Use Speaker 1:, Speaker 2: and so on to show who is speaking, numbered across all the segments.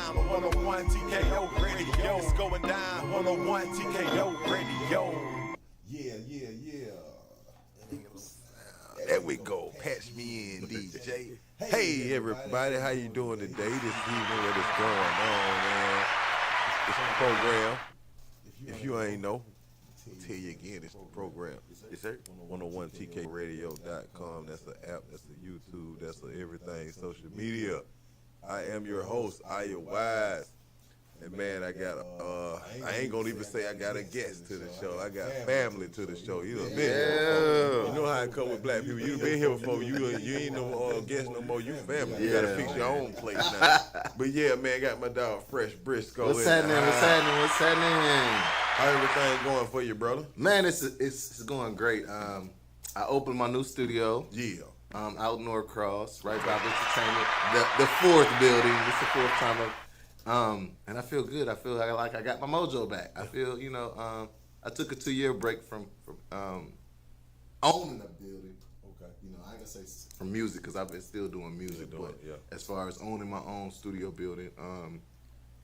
Speaker 1: down on 101 TKO Radio. It's going down 101 TKO Radio.
Speaker 2: Yeah.
Speaker 1: There we go. Patch me in, DJ.
Speaker 3: Hey everybody, how you doing today? This evening, what is going on, man? It's the program. If you ain't know, I'll tell you again, it's the program. Yes, sir. 101tkradio.com. That's the app, that's the YouTube, that's the everything, social media. I am your host, Iyah Wise. And man, I got I ain't gonna even say I got a guest to the show. I got family to the show. You know, you know how I come with black people. You been here before. You ain't no guest no more. You family. You gotta fix your own place now. But yeah, man, got my dog Phresh Briscoe.
Speaker 2: What's happening?
Speaker 3: How everything going for you, brother?
Speaker 2: Man, it's going great. I opened my new studio.
Speaker 3: Yeah.
Speaker 2: Out Norcross, right by Entertainment. The fourth building. It's the fourth time of. And I feel good. I feel like I got my mojo back. I feel, I took a 2-year break from owning a building. Okay. I ain't gonna say from music because I've been still doing music, as far as owning my own studio building,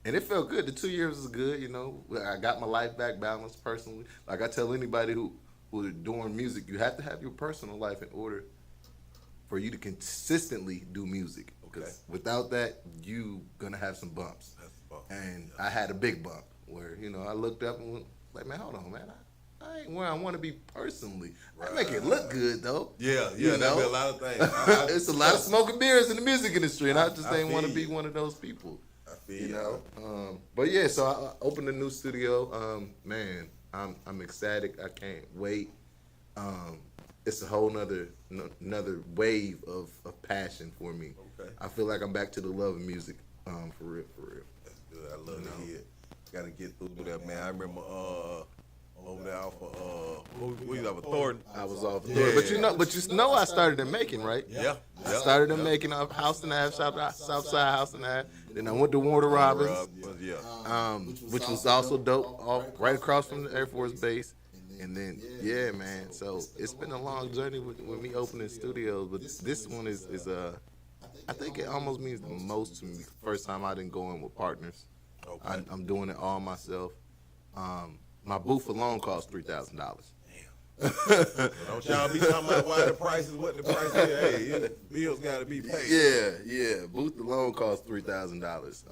Speaker 2: and it felt good. The 2 years was good. I got my life back balanced personally. Like I tell anybody who is doing music, you have to have your personal life in order for you to consistently do music. Because without that, you gonna have some bumps. And I had a big bump where, I looked up and went, like, man, hold on, man. I ain't where I want to be personally. I make it look good, though.
Speaker 3: Yeah, that'd be a lot of things.
Speaker 2: It's a lot of smoking beers in the music industry, and I just ain't want to be one of those people.
Speaker 3: I feel
Speaker 2: But yeah, so I opened a new studio. Man, I'm ecstatic. I can't wait. It's a whole nother wave of passion for me. Okay. I feel like I'm back to the love of music, for real.
Speaker 3: That's good. I love to hear it. Got to get through that, man. I remember over there off of we off of Thornton.
Speaker 2: I was off of Thornton, but you know I started in Macon, right?
Speaker 3: Yeah.
Speaker 2: I started in Macon off Houston Ave, Southside Houston Ave. Then I went to Warner Robins, which was also dope, right across from the Air Force Base. And then, yeah, man. So it's been a long journey with me opening studios, but this one is I think it almost means the most to me. First time I didn't go in with partners. Okay. I'm doing it all myself. My booth alone cost $3,000.
Speaker 3: Don't y'all be talking about why the price is what the price is. Hey, bills got to be paid.
Speaker 2: Yeah. Booth alone cost $3,000.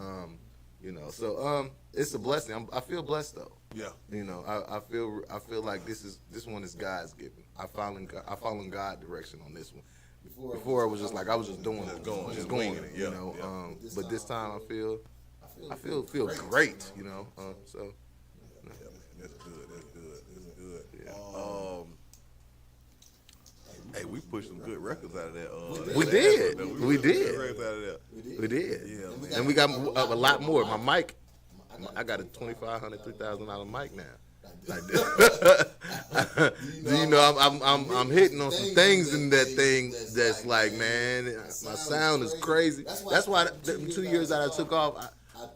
Speaker 2: So it's a blessing. I feel blessed though.
Speaker 3: Yeah.
Speaker 2: I feel like this one is God's given. I following God direction on this one. Before it was just like I was just doing it, just going it, But this time I feel great, So.
Speaker 3: Yeah, that's good. Yeah. Hey, we pushed some good records out of that.
Speaker 2: We did.
Speaker 3: We did. Records out of that.
Speaker 2: We did.
Speaker 3: Yeah, man.
Speaker 2: And we got a lot more. My mic, I got a $2,500, $3,000 mic now. Like I'm hitting on some things in that thing that's like, man, my sound is crazy. That's why the 2 years that I took off,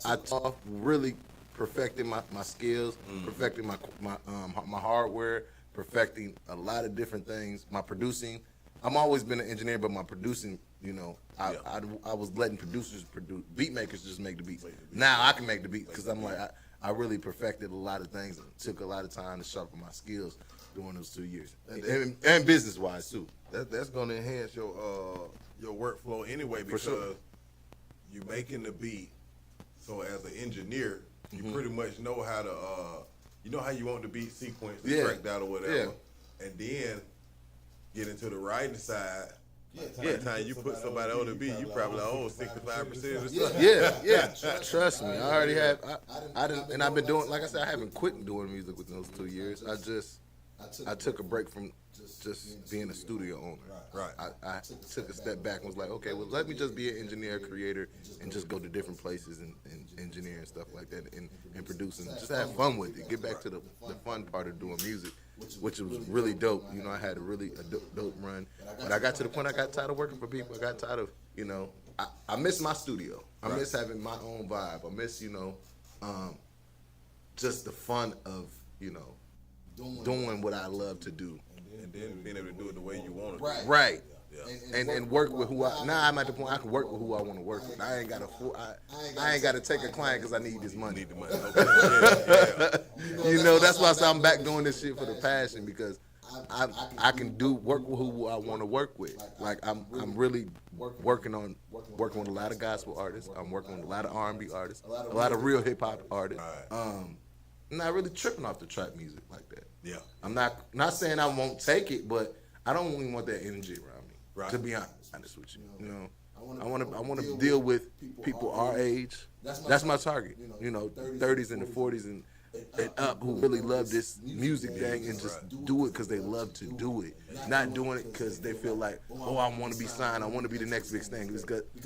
Speaker 2: I really perfecting my skills, perfecting my hardware, perfecting a lot of different things. My producing, I'm always been an engineer, but my producing, I was letting producers produce, beat makers just make the beats. Now I can make the beats because I'm like, I really perfected a lot of things and took a lot of time to sharpen my skills during those 2 years, and business wise too.
Speaker 3: That's going to enhance your workflow anyway because you're making the beat. So as an engineer, you pretty much know how to how you want the beat sequence tracked out or whatever, and then get into the writing side. By the time you put somebody on the beat, you probably own 65% or something.
Speaker 2: Yeah. Trust me, I already have. I didn't, and I've been doing. Like I said, I haven't quit doing music within those 2 years. I took a break from just being a studio owner.
Speaker 3: Right.
Speaker 2: I took a step back and was like, okay, well, let me just be an engineer, creator, and just go to different places and engineer and stuff like that, and produce and just have fun with it. Get back to the fun part of doing music, which was really dope. I had a dope run, but I got to the point I got tired of working for people. I got tired of, I miss my studio. I miss having my own vibe. I miss, just the fun of, doing what I love to do.
Speaker 3: And then being able to do it the way you want it.
Speaker 2: Right. and work with who I. Now I'm at the point I can work with who I want to work with. I ain't got to. I ain't got to take a client because I need this money.
Speaker 3: Need the money. Okay. Yeah.
Speaker 2: You know, that's why I say I'm back doing this shit for the passion because I can work with who I want to work with. Like I'm really working with a lot of gospel artists. I'm working with a lot of R&B artists, a lot of real hip hop artists. I'm not really tripping off the trap music like that.
Speaker 3: Yeah.
Speaker 2: I'm not saying I won't take it, but I don't really want that energy around me.
Speaker 3: Right.
Speaker 2: To be honest with you, you know, I want to deal with people our age. That's my target. You know, 30s and the 40s and up who really love this music thing and just do it because they love to do it, not doing it because they feel like, oh, I want to be signed, I want to be the next big thing.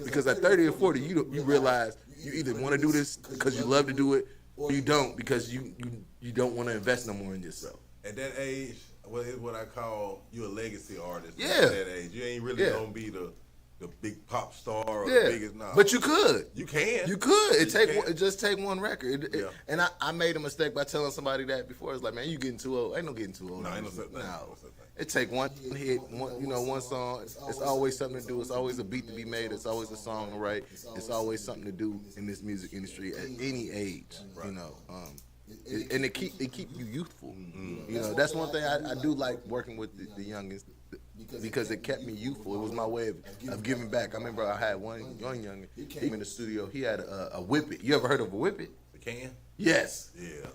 Speaker 2: Because at 30 or 40, you realize you either want to do this because you love to do it, or you don't because you don't want to invest no more in yourself.
Speaker 3: At that age, what I call you a legacy artist.
Speaker 2: Yeah.
Speaker 3: At that age, you ain't really gonna be the big pop star or the biggest. Nah.
Speaker 2: But you could.
Speaker 3: You can.
Speaker 2: You could. It just take one record. And I made a mistake by telling somebody that before. It's like, man, you getting too old. Ain't no getting too old.
Speaker 3: No, ain't no such thing.
Speaker 2: No. It take one hit, one song. It's always something to do. It's always a beat to be made. It's always a song to write. It's always something to do in this music industry at any age. Right. You know. And it keep you youthful. Mm-hmm. You know, that's one thing I do like working with the youngest because it kept me youthful. It was my way of giving back. I remember I had one youngin. He came in the studio. He had a whippet. You ever heard of a whippet?
Speaker 3: The can?
Speaker 2: Yes.
Speaker 3: Yeah.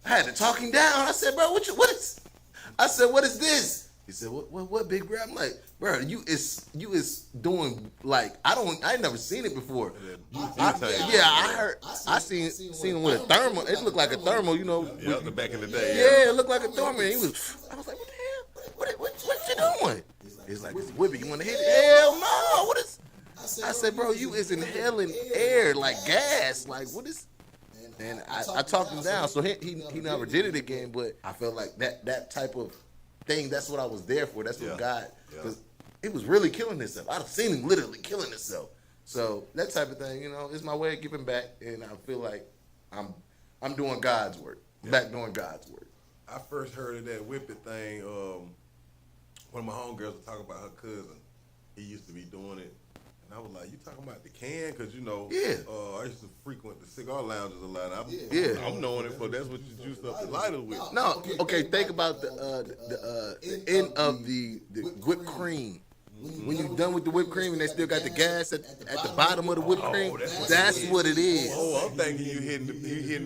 Speaker 2: I had to talk him down. I said, bro, what is? I said, what is this? He said, what, big bro? I'm like, bro, you is doing like I ain't never seen it before. I seen him with a thermal. It looked like a thermal, you know.
Speaker 3: Yeah, the back in the day.
Speaker 2: Yeah, it looked like a thermal. I was like, what the hell? What you doing? He's like, it's whippy. You want to hit it? Hell no. What is? I said, bro, you is inhaling air like gas. Like what is? And I talked him down, so he never did it again. But I felt like that type of thing. That's what I was there for. That's what God, because it was really killing itself. I've seen him literally killing itself. So that type of thing, you know, is my way of giving back, and I feel like I'm doing God's work, back doing God's work.
Speaker 3: I first heard of that whippet thing. One of my homegirls was talking about her cousin. He used to be doing it. I was like, you talking about the can? Because, you know, I used to frequent the cigar lounges a lot. I'm knowing it for that's what you juice up the lighters with.
Speaker 2: No, okay, think about the end of the whipped cream. When you're done with the whipped cream and they still got the gas at the bottom of the whipped cream, that's what it is.
Speaker 3: Oh, I'm thinking you hitting the beauty.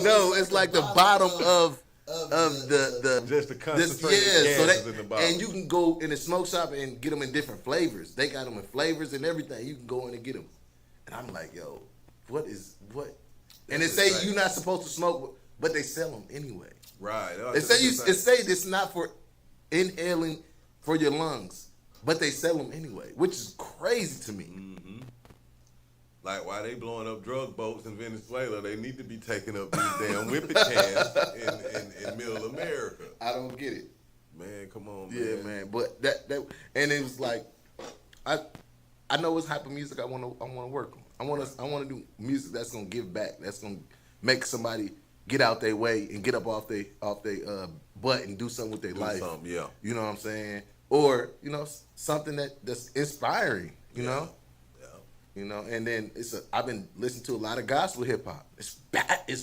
Speaker 2: No, it's like the bottom of the
Speaker 3: just the concentrated gases in the bottom.
Speaker 2: And you can go in the smoke shop and get them in different flavors. They got them in flavors and everything. You can go in and get them. And I'm like, yo, what? And they say you're not supposed to smoke, but they sell them anyway.
Speaker 3: Right.
Speaker 2: They say it's not for inhaling for your lungs, but they sell them anyway, which is crazy to me.
Speaker 3: Mm-hmm. Like, why they blowing up drug boats in Venezuela, they need to be taking up these damn whippet cans in middle America.
Speaker 2: I don't get it.
Speaker 3: Man, come on, man.
Speaker 2: Yeah, man. But that and it was like, I know it's type of music I want to work on. I want to do music that's gonna give back. That's gonna make somebody get out their way and get up off their butt and do something with their life.
Speaker 3: Yeah.
Speaker 2: You know what I'm saying? Or you know something that's inspiring. You know. You know, and then I've been listening to a lot of gospel hip hop. It's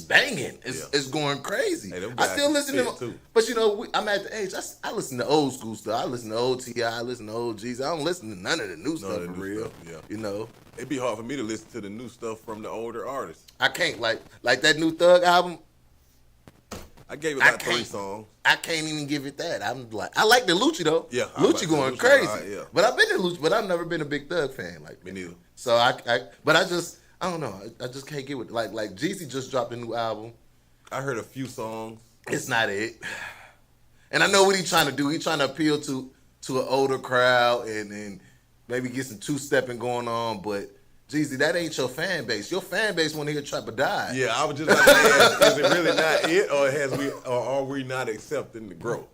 Speaker 2: banging. It's going crazy.
Speaker 3: Hey,
Speaker 2: I still listen to them, but you know, I'm at the age. I listen to old school stuff. I listen to old T.I. I listen to old G's. I don't listen to none of the new stuff for real. You know,
Speaker 3: it'd be hard for me to listen to the new stuff from the older artists.
Speaker 2: I can't like that new Thug album.
Speaker 3: I gave it about 3 songs.
Speaker 2: I can't even give it that. I'm like, I like the Lucci though.
Speaker 3: Yeah,
Speaker 2: Lucci going crazy. But I've been to Lucci, but I've never been a big Thug fan. Like
Speaker 3: me neither.
Speaker 2: So I don't know. I just can't get with it. Like Jeezy just dropped a new album.
Speaker 3: I heard a few songs.
Speaker 2: It's not it. And I know what he's trying to do. He's trying to appeal to an older crowd and maybe get some two-stepping going on. But Jeezy, that ain't your fan base. Your fan base want to hear Trap or Die.
Speaker 3: Yeah, I was just like, is it really not it, or are we not accepting the growth?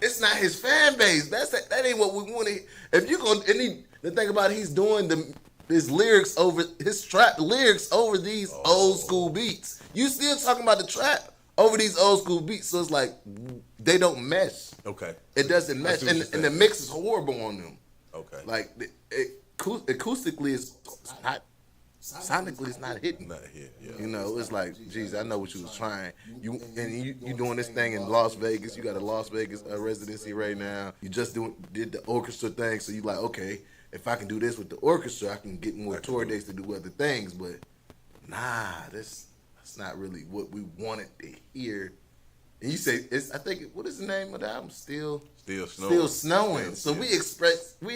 Speaker 2: It's not his fan base. That ain't what we want to. If you gonna the thing about it, he's doing his lyrics over his trap lyrics over these old school beats. You still talking about the trap? over these old school beats. So it's like they don't mesh.
Speaker 3: Okay.
Speaker 2: It doesn't mesh,
Speaker 3: what
Speaker 2: and
Speaker 3: you're
Speaker 2: the
Speaker 3: saying.
Speaker 2: mix is horrible on them.
Speaker 3: Okay.
Speaker 2: Like acoustically, it's not. Sonically, it's not hitting.
Speaker 3: Not here. Yeah.
Speaker 2: You know, it's like, geez, I know what you was trying. You doing this thing in Las Vegas. You got a Las Vegas residency right now. You just did the orchestra thing, so you like, okay, if I can do this with the orchestra, I can get more tour dates to do other things. But nah, that's not really what we wanted to hear. And you say I think what is the name of the album? Still snowing. So we expecting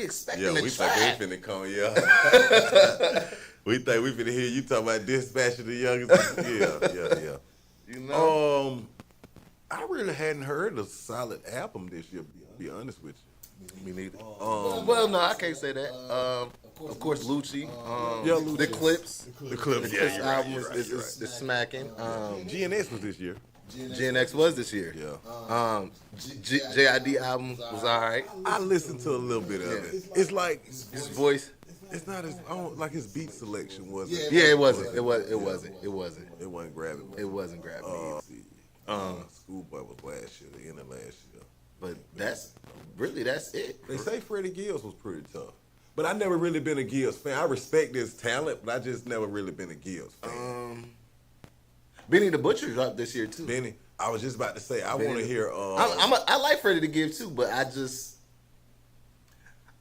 Speaker 3: Yeah,
Speaker 2: the
Speaker 3: we
Speaker 2: track.
Speaker 3: think we finna come, yeah. We think we finna hear you talking about dispatching the youngest. Yeah.
Speaker 2: You know,
Speaker 3: I really hadn't heard a solid album this year, to be honest with you.
Speaker 2: me neither. Well, no, I can't say that. Of course, Lucci.
Speaker 3: Lucci.
Speaker 2: The Clips.
Speaker 3: The Clips,
Speaker 2: The Clips album is smacking.
Speaker 3: GNX was this year.
Speaker 2: GNX was this year.
Speaker 3: Yeah.
Speaker 2: JID album was all right.
Speaker 3: I listened to a little bit of it. It's like,
Speaker 2: His voice.
Speaker 3: it's not as, I don't, like his beat selection wasn't.
Speaker 2: Yeah, it wasn't. It wasn't.
Speaker 3: It wasn't grabbing me.
Speaker 2: It wasn't grabbing me.
Speaker 3: Schoolboy was last year, the end of last year.
Speaker 2: But that's it.
Speaker 3: They say Freddie Gibbs was pretty tough. But I never really been a Gibbs fan. I respect his talent, but I just never really been a Gibbs fan.
Speaker 2: Benny the Butcher dropped this year too.
Speaker 3: Benny, I was just about to say, I want to hear.
Speaker 2: I like Freddie Gibbs too, but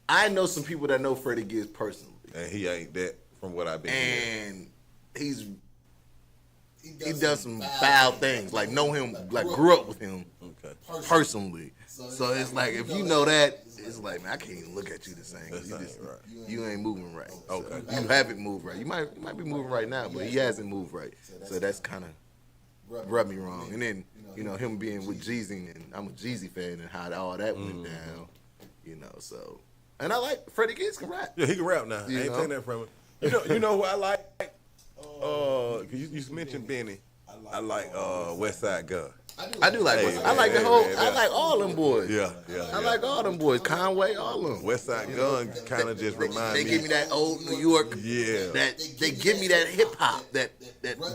Speaker 2: I know some people that know Freddie Gibbs personally,
Speaker 3: and he ain't that from what I've been hearing.
Speaker 2: And he does some foul things. Like know him, like grew up with him personally. So it's like if you know that, it's like, man, I can't even look at you the same. You ain't moving right.
Speaker 3: Okay.
Speaker 2: So you haven't moved right. You might be moving right now, but he hasn't moved right. So that's kind of rubbed me wrong. And then him being with Jeezy, and I'm a Jeezy fan, and how all that went down. So. And I like Freddie Gibbs can rap.
Speaker 3: Yeah, he can rap now. I ain't taking that from him. You know who I like? You mentioned Benny. I like West Side Gun.
Speaker 2: I do like West Side. I like I like all them boys.
Speaker 3: Yeah.
Speaker 2: I like all them boys. Conway, all of them.
Speaker 3: West Side Gun kind of just remind me.
Speaker 2: They give me that old New York.
Speaker 3: Yeah.
Speaker 2: They give me that hip hop, that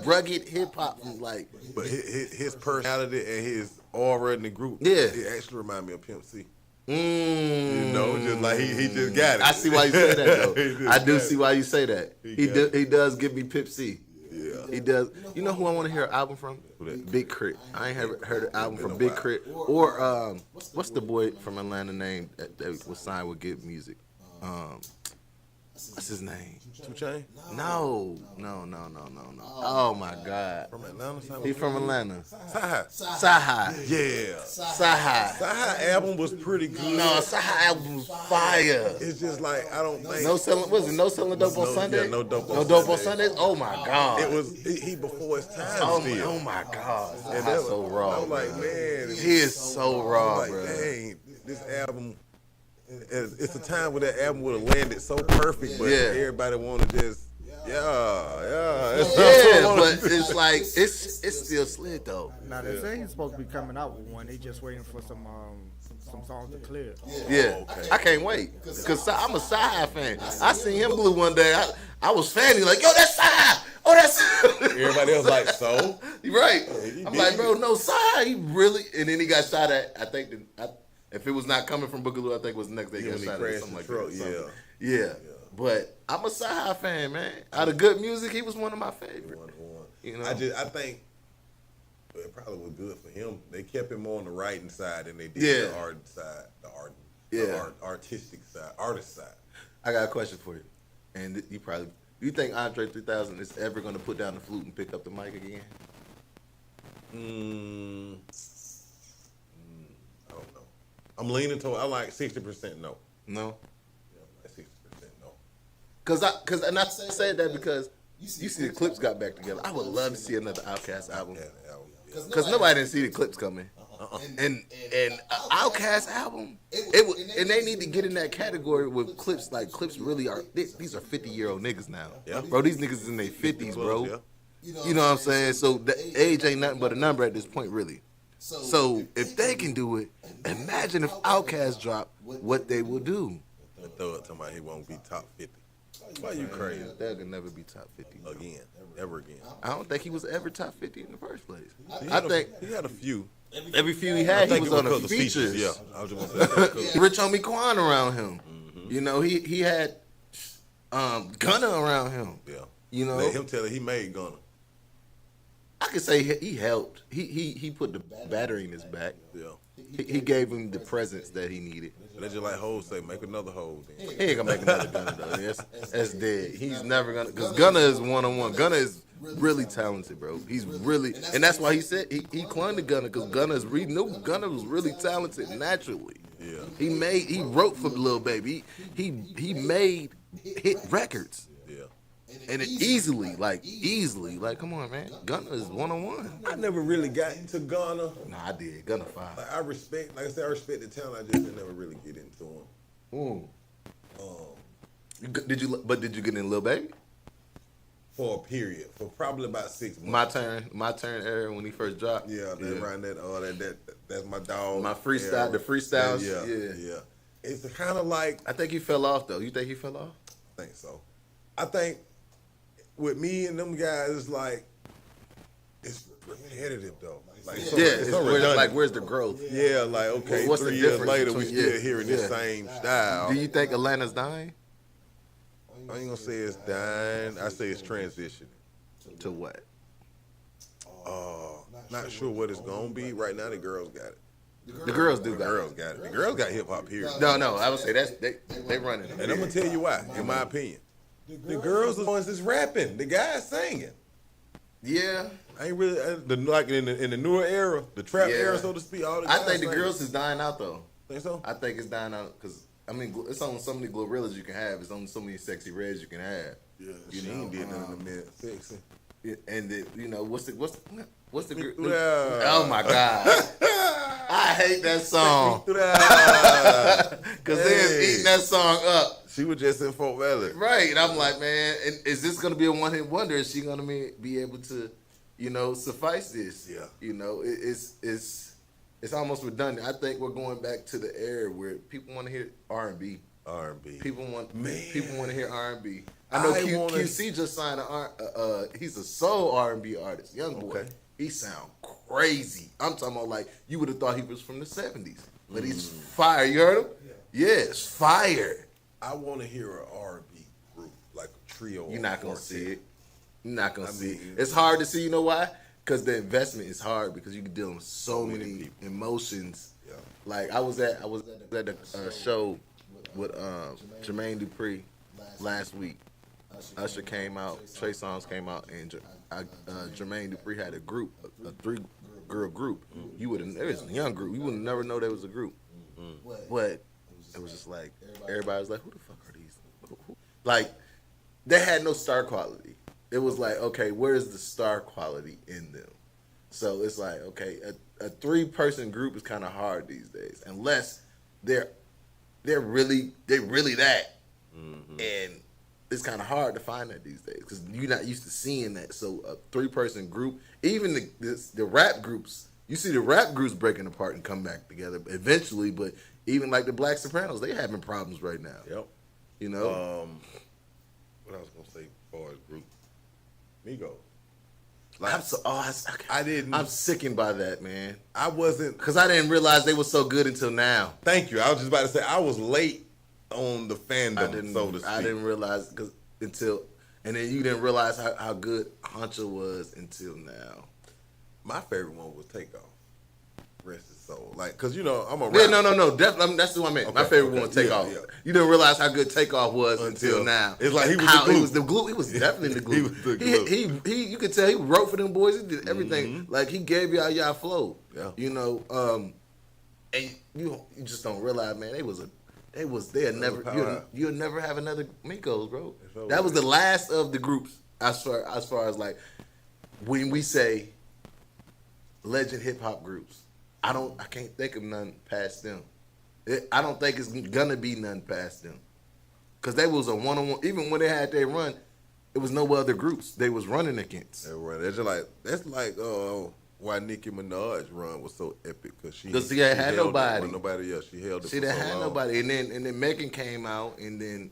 Speaker 2: rugged hip hop from like.
Speaker 3: But his personality and his aura in the group.
Speaker 2: Yeah.
Speaker 3: It actually remind me of Pimp C. Just like he just got it.
Speaker 2: I see why you say that though. I do see why you say that. He does give me Pip C.
Speaker 3: Yeah.
Speaker 2: He does. You know who I want to hear an album from? Big Crit. I ain't heard an album from Big Crit. Or what's the boy from Atlanta name that was signed with Good Music? What's his name?
Speaker 3: 2 Chainz?
Speaker 2: No. Oh my God.
Speaker 3: From Atlanta?
Speaker 2: He from Atlanta.
Speaker 3: Saha.
Speaker 2: Saha.
Speaker 3: Yeah. Saha album was pretty good.
Speaker 2: No, Saha album was fire.
Speaker 3: It's just like, I don't think.
Speaker 2: No selling dope on Sunday?
Speaker 3: Yeah, no dope on
Speaker 2: No dope on Sundays? Oh my God.
Speaker 3: It was he before his time still.
Speaker 2: Oh my God.
Speaker 3: And
Speaker 2: That's so raw.
Speaker 3: I'm like, man.
Speaker 2: He is so raw,
Speaker 3: like,
Speaker 2: bro.
Speaker 3: dang, this album. It's a time where that album would have landed so perfect, but everybody want to just,
Speaker 2: Yeah, but it's like it's still slid though.
Speaker 4: Now they say he's supposed to be coming out with one. They just waiting for some songs to clear.
Speaker 2: Yeah, I can't wait because I'm a Sci fan. I seen him blue one day. I was fanning like, yo, that's Sci. Oh, that's
Speaker 3: everybody else like, so
Speaker 2: right. I'm like, bro, no Sci. He really, and then he got shot at. I think if it was not coming from Boogaloo, I think it was the next day he got shot at something like that. Yeah. But I'm a Sci fan, man. Out of Good Music, he was one of my favorites.
Speaker 3: I think it probably was good for him. They kept him on the writing side and they did the art side, the artistic side, artist side.
Speaker 2: I got a question for you. And do you think Andre 3000 is ever going to put down the flute and pick up the mic again?
Speaker 3: I don't know. I'm leaning toward, I like 60% no.
Speaker 2: No?
Speaker 3: Yeah, like 60% no.
Speaker 2: And I said that because you see the Clips got back together. I would love to see another Outkast album. Because nobody didn't see the Clips coming. And Outkast album, and they need to get in that category with Clips. Like Clips really are. These are 50-year-old niggas now, bro. These niggas is in their 50s, bro. You know what I'm saying? So the age ain't nothing but a number at this point, really. So if they can do it, imagine if Outkast drop what they will do.
Speaker 3: The thug talking about he won't be top 50. Why you crazy?
Speaker 2: Thug could never be top 50
Speaker 3: Again, ever again.
Speaker 2: I don't think he was ever top 50 in the first place.
Speaker 3: He
Speaker 2: I
Speaker 3: had
Speaker 2: think
Speaker 3: he had a few.
Speaker 2: every few he
Speaker 3: I
Speaker 2: had, he
Speaker 3: think
Speaker 2: was
Speaker 3: it
Speaker 2: on the
Speaker 3: because of
Speaker 2: features.
Speaker 3: Yeah, I was just gonna say that.
Speaker 2: Rich Homie Quan around him. You know, he had Gunna around him.
Speaker 3: Yeah.
Speaker 2: You know,
Speaker 3: Let him tell it he made Gunna.
Speaker 2: I could say he helped. He put the battery in his back.
Speaker 3: Yeah.
Speaker 2: He gave him the presence that he needed.
Speaker 3: That's just like Hov say, make another Hov then.
Speaker 2: He ain't gonna make another Gunna though. That's dead. He's never gonna, because Gunna is one-on-one. Gunna is really talented, bro. He's really, and that's why he said he clung to Gunna, because we knew Gunna was really talented naturally.
Speaker 3: Yeah.
Speaker 2: He wrote for Lil Baby. He made hit records.
Speaker 3: Yeah.
Speaker 2: And it easily, come on, man. Gunna is one-on-one.
Speaker 3: I never really got into Gunna.
Speaker 2: Nah, I did. Gunna 5.
Speaker 3: Like I respect the talent. I just didn't never really get into him.
Speaker 2: Did you get in Lil Baby?
Speaker 3: For a period, for probably about 6 months.
Speaker 2: My turn era when he first dropped.
Speaker 3: Yeah, around that. That's my dog.
Speaker 2: My freestyle,
Speaker 3: era.
Speaker 2: the freestyles.
Speaker 3: Yeah. It's kind of like
Speaker 2: I think he fell off though. You think he fell off?
Speaker 3: I think so. I think with me and them guys, it's like it's repetitive though. Like so, it's so redundant.
Speaker 2: Where's the growth?
Speaker 3: Yeah, like okay,
Speaker 2: What's the
Speaker 3: 3 years
Speaker 2: difference
Speaker 3: later, we
Speaker 2: between-
Speaker 3: still hearing the same style.
Speaker 2: Do you think Atlanta's dying?
Speaker 3: I ain't gonna say it's dying. I say it's transitioning.
Speaker 2: To what?
Speaker 3: Not sure what it's gonna be. Right now, the girls got it.
Speaker 2: The girls do
Speaker 3: The
Speaker 2: got
Speaker 3: girls got it. The girls got hip hop. Period.
Speaker 2: No, I would say they running.
Speaker 3: And I'm gonna tell you why. In my opinion, the girls are the ones that's rapping. The guys singing.
Speaker 2: Yeah.
Speaker 3: I ain't really like in the newer era, the trap
Speaker 2: Yeah.
Speaker 3: era, so to speak. All the
Speaker 2: I
Speaker 3: guys
Speaker 2: think the
Speaker 3: singing.
Speaker 2: girls is dying out though.
Speaker 3: Think so?
Speaker 2: I think it's dying out because I mean it's on so many Glorrillas you can have. It's on so many Sexy Reds you can have.
Speaker 3: Yeah,
Speaker 2: You
Speaker 3: she
Speaker 2: know,
Speaker 3: ain't did nothing in a minute. Sexy.
Speaker 2: And what's the
Speaker 3: Yeah.
Speaker 2: Oh my god. I hate that song.
Speaker 3: Yeah.
Speaker 2: Cause they're eating that song up.
Speaker 3: She was just in Fort Valley.
Speaker 2: Right. And I'm like, man, is this gonna be a one-hit wonder? Is she gonna be able to, suffice this?
Speaker 3: Yeah.
Speaker 2: It's almost redundant. I think we're going back to the era where people want to hear R&B.
Speaker 3: R&B.
Speaker 2: People want to hear R&B.
Speaker 3: I
Speaker 2: I know
Speaker 3: wanna-
Speaker 2: QC just signed he's a soul R&B artist, young boy.
Speaker 3: Okay.
Speaker 2: He sound crazy. I'm talking about like you would have thought he was from the 70s, but he's fire. You heard him? Yes, fire.
Speaker 3: I want to hear an R&B group, like a trio.
Speaker 2: You're not gonna see it. You're not gonna see it.
Speaker 3: mean-
Speaker 2: It's hard to see. You know why? Because the investment is hard because you can deal with so many emotions.
Speaker 3: Yeah.
Speaker 2: Like I was at a show with Jermaine Dupri last week. Usher came out, Trey Songz came out, and Jermaine Dupri had a group, a 3-girl group. You would have, it was a young group. You would never know there was a group. But it was just like everybody was like, "Who the fuck are these?" Who? Like they had no star quality. It was like, okay, where's the star quality in them? So it's like, okay, a 3-person group is kind of hard these days, unless they're really that, and it's kind of hard to find that these days because you're not used to seeing that. So a 3-person group, even the rap groups, you see the rap groups breaking apart and come back together eventually. But even like the Black Sopranos, they having problems right now.
Speaker 3: Yep.
Speaker 2: You know.
Speaker 3: What I was gonna say as far as group, Migos.
Speaker 2: I'm sickened by that, man.
Speaker 3: I wasn't.
Speaker 2: Because I didn't realize they were so good until now.
Speaker 3: Thank you. I was just about to say I was late on the fandom, so to speak.
Speaker 2: I didn't realize and then you didn't realize how good Honcho was until now.
Speaker 3: My favorite one was Takeoff. Rest his soul. Like, cause I'm a rapper.
Speaker 2: Yeah, no. Definitely, that's what I meant. My favorite one was Takeoff.
Speaker 3: Yeah.
Speaker 2: You didn't realize how good Takeoff was until now.
Speaker 3: It's like he was
Speaker 2: how
Speaker 3: the glue.
Speaker 2: He was the glue. He was definitely the glue.
Speaker 3: He was the glue.
Speaker 2: He you could tell he wrote for them boys. He did everything. Like he gave y'all flow.
Speaker 3: Yeah.
Speaker 2: And you just don't realize, man. You'll never have another Migos, bro. That was the last of the groups as far as like when we say legend hip hop groups. I can't think of none past them. I don't think it's gonna be none past them. Cause they was a one-on-one. Even when they had their run, it was no other groups they was running against.
Speaker 3: That's like one why Nicki Minaj run was so epic because she
Speaker 2: ain't had
Speaker 3: held it.
Speaker 2: nobody.
Speaker 3: Wasn't nobody else. She held it.
Speaker 2: She
Speaker 3: for
Speaker 2: didn't
Speaker 3: so
Speaker 2: have
Speaker 3: long.
Speaker 2: nobody, and then Megan came out, and then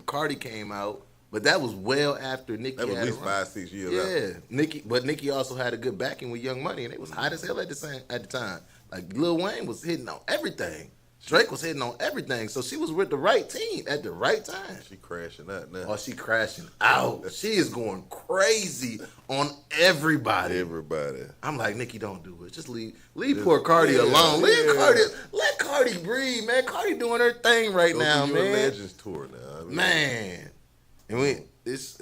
Speaker 2: Cardi came out, but that was well after Nicki.
Speaker 3: That was
Speaker 2: had
Speaker 3: at least
Speaker 2: a run.
Speaker 3: 5-6 years.
Speaker 2: Yeah, Nicki also had a good backing with Young Money, and it was hot as hell at the time. Like Lil Wayne was hitting on everything. Drake was hitting on everything, so she was with the right team at the right time.
Speaker 3: She crashing out now.
Speaker 2: Oh, she crashing out. She is going crazy on everybody.
Speaker 3: Everybody.
Speaker 2: I'm like, Nicki, don't do it. Just leave poor Cardi alone. Let Cardi breathe, man. Cardi doing her thing right
Speaker 3: Go
Speaker 2: now,
Speaker 3: through your
Speaker 2: man.
Speaker 3: Legends tour now. I mean,
Speaker 2: Man, and it's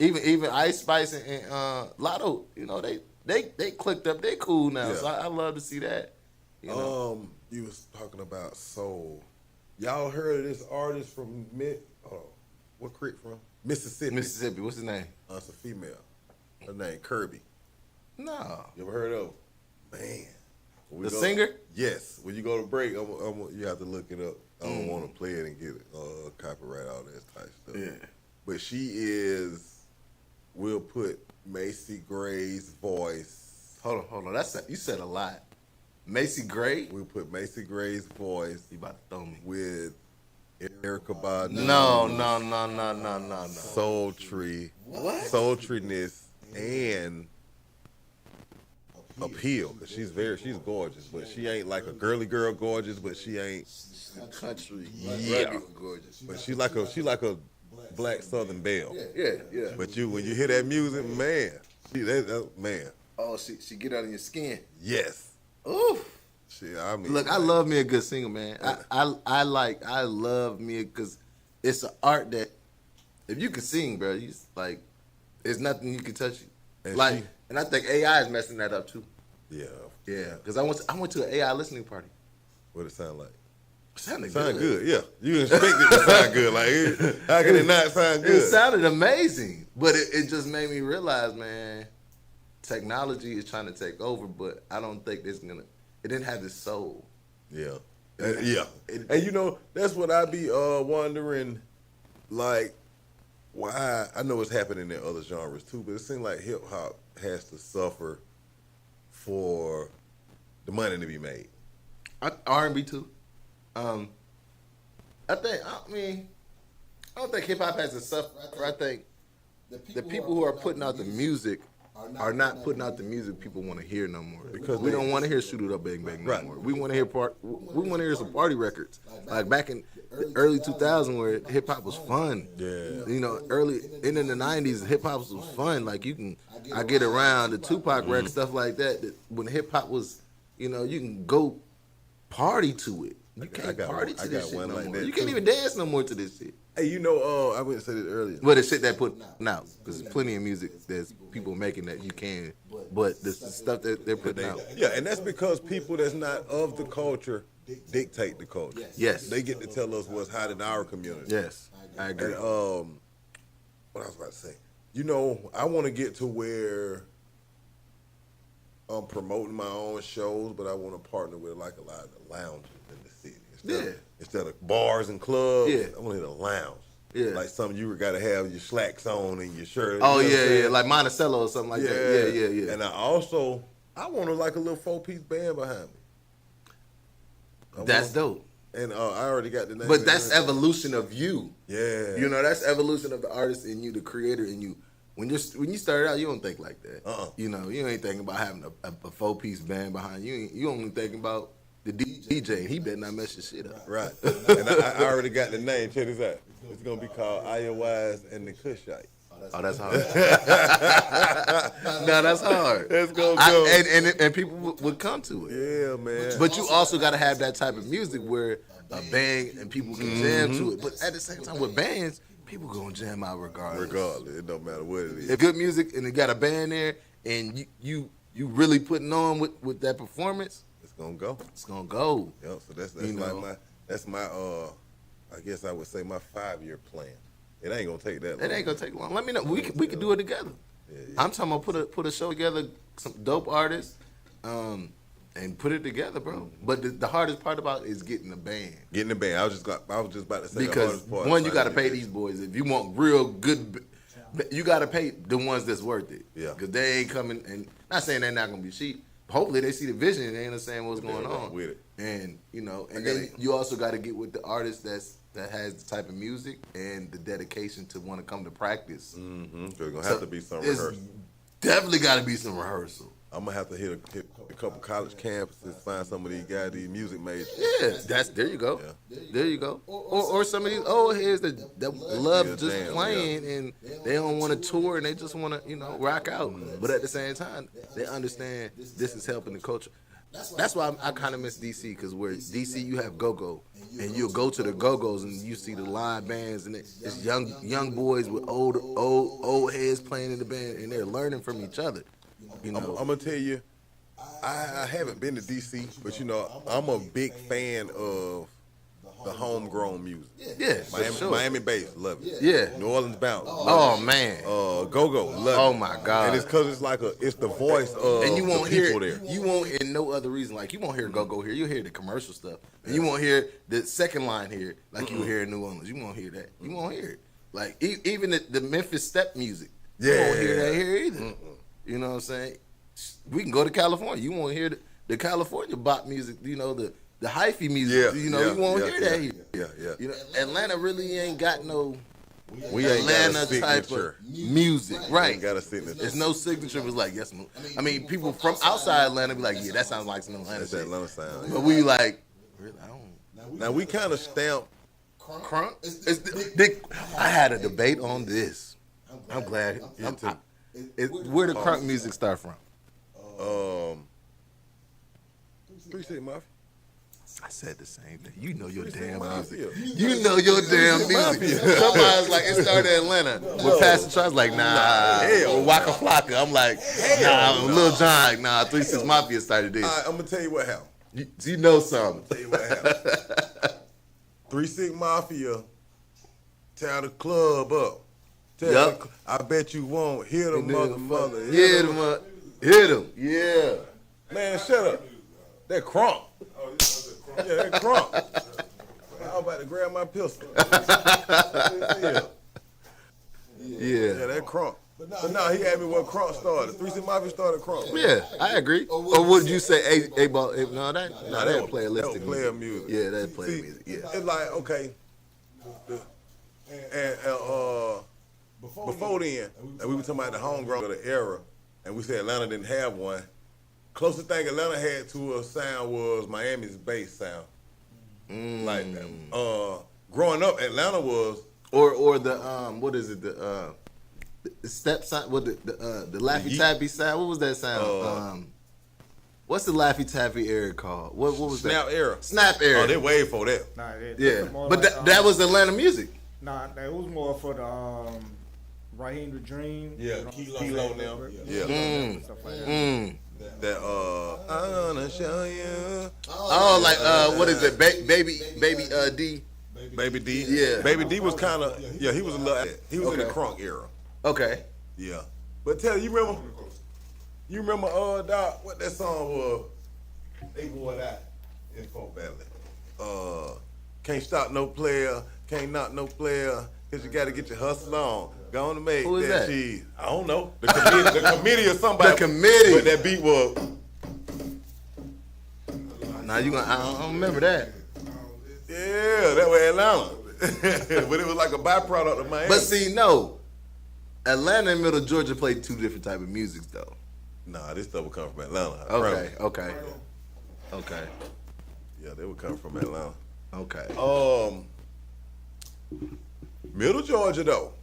Speaker 2: even Ice Spice and Lotto. You know they clicked up. They cool now.
Speaker 3: Yeah.
Speaker 2: So I love to see that. You know?
Speaker 3: You was talking about soul. Y'all heard of this artist from what creek from? Mississippi.
Speaker 2: Mississippi. What's his name?
Speaker 3: It's a female. Her name Kirby.
Speaker 2: No.
Speaker 3: You ever heard of her? Man.
Speaker 2: The singer?
Speaker 3: Yes. When you go to break, you have to look it up. I don't want to play it and get copyright, all that type stuff.
Speaker 2: Yeah.
Speaker 3: But we'll put Macy Gray's voice.
Speaker 2: Hold on. You said a lot. Macy Gray?
Speaker 3: We'll put Macy Gray's voice
Speaker 2: You about to throw me.
Speaker 3: with Erica Badu.
Speaker 2: No.
Speaker 3: Sultry.
Speaker 2: What?
Speaker 3: Sultriness and appeal. 'Cause she's gorgeous, but she ain't like a girly girl gorgeous, but she ain't.
Speaker 2: Country.
Speaker 3: Yeah.
Speaker 2: Gorgeous.
Speaker 3: But she like a black Southern belle.
Speaker 2: Yeah.
Speaker 3: But when you hear that music, man, man,
Speaker 2: Oh, she get under your skin.
Speaker 3: yes.
Speaker 2: Ooh.
Speaker 3: I mean,
Speaker 2: Look, I love me a good singer, man. I love me because it's an art that if you can sing, bro, you like, there's nothing you can touch.
Speaker 3: And
Speaker 2: And I think AI is messing that up too.
Speaker 3: yeah.
Speaker 2: Yeah, because I went to an AI listening party.
Speaker 3: What it sound like?
Speaker 2: It sounded
Speaker 3: Sound
Speaker 2: good.
Speaker 3: good, yeah. You expect it to sound good. Like, how can it not sound good?
Speaker 2: It sounded amazing, but it just made me realize, man, technology is trying to take over, but I don't think it didn't have the soul.
Speaker 3: Yeah. Yeah. And you know, that's what I be wondering, like, why. I know it's happening in other genres too, but it seems like hip hop has to suffer for the money to be made.
Speaker 2: R&B too. I don't think hip hop has to suffer. I think the people who are putting out the music are not putting out the music people want to hear no more, because we don't want to hear "Shoot It Up, Bang Bang" no more. We want to hear we want to hear some party records, like back in the early 2000s where hip hop was fun.
Speaker 3: Yeah.
Speaker 2: You know, early in the 90s, hip hop was fun. Like I Get Around, the Tupac record, stuff like that. When hip hop was, you know, you can go party to it. You can't party to this shit no more. You can't even dance no more to this shit.
Speaker 3: Hey, you know, I wouldn't say this earlier.
Speaker 2: Well, the shit that put out, because there's plenty of music there's people making that you can, but the stuff that they're putting out.
Speaker 3: Yeah, and that's because people that's not of the culture dictate the culture.
Speaker 2: Yes.
Speaker 3: They get to tell us what's hot in our community.
Speaker 2: Yes, I agree.
Speaker 3: And what I was about to say, you know, I want to get to where I'm promoting my own shows, but I want to partner with like a lot of the lounges in the city. Instead of bars and clubs, I want to hit a lounge.
Speaker 2: Yeah.
Speaker 3: Like something you got to have your slacks on and your shirt.
Speaker 2: Oh,
Speaker 3: you know what I'm
Speaker 2: yeah,
Speaker 3: saying?
Speaker 2: like Monticello or something like that. Yeah.
Speaker 3: And I want like a little 4-piece band behind me.
Speaker 2: That's dope.
Speaker 3: And I already got the name.
Speaker 2: But that's evolution of you.
Speaker 3: Yeah.
Speaker 2: You know, that's evolution of the artist in you, the creator in you. When you started out, you don't think like that. You know, you ain't thinking about having a 4-piece band behind you. You only thinking about the DJ, and he better not mess your shit up.
Speaker 3: Right. And I already got the name. Check this out. It's gonna be called Iyah Wise and the Cushite.
Speaker 2: Oh, that's hard. No, that's hard.
Speaker 3: That's gonna go.
Speaker 2: And people would come to it.
Speaker 3: Yeah, man.
Speaker 2: But you also got to have that type of music where a band and people can jam to it. But at the same time, with bands, people gonna jam out regardless.
Speaker 3: It don't matter what it is.
Speaker 2: If good music and it got a band there, and you really putting on with that performance,
Speaker 3: It's gonna go.
Speaker 2: it's gonna go.
Speaker 3: Yep. So that's
Speaker 2: You
Speaker 3: like
Speaker 2: know.
Speaker 3: that's my I guess I would say my 5-year plan. It ain't gonna take that long.
Speaker 2: It ain't gonna take long. Let me know. We can do it together.
Speaker 3: Yeah.
Speaker 2: I'm talking about put a show together, some dope artists, and put it together, bro. But the hardest part about it is getting a band.
Speaker 3: Getting the band. I was just about to say the
Speaker 2: Because
Speaker 3: hardest part.
Speaker 2: one, you got to pay these boys. If you want real good, you got to pay the ones that's worth it.
Speaker 3: Yeah.
Speaker 2: Because they ain't coming, and not saying they're not gonna be cheap, hopefully they see the vision and they understand what's going
Speaker 3: rock
Speaker 2: on
Speaker 3: with it.
Speaker 2: And and then you also got to get with the artist that has the type of music and the dedication to want to come to practice.
Speaker 3: Mm-hmm. There's gonna have to be some
Speaker 2: it's
Speaker 3: rehearsal.
Speaker 2: Definitely got to be some rehearsal.
Speaker 3: I'm gonna have to hit a couple college campuses, find some of these guys, these music majors.
Speaker 2: Yeah, there you go. Yeah. There you go. Or some of these old heads that love just playing and they don't want to tour and they just want to rock out. But at the same time, they understand this is helping the culture. That's why I kind of miss DC, because where DC you have go-go and you'll go to the go-go's and you see the live bands and it's young boys with old heads playing in the band and they're learning from each other.
Speaker 3: I'm gonna tell you, I haven't been to DC, but I'm a big fan of the homegrown music.
Speaker 2: Yeah,
Speaker 3: Miami bass, love it.
Speaker 2: Yeah,
Speaker 3: New Orleans bounce.
Speaker 2: Oh man.
Speaker 3: Go-go, love it.
Speaker 2: Oh my God.
Speaker 3: And it's because it's the voice of
Speaker 2: and you won't
Speaker 3: the
Speaker 2: hear
Speaker 3: people there.
Speaker 2: You won't hear no other reason. Like you won't hear go here. You'll hear the commercial stuff, and you won't hear the second line here like you hear in New Orleans. You won't hear that. You won't hear it. Like even the Memphis step music. You won't hear that here either. You know what I'm saying? We can go to California. You won't hear the California bop music. The hyphy music. You won't hear that here.
Speaker 3: Yeah.
Speaker 2: Atlanta really ain't got no.
Speaker 3: We ain't
Speaker 2: Atlanta
Speaker 3: got a
Speaker 2: type
Speaker 3: signature.
Speaker 2: of music, right?
Speaker 3: Ain't got a signature.
Speaker 2: There's no signature. It was like yes. I mean, people from outside Atlanta be like, yeah, that sounds like some Atlanta
Speaker 3: That's
Speaker 2: shit.
Speaker 3: Atlanta sound.
Speaker 2: But we like, really, I don't.
Speaker 3: Now we kind of stamp.
Speaker 2: Crunk. I had a debate on this. I'm glad. Where the crunk music start from?
Speaker 3: 3 City Mafia.
Speaker 2: I said the same thing. You know your damn music. You know your damn music. Somebody's like, it started in Atlanta. With Pastor Charles, like, nah. With Waka Flocka, I'm like, nah. Lil Jon, nah. 3 6 Mafia started this.
Speaker 3: All right, I'm gonna tell you what happened.
Speaker 2: You know something.
Speaker 3: Tell you what happened. 3 6 Mafia tear the club up. I bet you won't hear the mother.
Speaker 2: Hit him. Yeah.
Speaker 3: Man, shut up. That crunk. Yeah, that crunk. I was about to grab my pistol. Yeah, that crunk. But no, he asked me what crunk started. 3 6 Mafia started crunk.
Speaker 2: Yeah, I agree. Or would you say A-Ball? No, that playalistic.
Speaker 3: That was player music.
Speaker 2: Yeah, that's player music. Yeah.
Speaker 3: It's like, okay. Before then, and we were talking about the homegrown of the era, and we said Atlanta didn't have one. Closest thing Atlanta had to a sound was Miami's bass sound. Like growing up, Atlanta was
Speaker 2: or the what is it the step sound? What the Laffy Taffy sound? What was that sound? What's the Laffy Taffy era called? What was
Speaker 3: Snap
Speaker 2: that?
Speaker 3: era.
Speaker 2: Snap era.
Speaker 3: Oh, they way for that.
Speaker 4: Nah,
Speaker 2: yeah, but
Speaker 4: like,
Speaker 2: that was Atlanta music.
Speaker 4: Nah, that was more for the Raheem the Dream.
Speaker 3: Yeah, Kilo now.
Speaker 4: Yeah. Stuff like that.
Speaker 3: That I wanna show you.
Speaker 2: Oh, like what is it? Baby D.
Speaker 3: Baby D.
Speaker 2: Yeah.
Speaker 3: Baby D was kind of he was a little. He was in the crunk era.
Speaker 2: Okay.
Speaker 3: Yeah. But tell you remember Doc, what that song was? They wore that in Folk Valley. Can't stop no player, can't knock no player, cause you gotta get your hustle on. Go on to make
Speaker 2: Who is that?
Speaker 3: cheese. I don't know. The committee or somebody.
Speaker 2: The committee.
Speaker 3: But that beat was.
Speaker 2: Nah, I don't remember that.
Speaker 3: Yeah, that was Atlanta. But it was like a byproduct of Miami.
Speaker 2: But see, no. Atlanta and Middle Georgia play two different type of music though.
Speaker 3: Nah, this stuff would come from Atlanta.
Speaker 2: Okay.
Speaker 3: Yeah, they would come from Atlanta.
Speaker 2: Okay.
Speaker 3: Middle Georgia though,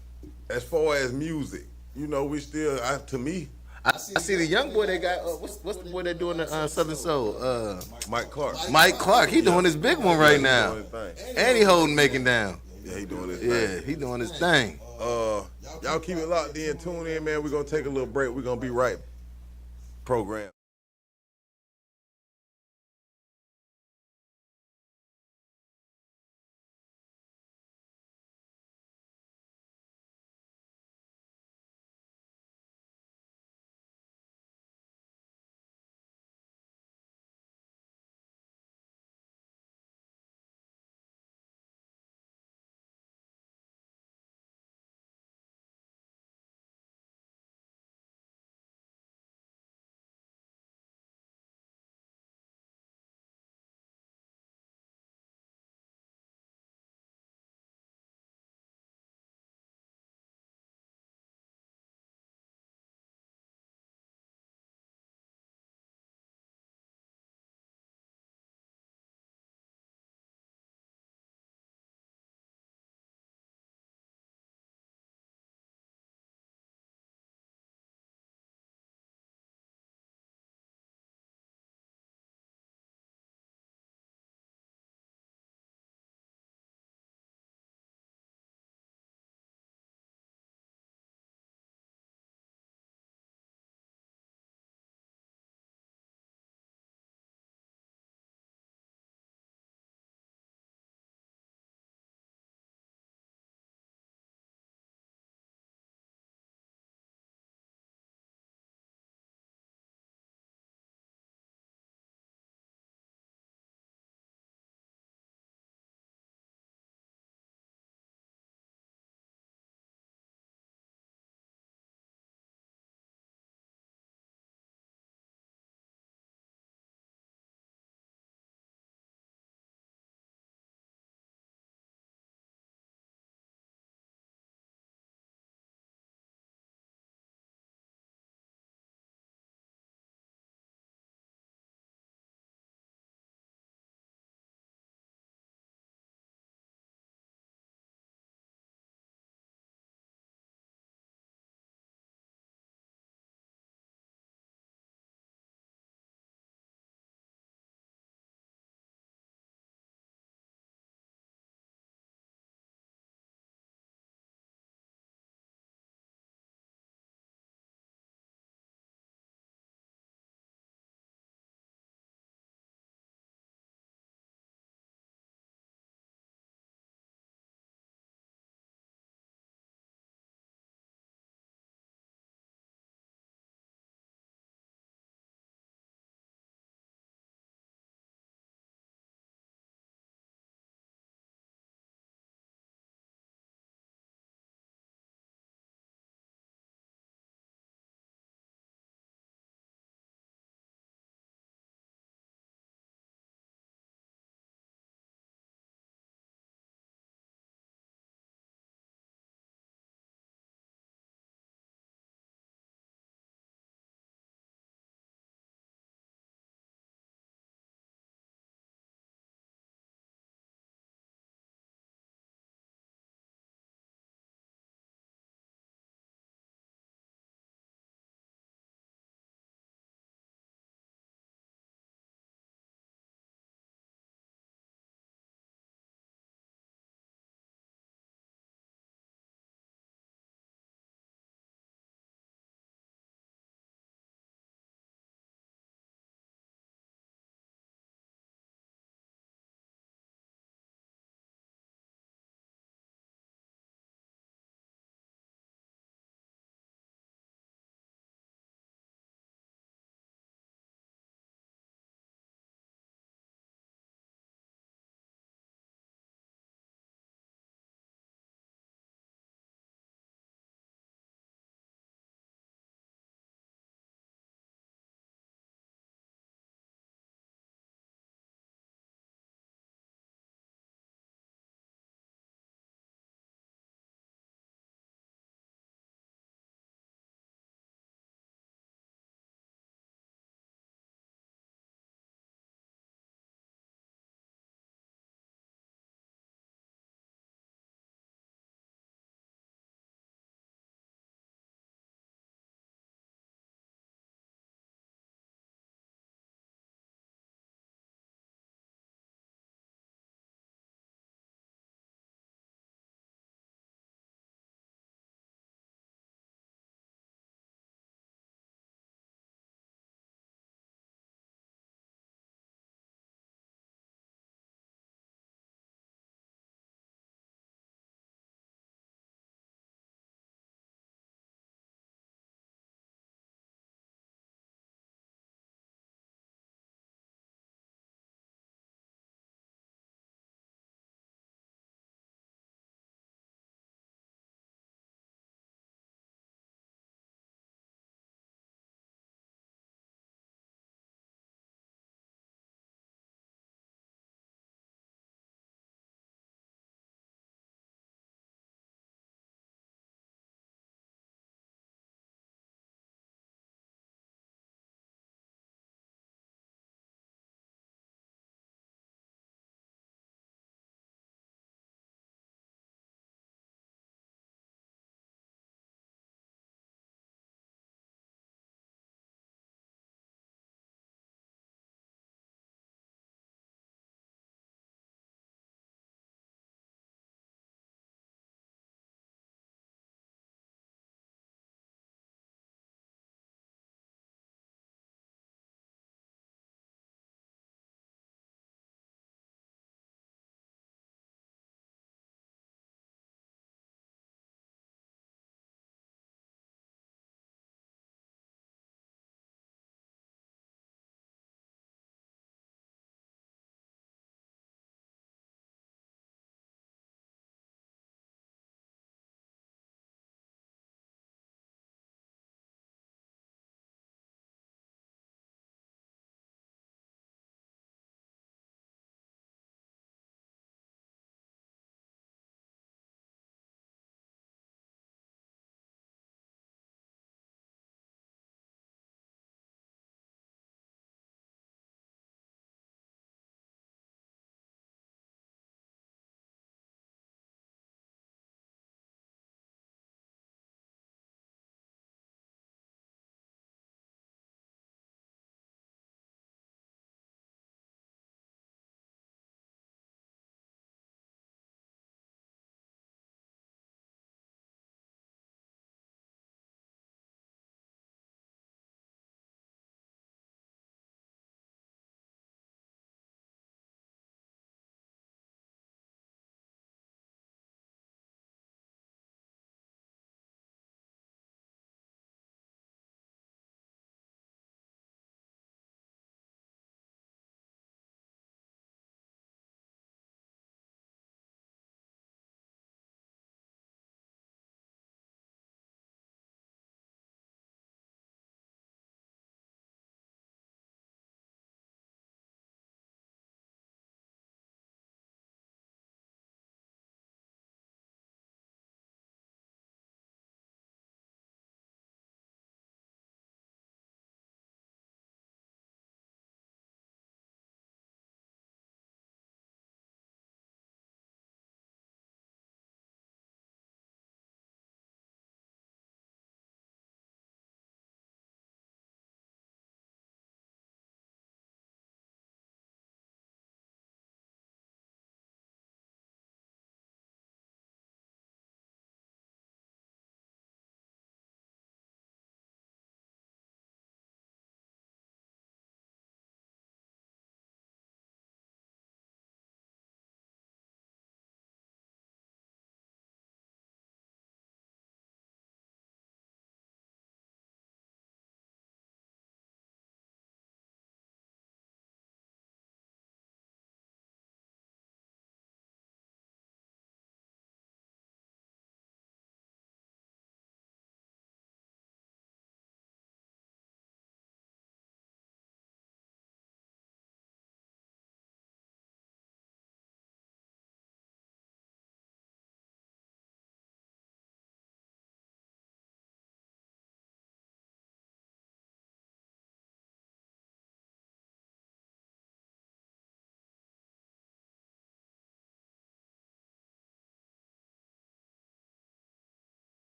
Speaker 3: as far as music, we still, to me,
Speaker 2: I see the young boy they got. What's the boy they doing the Southern Soul?
Speaker 3: Mike Clark.
Speaker 2: Mike Clark. He doing his big one right now, and he holding making down.
Speaker 3: Yeah, he doing his
Speaker 2: Yeah,
Speaker 3: thing.
Speaker 2: he doing his thing.
Speaker 3: Y'all keep it locked in. Tune in, man. We're gonna take a little break. We're gonna be right. Program.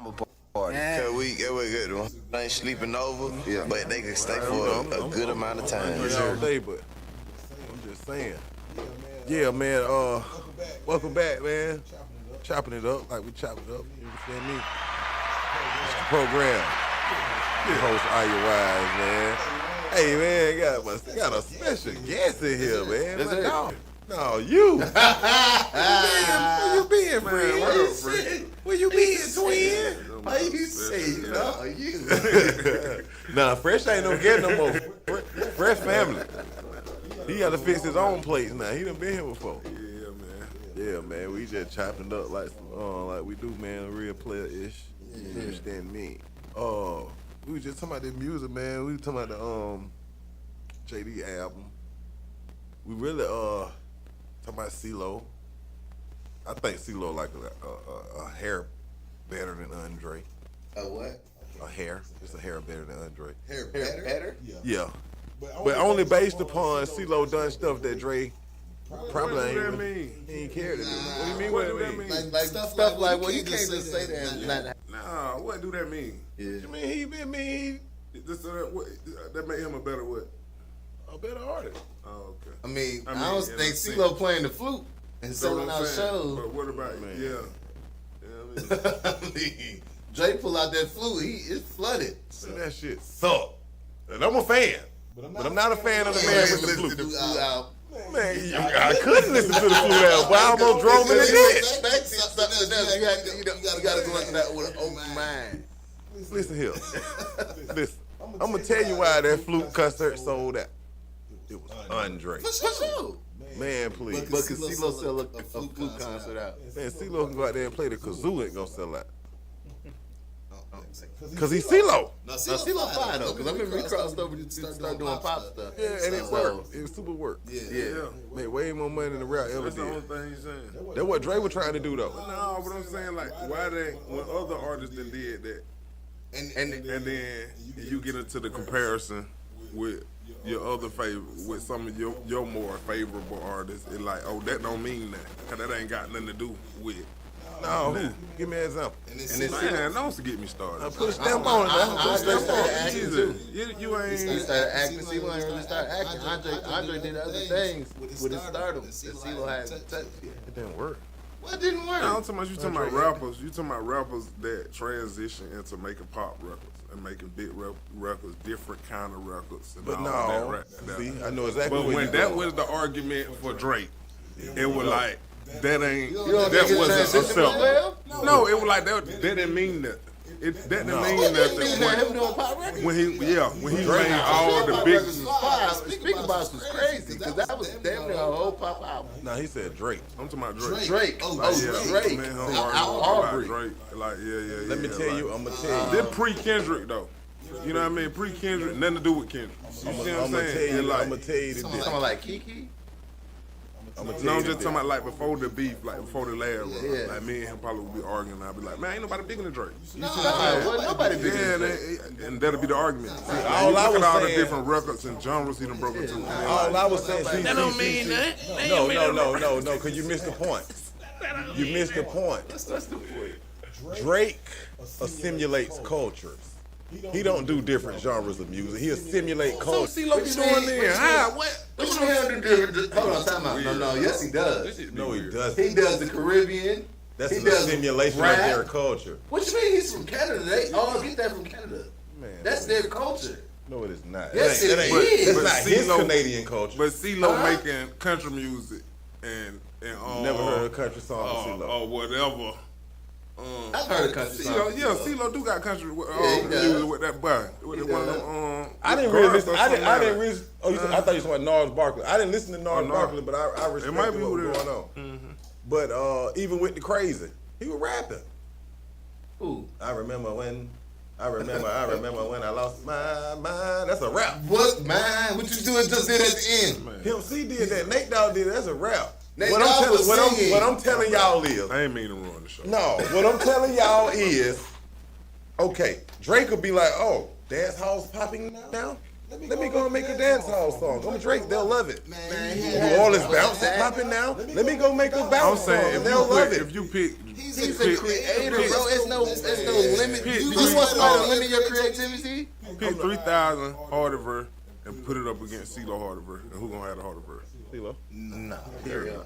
Speaker 5: party.
Speaker 4: Yeah.
Speaker 5: Cause we good. Ain't sleeping over, but they can stay for a good amount of time.
Speaker 3: All day, but I'm just saying. Yeah, man. Welcome back, man. Chopping it up like we chop it up. You understand me? It's the program. Your host, Iyah Wise, man. Hey, man, got a special guest in here, man.
Speaker 2: Is it?
Speaker 3: No, you. Where you been, man? What up, Phresh? Where you been, twin?
Speaker 2: Why you say no? You.
Speaker 3: Nah, Phresh ain't no get no more. Phresh family. He got to fix his own plates now. He done been here before. Yeah, man. We just chopping it up like we do, man. Real player-ish. You understand me? We was just talking about this music, man. We was talking about the JD album. We really talking about CeeLo. I think CeeLo like a hair better than Andre.
Speaker 2: A what?
Speaker 3: A hair. It's a hair better than Andre.
Speaker 2: Hair better?
Speaker 3: Yeah. But only based upon CeeLo done stuff that Dre probably ain't he ain't cared to do. What do you mean? What do that mean?
Speaker 2: Like stuff like well, you can't just say that and not.
Speaker 6: Nah, what do that mean?
Speaker 2: Yeah.
Speaker 3: You mean he been mean?
Speaker 6: That made him a better what?
Speaker 3: A better artist.
Speaker 6: Oh, okay.
Speaker 2: I mean, I
Speaker 6: in
Speaker 2: don't
Speaker 6: a
Speaker 2: think
Speaker 6: sense.
Speaker 2: CeeLo playing the flute and
Speaker 6: That's what
Speaker 2: selling
Speaker 6: I'm
Speaker 2: out
Speaker 6: saying.
Speaker 2: shows.
Speaker 6: But what about
Speaker 3: Man.
Speaker 6: yeah?
Speaker 2: I mean, Dre pull out that flute, it's flooded.
Speaker 3: See that shit suck. And I'm a fan. But I'm not a fan of the man with the
Speaker 2: Listen to
Speaker 3: flute.
Speaker 2: the flute out.
Speaker 3: Man, I couldn't listen to the flute album, but I almost drove in the ditch.
Speaker 2: Expect something else. You gotta go into that with an open mind.
Speaker 3: Listen here. Listen. I'm going to tell you why that flute concert sold out. It was Andre.
Speaker 2: For sure.
Speaker 3: Man, please.
Speaker 2: But cause CeeLo sell a flute concert out.
Speaker 3: Man, CeeLo can go out there and play the kazoo, ain't gonna sell out. Cause he's CeeLo.
Speaker 2: No, CeeLo fine though, cause I remember he crossed over to start doing pop stuff.
Speaker 3: Yeah, and it worked. It was super work.
Speaker 2: Yeah.
Speaker 3: Made way more money than the rap ever
Speaker 6: That's the only
Speaker 3: did.
Speaker 6: thing he's saying.
Speaker 3: That's what Dre was trying to do though.
Speaker 6: No, but I'm saying like, why they when other artists done did that,
Speaker 2: And
Speaker 6: and then you get into the comparison with your other favorite, with some of your more favorable artists, it's like, oh, that don't mean that, cause that ain't got nothing to do with.
Speaker 3: No, give me an example.
Speaker 2: and it's
Speaker 6: Man, don't get me started.
Speaker 3: Put a stamp on it, man. Put a stamp on it.
Speaker 2: acting
Speaker 6: Jesus,
Speaker 2: too.
Speaker 6: you
Speaker 2: He
Speaker 6: ain't.
Speaker 2: started acting. CeeLo ain't really started acting. Andre did other things with his stardom that CeeLo hadn't touched yet.
Speaker 3: It didn't work.
Speaker 2: What didn't work?
Speaker 6: I'm talking about you talking about rappers. You talking about rappers that transition into making pop records and making big records, different kind of records. And
Speaker 3: But
Speaker 6: all
Speaker 3: no,
Speaker 6: that.
Speaker 3: see, I know exactly
Speaker 6: But
Speaker 3: what
Speaker 6: when
Speaker 3: you
Speaker 6: that
Speaker 3: doing.
Speaker 6: was the argument for Drake, it was like that ain't
Speaker 2: You don't
Speaker 6: that
Speaker 2: think it
Speaker 6: wasn't
Speaker 2: transitioned
Speaker 6: acceptable.
Speaker 2: well?
Speaker 6: No, it was like that didn't mean that. That didn't mean
Speaker 2: What didn't
Speaker 6: nothing.
Speaker 2: mean that him doing pop records?
Speaker 6: When he made all the big.
Speaker 2: Speaking Box was crazy because that was damn near a whole pop album.
Speaker 3: No, he said Drake.
Speaker 6: I'm talking about Drake.
Speaker 2: Drake.
Speaker 6: Like, yeah,
Speaker 2: Drake.
Speaker 6: Man,
Speaker 2: Out-
Speaker 6: him
Speaker 2: out
Speaker 6: arguing
Speaker 2: Aubrey.
Speaker 6: about Drake. Like, yeah.
Speaker 3: Let me tell
Speaker 6: like,
Speaker 3: you, I'm gonna tell you.
Speaker 6: This pre-Kendrick though. You know what I mean? Pre-Kendrick, nothing to do with Kendrick. You see what I'm
Speaker 3: gonna
Speaker 6: saying?
Speaker 3: tell you.
Speaker 6: And like,
Speaker 3: I'm gonna tell you the
Speaker 2: Talking
Speaker 3: difference.
Speaker 2: about like Kiki?
Speaker 3: I'm gonna
Speaker 6: no,
Speaker 3: tell
Speaker 6: I'm
Speaker 3: you
Speaker 6: just
Speaker 3: the
Speaker 6: talking about like before the beef, like before the lab.
Speaker 2: Yeah.
Speaker 6: Like me and him probably would be arguing. I'd be like, man, ain't nobody bigger than Drake. You see what I'm
Speaker 2: No,
Speaker 6: saying?
Speaker 2: wasn't nobody bigger
Speaker 6: Yeah,
Speaker 2: than Drake.
Speaker 6: and that'll be the argument. See,
Speaker 3: all
Speaker 6: you
Speaker 3: I
Speaker 6: look
Speaker 3: was
Speaker 6: at all the
Speaker 3: saying-
Speaker 6: different records and genres he done broke into.
Speaker 3: All I was saying,
Speaker 6: That don't mean that.
Speaker 3: No, because you missed the point. You missed the point. Drake assimilates cultures. He don't do different genres of music. He assimilate culture.
Speaker 6: CeeLo be doing then? How? What?
Speaker 2: What you mean? Hold on, time out. No, yes he does.
Speaker 3: No, he doesn't.
Speaker 2: He does the Caribbean.
Speaker 3: That's
Speaker 2: he
Speaker 3: an
Speaker 2: does
Speaker 3: assimilation
Speaker 2: rap.
Speaker 3: of their culture.
Speaker 2: What you mean he's from Canada? They all get that from Canada.
Speaker 3: Man,
Speaker 2: That's their culture.
Speaker 3: no, it is not.
Speaker 2: Yes,
Speaker 3: That
Speaker 2: it
Speaker 3: ain't-
Speaker 2: is.
Speaker 3: That's
Speaker 6: But
Speaker 3: not his
Speaker 6: CeeLo
Speaker 3: Canadian culture.
Speaker 6: But CeeLo making country music and
Speaker 3: Never heard a country song from CeeLo.
Speaker 6: or whatever.
Speaker 2: I've heard a country song.
Speaker 6: CeeLo do got country
Speaker 2: Yeah, he does.
Speaker 6: music with that boy. With
Speaker 2: He
Speaker 6: one of
Speaker 2: does.
Speaker 6: them,
Speaker 3: I didn't really listen. I didn't really. Oh, I thought you were talking about Gnarls Barkley. I didn't listen to Gnarls
Speaker 6: no.
Speaker 3: Barkley, but I respect
Speaker 6: might
Speaker 3: what
Speaker 6: be
Speaker 3: was
Speaker 6: who it
Speaker 3: going
Speaker 6: is.
Speaker 3: on. But even with the crazy, he was rapping.
Speaker 2: Ooh.
Speaker 3: I remember when I lost my mind. That's a rap.
Speaker 2: What, man? What you doing just did at the end?
Speaker 3: Pimp C did that. Nate Dogg did it. That's a rap.
Speaker 2: Nate
Speaker 3: What
Speaker 2: Dogg
Speaker 3: I'm
Speaker 2: was singing.
Speaker 3: what I'm telling y'all is,
Speaker 6: I ain't mean to ruin the show.
Speaker 3: no, what I'm telling y'all is, okay, Drake will be like, oh, dance halls popping now? Let me go and make a dance hall song. I'm Drake, they'll love it.
Speaker 2: Man,
Speaker 3: New Orleans bounce is popping now. Let me go make a
Speaker 6: I'm
Speaker 3: bounce
Speaker 6: saying
Speaker 3: song. They'll love it.
Speaker 6: if you pick,
Speaker 2: he's a creator, bro. It's no limit. You want somebody to limit your creativity?
Speaker 6: pick 3,000 harder verse and put it up against CeeLo harder verse, and who gonna have the harder verse?
Speaker 3: CeeLo.
Speaker 2: Nah,
Speaker 3: Period.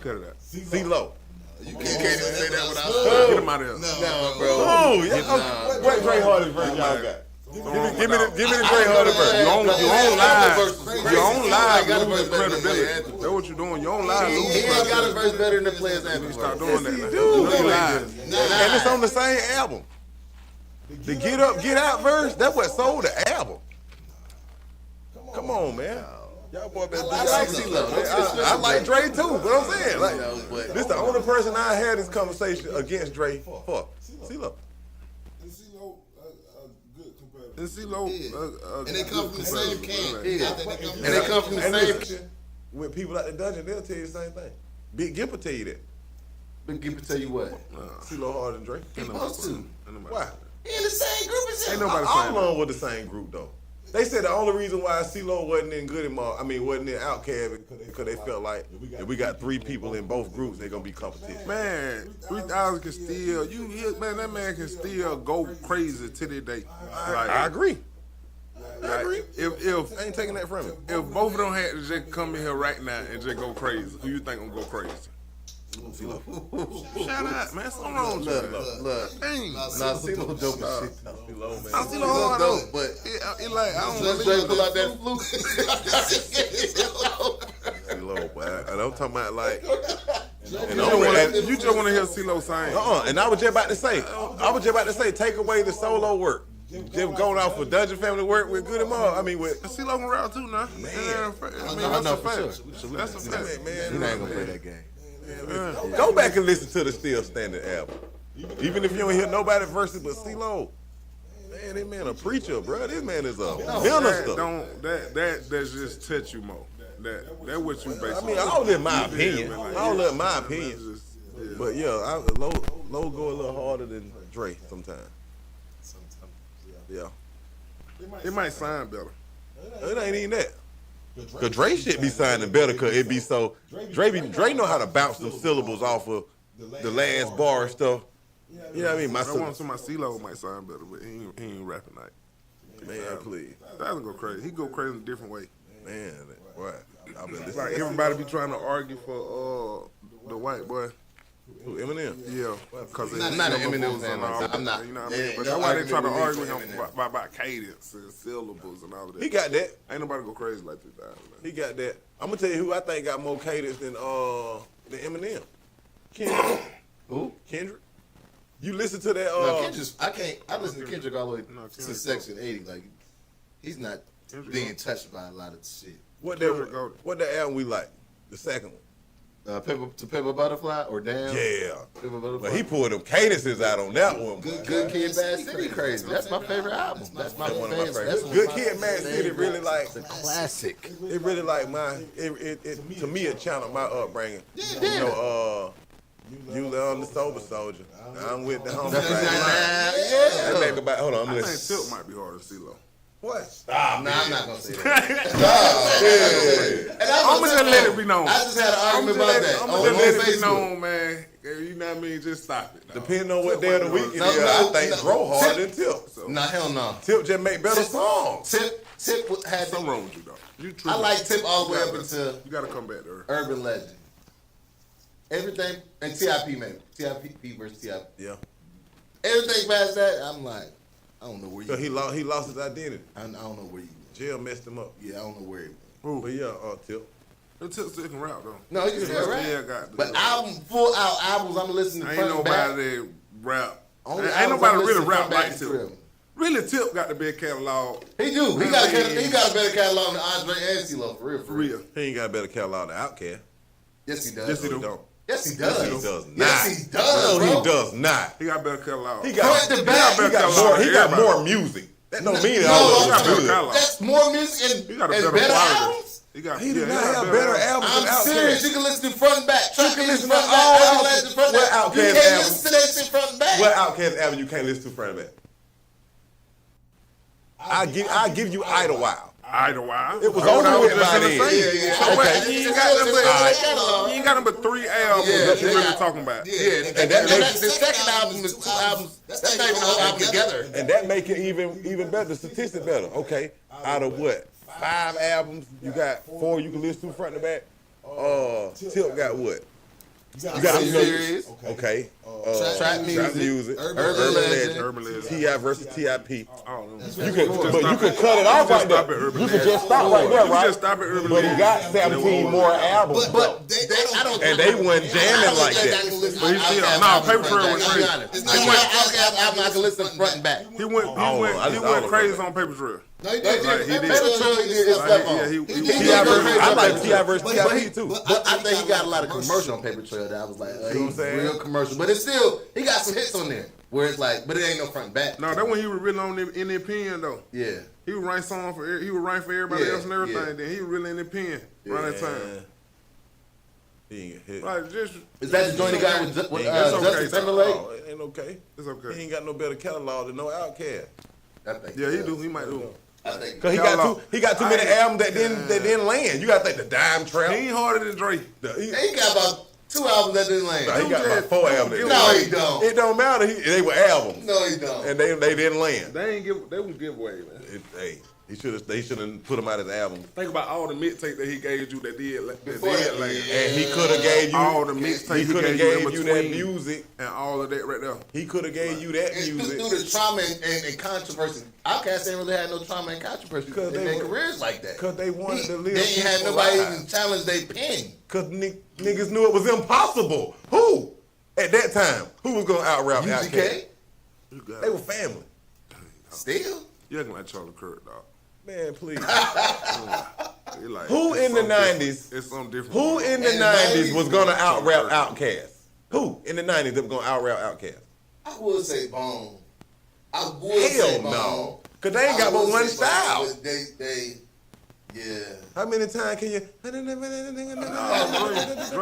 Speaker 6: Cut it out.
Speaker 3: CeeLo.
Speaker 2: You can't even say that without.
Speaker 6: Get him out of here.
Speaker 2: No, bro.
Speaker 3: Oh, yeah. What Dre hardest verse y'all got? Give me the Dre hardest verse.
Speaker 6: You on live. You on live
Speaker 2: got a
Speaker 6: losing
Speaker 2: verse better than
Speaker 6: credibility.
Speaker 2: Anthem.
Speaker 6: That's what you doing. You on live
Speaker 2: He
Speaker 6: losing
Speaker 2: ain't got a
Speaker 6: credibility.
Speaker 2: verse better than the Players Anthem.
Speaker 6: Stop
Speaker 2: bro.
Speaker 6: doing that.
Speaker 3: he
Speaker 6: now.
Speaker 3: do.
Speaker 6: You
Speaker 3: No, he
Speaker 6: live.
Speaker 3: And it's on the same album. The Get Up, Get Out verse, that's what sold the album. Come on, man. Y'all boy better do
Speaker 2: I
Speaker 3: y'all
Speaker 2: like
Speaker 3: research.
Speaker 2: CeeLo.
Speaker 3: I like Dre too, but I'm saying, like,
Speaker 2: but-
Speaker 3: this the only person I had this conversation against Dre for. CeeLo.
Speaker 6: And CeeLo,
Speaker 7: And they come from the same camp.
Speaker 2: Yeah.
Speaker 7: I think they come from
Speaker 2: And they come from the
Speaker 3: And
Speaker 2: same.
Speaker 3: listen, when people at the dungeon, they'll tell you the same thing. Big Gip will tell you that.
Speaker 2: Big Gipper tell you what.
Speaker 3: CeeLo harder than Dre.
Speaker 2: He supposed to.
Speaker 3: Why?
Speaker 2: He in the same group as
Speaker 6: Ain't
Speaker 2: him.
Speaker 6: nobody
Speaker 3: All
Speaker 6: saying
Speaker 3: of them were the same group though. They said the only reason why CeeLo wasn't in wasn't in Outkast because they felt like if we got 3 people in both groups, they're gonna be competition.
Speaker 6: Man, 3,000 can still, that man can still go crazy to this day. Like,
Speaker 3: I agree.
Speaker 6: like, if
Speaker 3: I ain't taking that from him.
Speaker 6: if both of them had to just come in here right now and just go crazy, who you think gonna go crazy?
Speaker 3: CeeLo.
Speaker 6: Shout out, man. Something wrong with you.
Speaker 2: Look.
Speaker 6: Dang.
Speaker 2: Nah, CeeLo dope as shit.
Speaker 3: CeeLo, man.
Speaker 6: I see the hard though,
Speaker 2: dope, but
Speaker 6: it like I don't
Speaker 2: let's
Speaker 6: believe
Speaker 2: pull
Speaker 6: it.
Speaker 2: out that flute.
Speaker 3: CeeLo, man. And I'm talking about like,
Speaker 6: You just want to hear CeeLo sing.
Speaker 3: and I was just about to say, take away the solo work. Just going out for Dungeon Family work with Good and Mob. I mean, with
Speaker 6: CeeLo can rap too now.
Speaker 3: Man.
Speaker 6: I mean,
Speaker 2: I know
Speaker 6: that's a
Speaker 2: for
Speaker 6: fact.
Speaker 2: sure.
Speaker 6: That's a fact.
Speaker 3: man,
Speaker 2: He not gonna play that game.
Speaker 3: go back and listen to the Still Standing album. Even if you don't hear nobody verses but CeeLo. Man, this man a preacher, bro. This man is a minister.
Speaker 6: That's just touch you more. That what you basically.
Speaker 3: I mean, all in my
Speaker 6: Yeah,
Speaker 3: opinion.
Speaker 6: man, like,
Speaker 3: All
Speaker 6: yeah.
Speaker 3: in my opinion. But yeah, Low go a little harder than Dre sometimes. Yeah.
Speaker 6: It might sound better.
Speaker 3: It ain't even that. Cause Dre shit be sounding better cause it be so Dre know how to bounce them syllables off of the last bar and stuff. You know what I mean?
Speaker 6: I want to my CeeLo might sound better, but he ain't rapping like.
Speaker 3: Man, please.
Speaker 6: That doesn't go crazy. He go crazy in a different way.
Speaker 3: Man, right. I've been
Speaker 6: Like
Speaker 3: listening.
Speaker 6: everybody be trying to argue for the white boy.
Speaker 3: Who, Eminem?
Speaker 6: Yeah, because
Speaker 2: I'm not an Eminem fan like that. I'm not.
Speaker 6: You know what I mean?
Speaker 2: Yeah,
Speaker 6: But
Speaker 2: no
Speaker 6: that's why they
Speaker 2: argument
Speaker 6: try to
Speaker 2: with me
Speaker 6: argue
Speaker 2: for
Speaker 6: with him
Speaker 2: Eminem.
Speaker 6: about cadence and syllables and all of that.
Speaker 3: He got that.
Speaker 6: Ain't nobody go crazy like 3,000.
Speaker 3: He got that. I'm gonna tell you who I think got more cadence than Eminem. Kendrick.
Speaker 2: Who?
Speaker 3: Kendrick. You listen to that.
Speaker 2: No, Kendrick. I can't. I listen to Kendrick all the way
Speaker 6: No,
Speaker 2: to
Speaker 6: Kendrick
Speaker 2: Section 80. Like, he's not
Speaker 6: Kendrick
Speaker 2: being touched by a lot of shit.
Speaker 3: What
Speaker 6: Kendrick
Speaker 3: that?
Speaker 6: go.
Speaker 3: What that album we like? The second one.
Speaker 2: Pepper Butterfly or Damn?
Speaker 3: Yeah.
Speaker 2: Pepper Butterfly.
Speaker 3: But he pulled them cadences out on that one.
Speaker 2: Good Kid, Bad City, crazy. That's my favorite album. That's my
Speaker 3: One of my
Speaker 2: favorite.
Speaker 3: favorites. Good Kid, Mad City really like.
Speaker 2: The classic.
Speaker 3: It really like my. It to me it channeled my upbringing. You know, you love the sober soldier. I'm with the homie. That make about. Hold on, I'm
Speaker 6: I think
Speaker 3: listening.
Speaker 6: Tilt might be harder than CeeLo.
Speaker 3: What?
Speaker 2: Nah, I'm not gonna say that. And
Speaker 6: I'm gonna just let it be known.
Speaker 2: I just had an argument about that
Speaker 6: I'm
Speaker 2: on
Speaker 6: gonna let it be
Speaker 2: Facebook.
Speaker 6: known, man. You know what I mean? Just stop it. dog.
Speaker 3: Depending on what day of the week it is,
Speaker 2: No,
Speaker 3: I think
Speaker 2: no.
Speaker 3: Dro harder than Tip.
Speaker 2: Nah, hell no.
Speaker 3: Tip just make better songs.
Speaker 2: Tip had
Speaker 6: Something wrong with you, though. You
Speaker 2: I like Tip all the way up
Speaker 6: You
Speaker 2: into
Speaker 6: gotta come back there.
Speaker 2: Urban Legend. Everything and TIP maybe. TIP versus TIP.
Speaker 3: Yeah.
Speaker 2: Everything past that, I'm like, I don't know where you.
Speaker 3: So he lost his identity.
Speaker 2: I don't know where you.
Speaker 3: Jail messed him up.
Speaker 2: Yeah, I don't know where he.
Speaker 3: But yeah, Tip.
Speaker 6: The Tip still can rap, though.
Speaker 2: No, you can still rap.
Speaker 6: Yeah, got
Speaker 2: But full out albums, I'm listening to
Speaker 6: Ain't
Speaker 2: front and back.
Speaker 6: nobody that rap.
Speaker 2: Only
Speaker 6: Ain't
Speaker 2: albums
Speaker 6: nobody
Speaker 2: I'm
Speaker 6: really
Speaker 2: listening
Speaker 6: rap
Speaker 2: front back
Speaker 6: like
Speaker 2: is
Speaker 6: Tip.
Speaker 2: Thriller.
Speaker 6: Really, Tip got the big catalog.
Speaker 2: He do. He got a better catalog than Andre and CeeLo, for real.
Speaker 6: For real.
Speaker 3: He ain't got a better catalog than Outkast.
Speaker 2: Yes, he does.
Speaker 6: Yes, he
Speaker 3: No,
Speaker 6: do.
Speaker 3: he don't.
Speaker 2: Yes, he does.
Speaker 3: He does not.
Speaker 2: Yes, he does,
Speaker 3: No,
Speaker 2: bro.
Speaker 3: he does not.
Speaker 6: He got better catalog.
Speaker 3: He got
Speaker 2: Front to back,
Speaker 3: he got more music. That don't mean
Speaker 2: No,
Speaker 3: all
Speaker 6: he
Speaker 3: of
Speaker 6: got
Speaker 3: it's
Speaker 6: better
Speaker 3: good.
Speaker 6: catalog.
Speaker 2: That's more music and
Speaker 6: He got a
Speaker 2: and
Speaker 6: better
Speaker 2: better
Speaker 6: quality.
Speaker 2: albums.
Speaker 6: He got.
Speaker 3: He did
Speaker 6: yeah,
Speaker 3: not
Speaker 6: got
Speaker 3: have better albums than
Speaker 2: I'm serious. You
Speaker 3: Outkast.
Speaker 2: can listen to front and back.
Speaker 3: You can listen to
Speaker 2: front and
Speaker 3: all
Speaker 2: back.
Speaker 3: albums.
Speaker 2: Outkast front and
Speaker 3: What
Speaker 2: back. You
Speaker 3: Outkast
Speaker 2: can't
Speaker 3: album?
Speaker 2: listen to that shit front and back.
Speaker 3: What Outkast album you can't listen to front of that? I give you Idlewild.
Speaker 6: Idlewild.
Speaker 3: It was
Speaker 6: That's what I
Speaker 3: over
Speaker 6: was
Speaker 3: with
Speaker 6: just
Speaker 3: by
Speaker 6: gonna
Speaker 3: then.
Speaker 6: say.
Speaker 2: Yeah.
Speaker 6: So what,
Speaker 2: Okay.
Speaker 6: you ain't got number 3 albums that you really talking about.
Speaker 2: Yeah, and the second album is 2 albums. That's not even the whole album together.
Speaker 3: And that make it even better, the statistic better. Okay, out of what? 5 albums, you got 4 you can listen to front to back. Tip got what? You got
Speaker 2: Serious.
Speaker 3: Okay.
Speaker 2: Trap music.
Speaker 3: Urban
Speaker 6: Legend.
Speaker 3: T.I. versus T.I.P.
Speaker 6: Oh,
Speaker 3: You could cut it off right there. You could just stop right there,
Speaker 6: You
Speaker 3: right?
Speaker 6: just stop at Urban
Speaker 3: But he
Speaker 6: Legend.
Speaker 3: got 17 more albums.
Speaker 2: But they
Speaker 3: wasn't jamming like that.
Speaker 6: But he still, no, Paper Trail was crazy.
Speaker 2: It's not an album I can listen to front and back.
Speaker 6: He went crazy on Paper Trail.
Speaker 2: No, he
Speaker 6: did.
Speaker 2: did.
Speaker 6: He did.
Speaker 2: Paper Trail he did his stuff on.
Speaker 3: I like T.I. versus T.I.P. too.
Speaker 2: But I think he got a lot of commercial on Paper Trail that I was like, he's real commercial. But it's still, he got some hits on there where it's like, but it ain't no front and back.
Speaker 6: No, that when he was really on in the pen though.
Speaker 2: Yeah.
Speaker 6: He would write songs for everybody else and everything.
Speaker 2: Yeah.
Speaker 6: Then he was really in the pen around that time.
Speaker 3: He ain't hit.
Speaker 6: Like just
Speaker 2: Is that the joint he got with
Speaker 6: okay.
Speaker 2: Justin Timberlake?
Speaker 3: Oh, it ain't okay.
Speaker 6: it's okay.
Speaker 3: He ain't got no better catalog than no Outkast.
Speaker 2: I think
Speaker 6: Yeah, he do. He might do.
Speaker 2: I think.
Speaker 3: Cause he got too many albums that didn't land. You gotta think the Dime Trap.
Speaker 6: He ain't harder than Dre.
Speaker 2: He got about 2 albums that didn't land.
Speaker 3: He got about 4 albums.
Speaker 2: No, he don't.
Speaker 3: It don't matter. They were albums.
Speaker 2: No, he don't.
Speaker 3: And they didn't land.
Speaker 6: They was giveaway, man.
Speaker 3: Hey, they should have put him out as albums.
Speaker 6: Think about all the mixtapes that he gave you that did land.
Speaker 3: And he could have gave you
Speaker 6: all the mixtapes
Speaker 3: He could have
Speaker 6: gave
Speaker 3: gave you that music.
Speaker 6: and all of that right there.
Speaker 3: He could have gave you that
Speaker 2: It's
Speaker 3: music.
Speaker 2: through the trauma and controversy. Outkast ain't really had no trauma and controversy in their careers like that.
Speaker 3: Cause they wanted to live.
Speaker 2: They ain't had nobody even challenge their pen.
Speaker 3: Cause niggas knew it was impossible. Who? At that time, who was gonna out rap Outkast?
Speaker 2: UGK?
Speaker 3: They were family.
Speaker 2: Still?
Speaker 6: You acting like Charlie Kirk, dog.
Speaker 3: Man, please.
Speaker 6: Like,
Speaker 3: Who in the 90s?
Speaker 6: It's something different.
Speaker 3: Who in the 90s was gonna out rap Outkast? Who in the 90s that was gonna out rap Outkast?
Speaker 2: I would say Bone. I would say
Speaker 3: Hell
Speaker 2: Bone.
Speaker 3: no. Cause they ain't got but one style.
Speaker 2: Yeah.
Speaker 3: How many times can you?
Speaker 6: Dre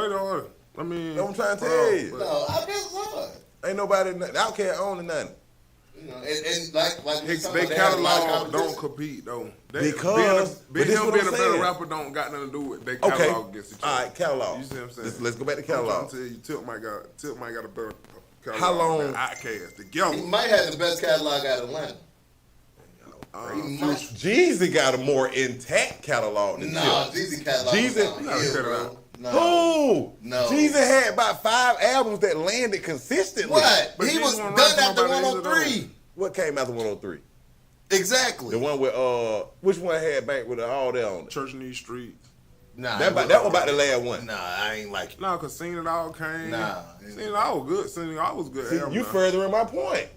Speaker 6: the harder. I mean,
Speaker 3: I'm trying to tell you.
Speaker 2: No, I guess it's hard.
Speaker 3: Ain't nobody Outkast on the 90s.
Speaker 2: You know, and like we talking
Speaker 6: they
Speaker 2: about, they had a lot of
Speaker 6: catalog don't
Speaker 2: competition.
Speaker 6: compete though.
Speaker 3: Because- but this
Speaker 6: him
Speaker 3: what
Speaker 6: being
Speaker 3: I'm
Speaker 6: a better
Speaker 3: saying.
Speaker 6: rapper don't got nothing to do with they
Speaker 3: Okay.
Speaker 6: catalog against each other.
Speaker 3: All right, catalog.
Speaker 6: You see what I'm saying?
Speaker 3: Let's go back to
Speaker 6: I'm trying
Speaker 3: catalog.
Speaker 6: to tell you, Tip might got a better catalog.
Speaker 3: How long-
Speaker 6: than Outkast together?
Speaker 2: He might have the best catalog out of Atlanta. He might.
Speaker 3: Jeezy got a more intact catalog than
Speaker 2: Nah,
Speaker 3: Tip.
Speaker 2: Jeezy catalog.
Speaker 3: Jeezy-
Speaker 2: was down, bro. No.
Speaker 3: Who?
Speaker 2: No.
Speaker 3: Jeezy had about 5 albums that landed consistently.
Speaker 2: What?
Speaker 6: But
Speaker 2: He
Speaker 6: Jeezy
Speaker 2: was
Speaker 6: wasn't
Speaker 2: done
Speaker 6: rapping
Speaker 2: after
Speaker 6: about it either,
Speaker 2: 103.
Speaker 3: What came after 103?
Speaker 2: Exactly.
Speaker 3: The one with which one had Bank with all that on it?
Speaker 6: Church in these streets.
Speaker 2: Nah,
Speaker 3: That was about the last one.
Speaker 2: Nah, I ain't like it.
Speaker 6: No, cause Seen It All came.
Speaker 2: Nah.
Speaker 6: Seen It All was good. Seen It All was good
Speaker 3: See,
Speaker 6: album.
Speaker 3: you
Speaker 6: now.
Speaker 3: furthering my point.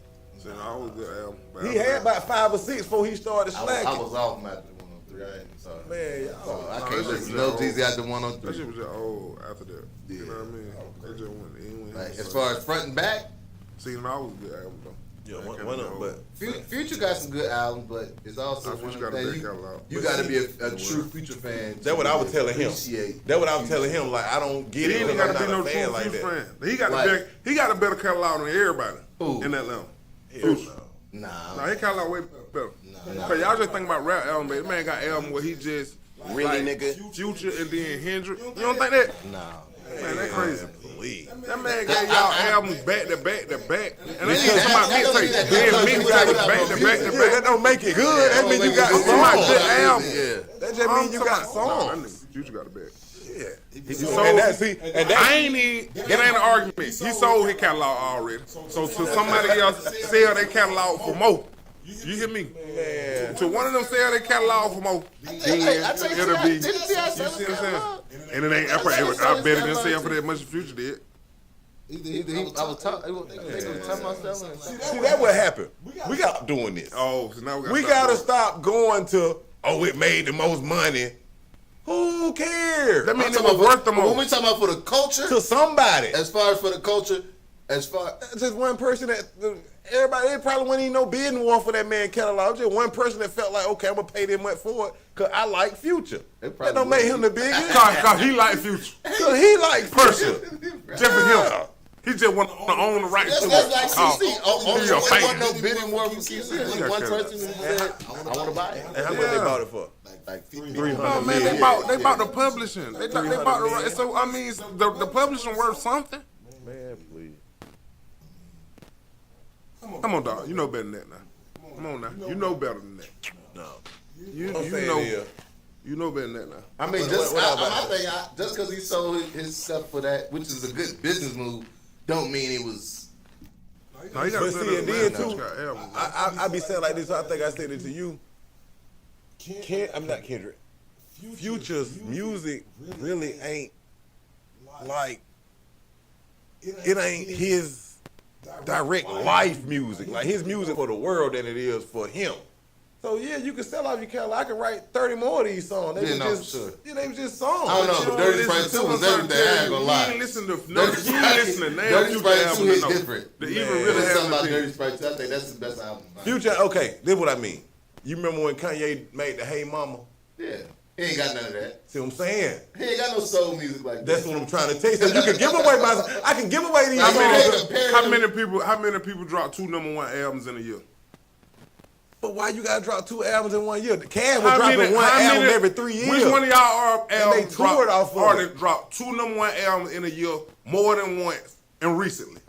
Speaker 6: Seen It All was good album.
Speaker 3: He had about 5 or 6 before he started
Speaker 2: I
Speaker 3: slacking.
Speaker 2: was off him after 103. I ain't sorry.
Speaker 3: Man, y'all.
Speaker 2: I
Speaker 6: that
Speaker 2: can't
Speaker 6: shit
Speaker 2: listen to
Speaker 6: was
Speaker 2: no
Speaker 6: old.
Speaker 2: Jeezy after
Speaker 6: That
Speaker 2: 103.
Speaker 6: shit was just old after that.
Speaker 2: Yeah.
Speaker 6: You know what I mean? They just went.
Speaker 2: Like, as far as front and back,
Speaker 6: Seen It All was a good album though.
Speaker 3: Yeah,
Speaker 6: That
Speaker 3: one
Speaker 6: kinda
Speaker 3: of them,
Speaker 6: old.
Speaker 3: but
Speaker 2: Future got some good albums, but it's also
Speaker 6: Nah,
Speaker 2: one
Speaker 6: Future
Speaker 2: of
Speaker 6: got
Speaker 2: the
Speaker 6: a
Speaker 2: things
Speaker 6: big catalog.
Speaker 2: you got to be a true Future fan.
Speaker 3: that's what I was telling him.
Speaker 2: Appreciate
Speaker 3: That's what I was telling him. Like, I don't get
Speaker 6: He
Speaker 3: it.
Speaker 6: ain't
Speaker 3: because
Speaker 6: got to
Speaker 3: I'm
Speaker 6: be
Speaker 3: not
Speaker 6: no
Speaker 3: a fan
Speaker 6: true
Speaker 3: like
Speaker 6: Future
Speaker 3: that.
Speaker 6: fan. He got
Speaker 2: Like-
Speaker 6: he got a better catalog than everybody
Speaker 2: Who?
Speaker 6: in that level.
Speaker 3: Hell
Speaker 6: Future.
Speaker 3: no.
Speaker 2: Nah.
Speaker 6: Nah, he catalog way better. Cause y'all just think about rap album, man. That man got album where he just
Speaker 5: Really, nigga?
Speaker 6: Future and then Hendrix. You don't think that?
Speaker 2: Nah.
Speaker 6: Man, that crazy.
Speaker 3: Please.
Speaker 6: That man gave y'all albums back to back to back. And they ain't talking about
Speaker 2: that don't mean
Speaker 6: mixtapes.
Speaker 2: that-
Speaker 6: Then
Speaker 2: that
Speaker 6: mix
Speaker 2: don't
Speaker 6: got
Speaker 2: mean
Speaker 6: it back to back to
Speaker 3: Yeah,
Speaker 6: back.
Speaker 3: that don't make it good. That means you got
Speaker 2: don't make it
Speaker 6: Talking about
Speaker 3: songs.
Speaker 6: good
Speaker 2: Yeah.
Speaker 6: albums.
Speaker 3: That just means you got
Speaker 6: Nah,
Speaker 3: songs.
Speaker 6: that nigga Future got it back.
Speaker 3: Yeah. And that, see, and that,
Speaker 6: I ain't even, it ain't an argument. He sold his catalog already. So to somebody else sell their catalog for more. You hear me?
Speaker 3: man.
Speaker 6: To one of them sell their catalog for more, then it'll be, you see what I'm saying? And it ain't, I bet it didn't sell for that much as Future did.
Speaker 2: I was talking about selling.
Speaker 3: See, that what happened. We got doing this.
Speaker 6: Oh, so now
Speaker 3: We gotta stop going to, it made the most money. Who cares?
Speaker 6: That means it was worth the
Speaker 2: When we
Speaker 6: most.
Speaker 2: talking about for the culture,
Speaker 3: To somebody.
Speaker 2: as far as for the culture, as far
Speaker 3: Just one person that everybody, it probably wasn't even no bidding war for that man catalog. Just one person that felt like, okay, I'm gonna pay them much for it because I like Future.
Speaker 2: It
Speaker 3: That
Speaker 2: probably
Speaker 3: don't make
Speaker 2: was.
Speaker 3: him the biggest.
Speaker 6: Cause he like Future.
Speaker 3: Cause he like Future.
Speaker 6: Just for him. He just want to own the rights to
Speaker 2: That's
Speaker 6: it.
Speaker 2: like
Speaker 6: Oh,
Speaker 2: QC. Oh,
Speaker 6: he a
Speaker 2: there
Speaker 6: fan.
Speaker 2: wasn't no bidding war from QC. Only
Speaker 6: got
Speaker 2: one
Speaker 6: cut.
Speaker 2: person who said, I want to buy it.
Speaker 3: And how much they bought it for?
Speaker 2: Like
Speaker 3: 300
Speaker 6: Oh man,
Speaker 3: million.
Speaker 6: they bought the publishing. They bought the rights. So I mean, the publishing worth something.
Speaker 3: Man, please.
Speaker 6: Come on, dog. You know better than that now. Come on now. You know better than that.
Speaker 3: No.
Speaker 6: You
Speaker 3: I'm saying
Speaker 6: know.
Speaker 3: is,
Speaker 6: You know better than that now.
Speaker 2: I mean,
Speaker 3: what
Speaker 2: just because he sold his stuff for that, which is a good business move, don't mean it was.
Speaker 6: No, you
Speaker 3: but
Speaker 6: gotta
Speaker 3: see, and then too,
Speaker 6: got albums.
Speaker 3: I be saying like this. I think I said it to you. I'm not Kendrick. Future's music really ain't like it ain't his direct life music. Like his music for the world than it is for him. So yeah, you can sell out your catalog. I can write 30 more of these songs. They
Speaker 2: Yeah,
Speaker 3: was
Speaker 2: no,
Speaker 3: just,
Speaker 2: for sure.
Speaker 3: yeah, they was just songs.
Speaker 2: I don't know, but Dirty Sprite 2 was everything. I ain't gonna lie.
Speaker 6: You ain't listen to
Speaker 2: Dirty
Speaker 6: listening. Now
Speaker 2: Dirty
Speaker 6: you
Speaker 2: Sprite
Speaker 6: have
Speaker 2: 2
Speaker 6: to
Speaker 2: hit
Speaker 6: know.
Speaker 2: different.
Speaker 6: The even
Speaker 3: Man,
Speaker 6: really
Speaker 2: There's
Speaker 6: have
Speaker 2: something about
Speaker 6: to
Speaker 2: Dirty Sprite 2. I think that's the best album.
Speaker 3: Future, okay, this is what I mean. You remember when Kanye made the Hey Mama?
Speaker 2: Yeah. He ain't got none of that.
Speaker 3: See what I'm saying?
Speaker 2: He ain't got no soul music like that.
Speaker 3: That's what I'm trying to tell you. So you can give away I can give away these
Speaker 2: How
Speaker 3: songs.
Speaker 2: many-
Speaker 6: How many people drop 2 #1 albums in a year?
Speaker 3: But why you gotta drop 2 albums in 1 year? Cam was dropping one album every 3 years.
Speaker 6: Which one of y'all
Speaker 3: they toured off of it.
Speaker 6: artists dropped 2 #1 albums in a year more than once and recently?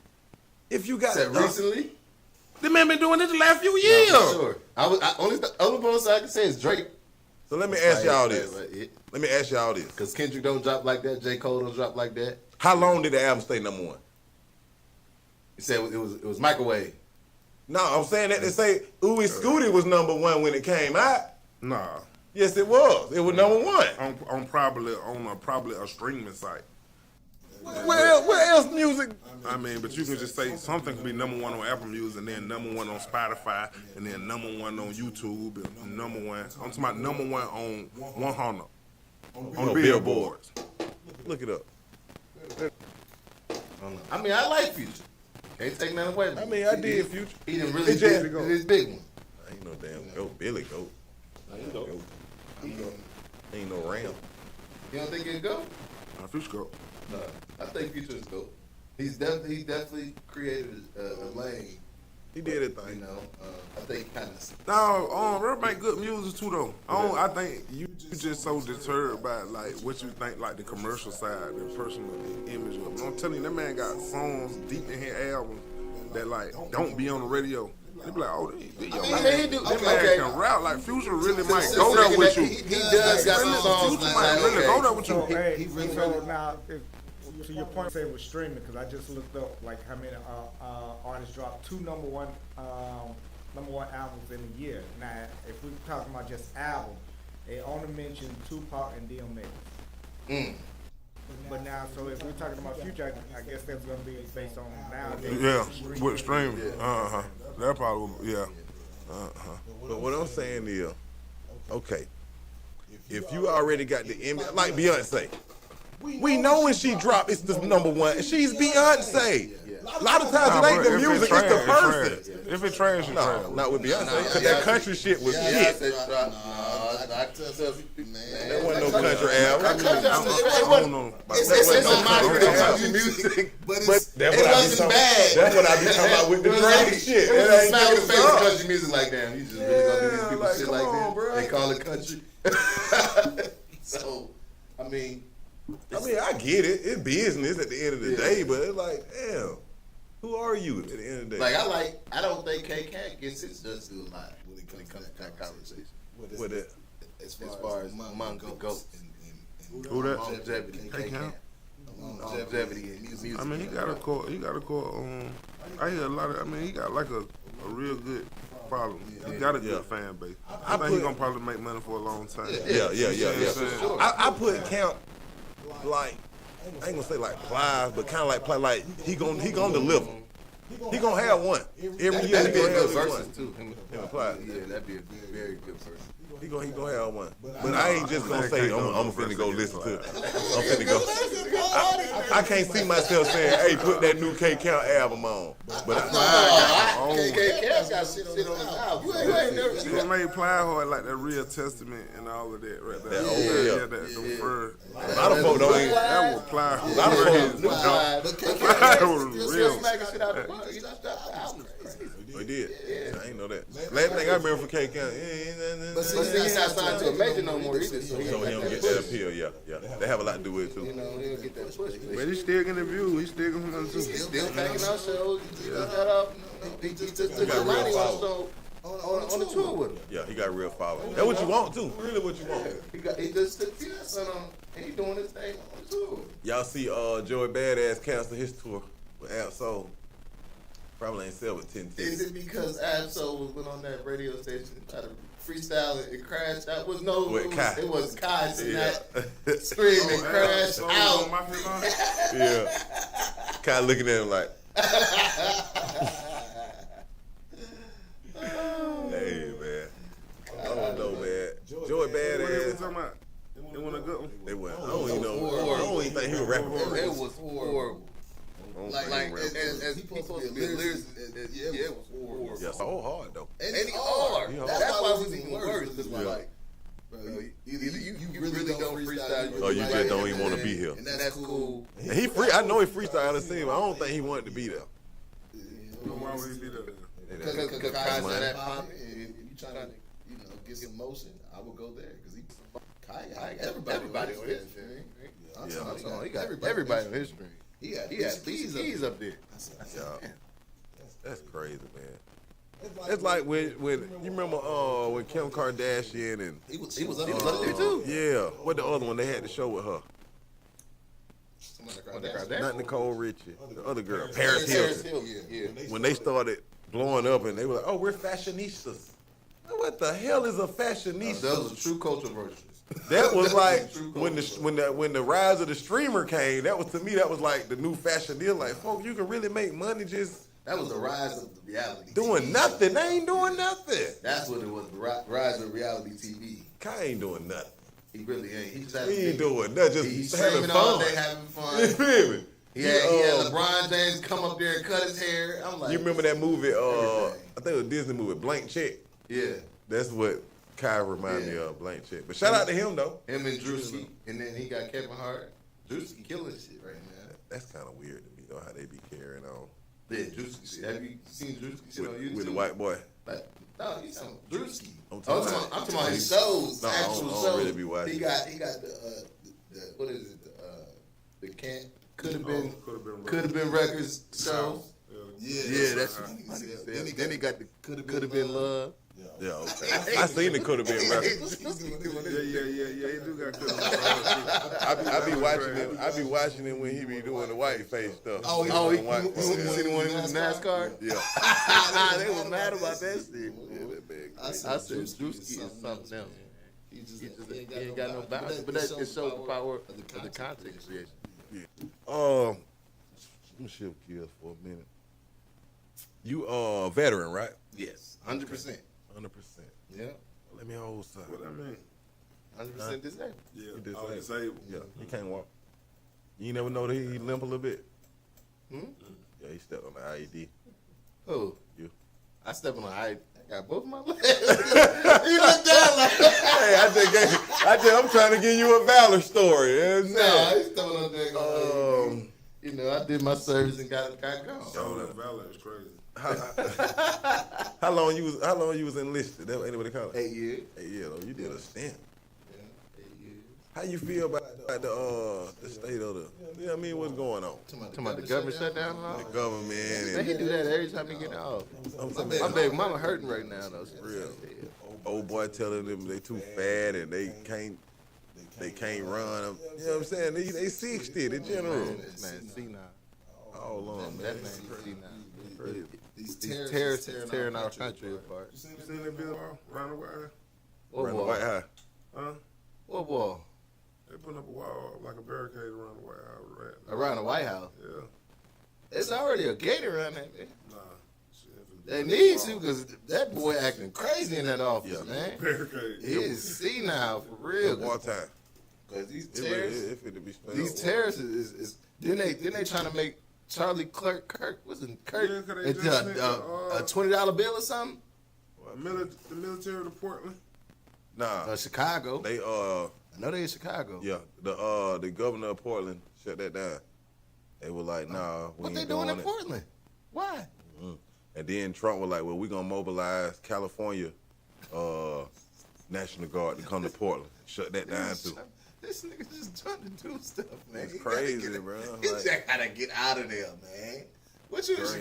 Speaker 3: If you got
Speaker 2: Said recently?
Speaker 6: The man been doing it the last few years.
Speaker 2: No, for sure. Only bonus I can say is Drake.
Speaker 3: So let me ask y'all this.
Speaker 2: Because
Speaker 3: Let me ask y'all this.
Speaker 2: Kendrick don't drop like that. J. Cole don't drop like that.
Speaker 3: How long did the album stay #1?
Speaker 2: He said it was microwave.
Speaker 3: No, I'm saying that they say Ooey Scooty was #1 when it came out.
Speaker 6: Nah,
Speaker 3: Yes, it was. It was #1.
Speaker 6: on probably a streaming site.
Speaker 3: Where else music?
Speaker 6: I mean, but you can just say something can be #1 on Apple Music, and then #1 on Spotify, and then #1 on YouTube, and #1. I'm talking about #1 on 100 on billboards.
Speaker 3: Look it up.
Speaker 2: I mean, I like Future. Can't take nothing away.
Speaker 3: I mean, I did Future.
Speaker 2: He didn't really
Speaker 3: It just-
Speaker 2: did his big one.
Speaker 3: Ain't no damn goat. Billy goat. Goat. Ain't no ram.
Speaker 2: You don't think he'll go?
Speaker 6: Fish go.
Speaker 2: No, I think Future's go. He definitely created a lane.
Speaker 3: He did it
Speaker 2: You
Speaker 3: thing.
Speaker 2: know, I think kind of.
Speaker 6: No, Rip make good music too though. I think you just so deterred by like what you think like the commercial side, the personal image of it. I'm telling you, that man got songs deep in his albums that like don't be on the radio. They be like, oh, that man can rap. Like Future really might go there with you.
Speaker 2: He does got some songs.
Speaker 6: Future might really go there with
Speaker 4: So,
Speaker 6: you.
Speaker 4: hey, so now, to your point, say with streaming, because I just looked up like how many artists dropped 2 #1 albums in a year. Now, if we're talking about just albums, they only mentioned Tupac and DMX. But now, so if we're talking about Future, I guess that's going to be based on nowadays.
Speaker 6: Yeah, with streaming. That probably yeah.
Speaker 3: But what I'm saying is, okay, if you already got the image, like Beyonce, we know when she dropped, it's the #1. She's Beyonce. A lot of times it ain't the music, it's the person.
Speaker 6: If it's trash, it's trash.
Speaker 3: No, not with Beyonce, because that country shit was shit. That wasn't no country album.
Speaker 6: I don't know.
Speaker 2: It's a modern country music, but
Speaker 3: But that's
Speaker 2: it
Speaker 3: what I be
Speaker 2: wasn't
Speaker 3: talking.
Speaker 2: bad.
Speaker 3: That's what I be talking about with the Drake shit.
Speaker 2: It was
Speaker 3: That
Speaker 2: a
Speaker 3: ain't
Speaker 2: smile
Speaker 3: good
Speaker 2: with face
Speaker 3: stuff.
Speaker 2: country music like damn. You just really gonna do these people
Speaker 3: like,
Speaker 2: shit
Speaker 3: come
Speaker 2: like
Speaker 3: on,
Speaker 2: that?
Speaker 3: bro.
Speaker 2: They call it country. So, I mean,
Speaker 3: I get it. It's business at the end of the day, but it's like, damn, who are you at the end of the day?
Speaker 2: I don't think K-Cat gets his just do a lot when it comes to that conversation.
Speaker 3: With it.
Speaker 2: As far as among the goats.
Speaker 6: Who that?
Speaker 2: Longevity and K-Cat. Longevity and music.
Speaker 6: I mean, he got a core. I hear a lot of. I mean, he got like a real good following. He got a good fan base. I think he's gonna probably make money for a long time.
Speaker 3: Yeah.
Speaker 2: Sure.
Speaker 3: I put Count like, I ain't gonna say like Plies, but kind of like Plies. Like he gonna deliver. He gonna have one every year.
Speaker 2: That'd
Speaker 3: He
Speaker 2: be a
Speaker 3: gonna have
Speaker 2: good
Speaker 3: one.
Speaker 2: versus too. Him
Speaker 3: and Plies.
Speaker 2: Yeah, that'd be a very good versus.
Speaker 3: He gonna have one. But I ain't just gonna say I'm finna go listen to it. I'm finna go. I can't see myself saying, "Hey, put that new K Count album on." But
Speaker 2: KK Cass got shit on his album. You ain't never
Speaker 6: You
Speaker 2: seen
Speaker 6: gonna
Speaker 2: that.
Speaker 6: make Ply Hard like that Real Testament and all of that right there.
Speaker 3: That old, yeah.
Speaker 6: The first.
Speaker 3: a lot of folks don't even.
Speaker 6: That was Ply Hard.
Speaker 3: A lot of folks.
Speaker 2: But
Speaker 6: Ply
Speaker 2: KK
Speaker 6: was
Speaker 2: still
Speaker 6: real.
Speaker 2: smacking shit out the mud. He just dropped the album.
Speaker 3: We did. I ain't know that. Last thing I remember from K Count.
Speaker 2: But see, he's not signed to a major no more either. So
Speaker 3: So he don't get that appeal. Yeah. They have a lot to do with it
Speaker 2: You
Speaker 3: too.
Speaker 2: know, he don't get that push.
Speaker 6: But he's still getting the view. He's still getting the
Speaker 2: He's
Speaker 6: too.
Speaker 2: still packing out shows. He got that up. He just took the
Speaker 3: got real
Speaker 2: money
Speaker 3: followers.
Speaker 2: on the tour with him.
Speaker 3: Yeah, he got real following. That's what you want too. Really, what you want.
Speaker 2: He just took TS on him, and he doing his thing on the tour.
Speaker 3: Y'all see Joey Badass cancel his tour with Absol. Probably ain't sell with 10
Speaker 2: Is
Speaker 3: tickets.
Speaker 2: it because Absol went on that radio station tried to freestyle and it crashed? That was no.
Speaker 3: With Kai.
Speaker 2: It was Kai sitting
Speaker 3: Yeah.
Speaker 2: that scream and crashed out.
Speaker 3: Yeah. Kind of looking at him like, hey man, I don't know, man. Joey Badass.
Speaker 6: They want a good one.
Speaker 3: They went. I don't even know. I don't even think he was rapping.
Speaker 2: It was horrible. Like as he supposed to be a lyricist, yeah, it was horrible.
Speaker 3: Yeah, so hard though.
Speaker 2: And he hard.
Speaker 3: He hard.
Speaker 2: That's why it was even worse. Because like, bro, either you really don't freestyle,
Speaker 3: Oh, you just don't even want to be here.
Speaker 2: and that's cool.
Speaker 3: And he free. I know he freestyled the scene, but I don't think he wanted to be there.
Speaker 6: Why would he be there?
Speaker 2: Because Kai's in that pop, and you trying to, get some motion, I would go there because Kai got everybody on his screen. He got everybody on his screen. He had keys up there.
Speaker 3: Yeah. That's crazy, man. It's like when you remember when Kim Kardashian and
Speaker 2: He was up there too.
Speaker 3: yeah, what the other one they had the show with her?
Speaker 2: Kardashian.
Speaker 3: Not Nicole Richie, the other girl, Paris Hilton.
Speaker 2: Yeah.
Speaker 3: When they started blowing up and they were like, "Oh, we're fashionistas." What the hell is a fashionista?
Speaker 2: That was a true culture version.
Speaker 3: That was like when the rise of the streamer came. That was to me. That was like the new fashion deal. Like, folks, you can really make money just
Speaker 2: That was the rise of the reality.
Speaker 3: doing
Speaker 2: TV.
Speaker 3: nothing. They ain't doing nothing.
Speaker 2: That's what it was. The rise of reality TV.
Speaker 3: Kai ain't doing nothing.
Speaker 2: He really ain't. He just
Speaker 3: He ain't doing nothing.
Speaker 2: He's
Speaker 3: Just having
Speaker 2: streaming all
Speaker 3: fun.
Speaker 2: day, having fun.
Speaker 3: You feel me?
Speaker 2: He had LeBron James come up there and cut his hair. I'm like,
Speaker 3: You remember that movie? I
Speaker 2: everything.
Speaker 3: think it was a Disney movie, Blank Check.
Speaker 2: Yeah.
Speaker 3: That's what Kai reminded me of, Blank Check. But shout out to him though.
Speaker 2: Him and Drewski, and then he got Kevin Hart. Drewski killing shit right now.
Speaker 3: That's kind of weird to me though, how they be carrying on
Speaker 2: Yeah, Drewski. Have you seen Drewski shit on YouTube?
Speaker 3: with the white boy.
Speaker 2: Like, no, he's talking Drewski.
Speaker 3: I'm
Speaker 2: I'm
Speaker 3: talking
Speaker 2: talking about his shows,
Speaker 3: No, I
Speaker 2: actual
Speaker 3: don't
Speaker 2: shows.
Speaker 3: really be watching.
Speaker 2: He got the what is it? The can't could have been records show. Yeah, that's what he said. Then he got the could have been love.
Speaker 3: Yeah, okay. I seen it could have been rapping.
Speaker 6: Yeah. He do got good.
Speaker 3: I be watching him. I be watching him when he be doing the white face stuff.
Speaker 2: Oh, you see the one in the NASCAR?
Speaker 3: Yeah.
Speaker 2: They was mad about that shit. I said Drewski is something else. He ain't got no balance. But that just shows the power of the content creation.
Speaker 3: Let me shift gears for a minute. You a veteran, right?
Speaker 2: Yes, 100%.
Speaker 3: 100%.
Speaker 2: Yeah,
Speaker 3: Let me hold side.
Speaker 6: What I mean?
Speaker 2: 100% disabled.
Speaker 6: Yeah.
Speaker 3: He disabled.
Speaker 6: Disabled.
Speaker 3: Yeah, he can't walk. You never know that he limp a little bit.
Speaker 2: Hmm?
Speaker 3: Yeah, he stepped on the IED.
Speaker 2: Who?
Speaker 3: You.
Speaker 2: I stepped on I got both of my legs. You look down like
Speaker 3: Hey, I'm trying to give you a valor story. You know what I'm
Speaker 2: no,
Speaker 3: saying?
Speaker 2: I stepped on that. I did my service and got gone.
Speaker 6: Oh, that valor is crazy.
Speaker 3: How long you was enlisted? That's what they call it.
Speaker 2: 8 years.
Speaker 3: 8 years. Oh, you did a stint.
Speaker 2: Yeah, 8 years.
Speaker 3: How you feel about the state of the? You know what I mean? What's going on?
Speaker 2: Talking about the government shutdown and all.
Speaker 3: The government
Speaker 2: Man,
Speaker 3: and
Speaker 2: he do that every time he get off. My baby mama hurting right now though.
Speaker 3: real old boy telling them they too fat and they can't run. You know what I'm saying? They 60 in general.
Speaker 2: This man senile.
Speaker 3: All along,
Speaker 2: That
Speaker 3: man.
Speaker 2: man senile. These terrorists is tearing our country apart.
Speaker 6: You seen that bill around the wire?
Speaker 2: What
Speaker 3: Around the White
Speaker 2: wall?
Speaker 3: House.
Speaker 6: Huh?
Speaker 2: What wall?
Speaker 6: They putting up a wall like a barricade around the White House, right?
Speaker 2: Around the White House.
Speaker 6: Yeah.
Speaker 2: It's already a gate around that, man.
Speaker 6: Nah. Shit,
Speaker 2: They need to, because that boy acting crazy in that office,
Speaker 3: Yeah.
Speaker 2: man.
Speaker 6: barricade.
Speaker 2: He is senile for real.
Speaker 3: Wartime.
Speaker 2: Because these
Speaker 3: It
Speaker 2: terrorists,
Speaker 3: fit to be spent.
Speaker 2: these terrorists is Didn't they trying to make Charlie Kirk wasn't Kirk?
Speaker 6: Yeah, 'cause they
Speaker 2: It's
Speaker 6: just sent
Speaker 2: a $20 bill or something?
Speaker 6: The military to Portland.
Speaker 3: Nah,
Speaker 2: Chicago.
Speaker 3: they
Speaker 2: I know they in Chicago.
Speaker 3: yeah, the governor of Portland shut that down. They were like, nah, we
Speaker 2: What
Speaker 3: ain't
Speaker 2: they doing in
Speaker 3: it.
Speaker 2: Portland? Why?
Speaker 3: And then Trump was like, well, we gonna mobilize California National Guard to come to Portland. Shut that down too.
Speaker 2: This nigga just trying to do stuff, man.
Speaker 3: It's
Speaker 2: He gotta
Speaker 3: crazy,
Speaker 2: get-
Speaker 3: bro.
Speaker 2: He
Speaker 3: Like-
Speaker 2: just gotta get out of there, man. What you in
Speaker 3: Crazy.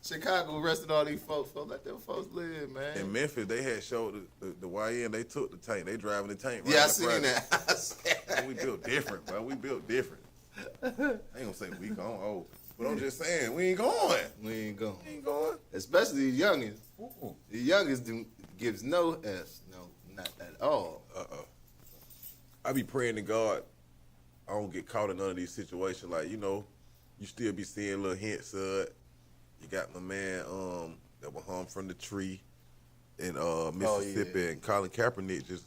Speaker 2: Chicago arrested all these folks. Let them folks live, man.
Speaker 3: In Memphis, they had showed the YN. They took the tank. They driving the tank. Right
Speaker 2: Yeah, I
Speaker 3: in the
Speaker 2: seen
Speaker 3: front.
Speaker 2: that. I seen that.
Speaker 3: We built different, bro. We built different. I ain't gonna say we gone old, but I'm just saying we ain't going.
Speaker 2: We ain't going.
Speaker 3: We ain't going.
Speaker 2: Especially the youngest. The youngest gives no S. No, not at all.
Speaker 3: I be praying to God I don't get caught in none of these situations. Like, you know, you still be seeing little hints of it. You got my man that was hung from the tree in Mississippi, and Colin Kaepernick just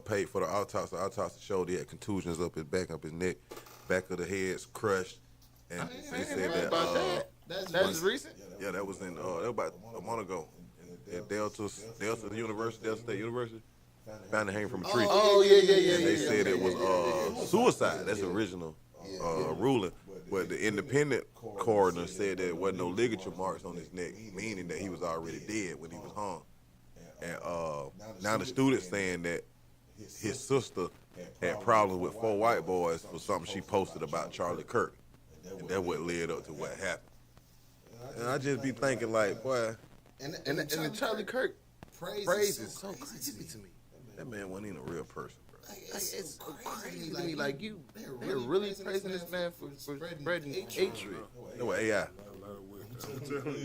Speaker 3: paid for the autopsy. The autopsy showed he had contusions up his back, up his neck, back of the head's crushed. And they said that,
Speaker 2: about that. That's recent.
Speaker 3: yeah, that was in that was about a month ago at Delta University, Delta State University. Found it hanging from a tree.
Speaker 2: Oh yeah.
Speaker 3: And they said it was suicide. That's the original ruling. But the independent coroner said there wasn't no ligature marks on his neck, meaning that he was already dead when he was hung. And now the student's saying that his sister had problems with 4 white boys for something she posted about Charlie Kirk. And that what led up to what happened. And I just be thinking like, boy,
Speaker 2: And the Charlie Kirk praise is so crazy to me.
Speaker 3: that man wasn't even a real person, bro.
Speaker 2: It's so crazy to me. Like they're really praising this man for spreading hatred.
Speaker 3: That was AI.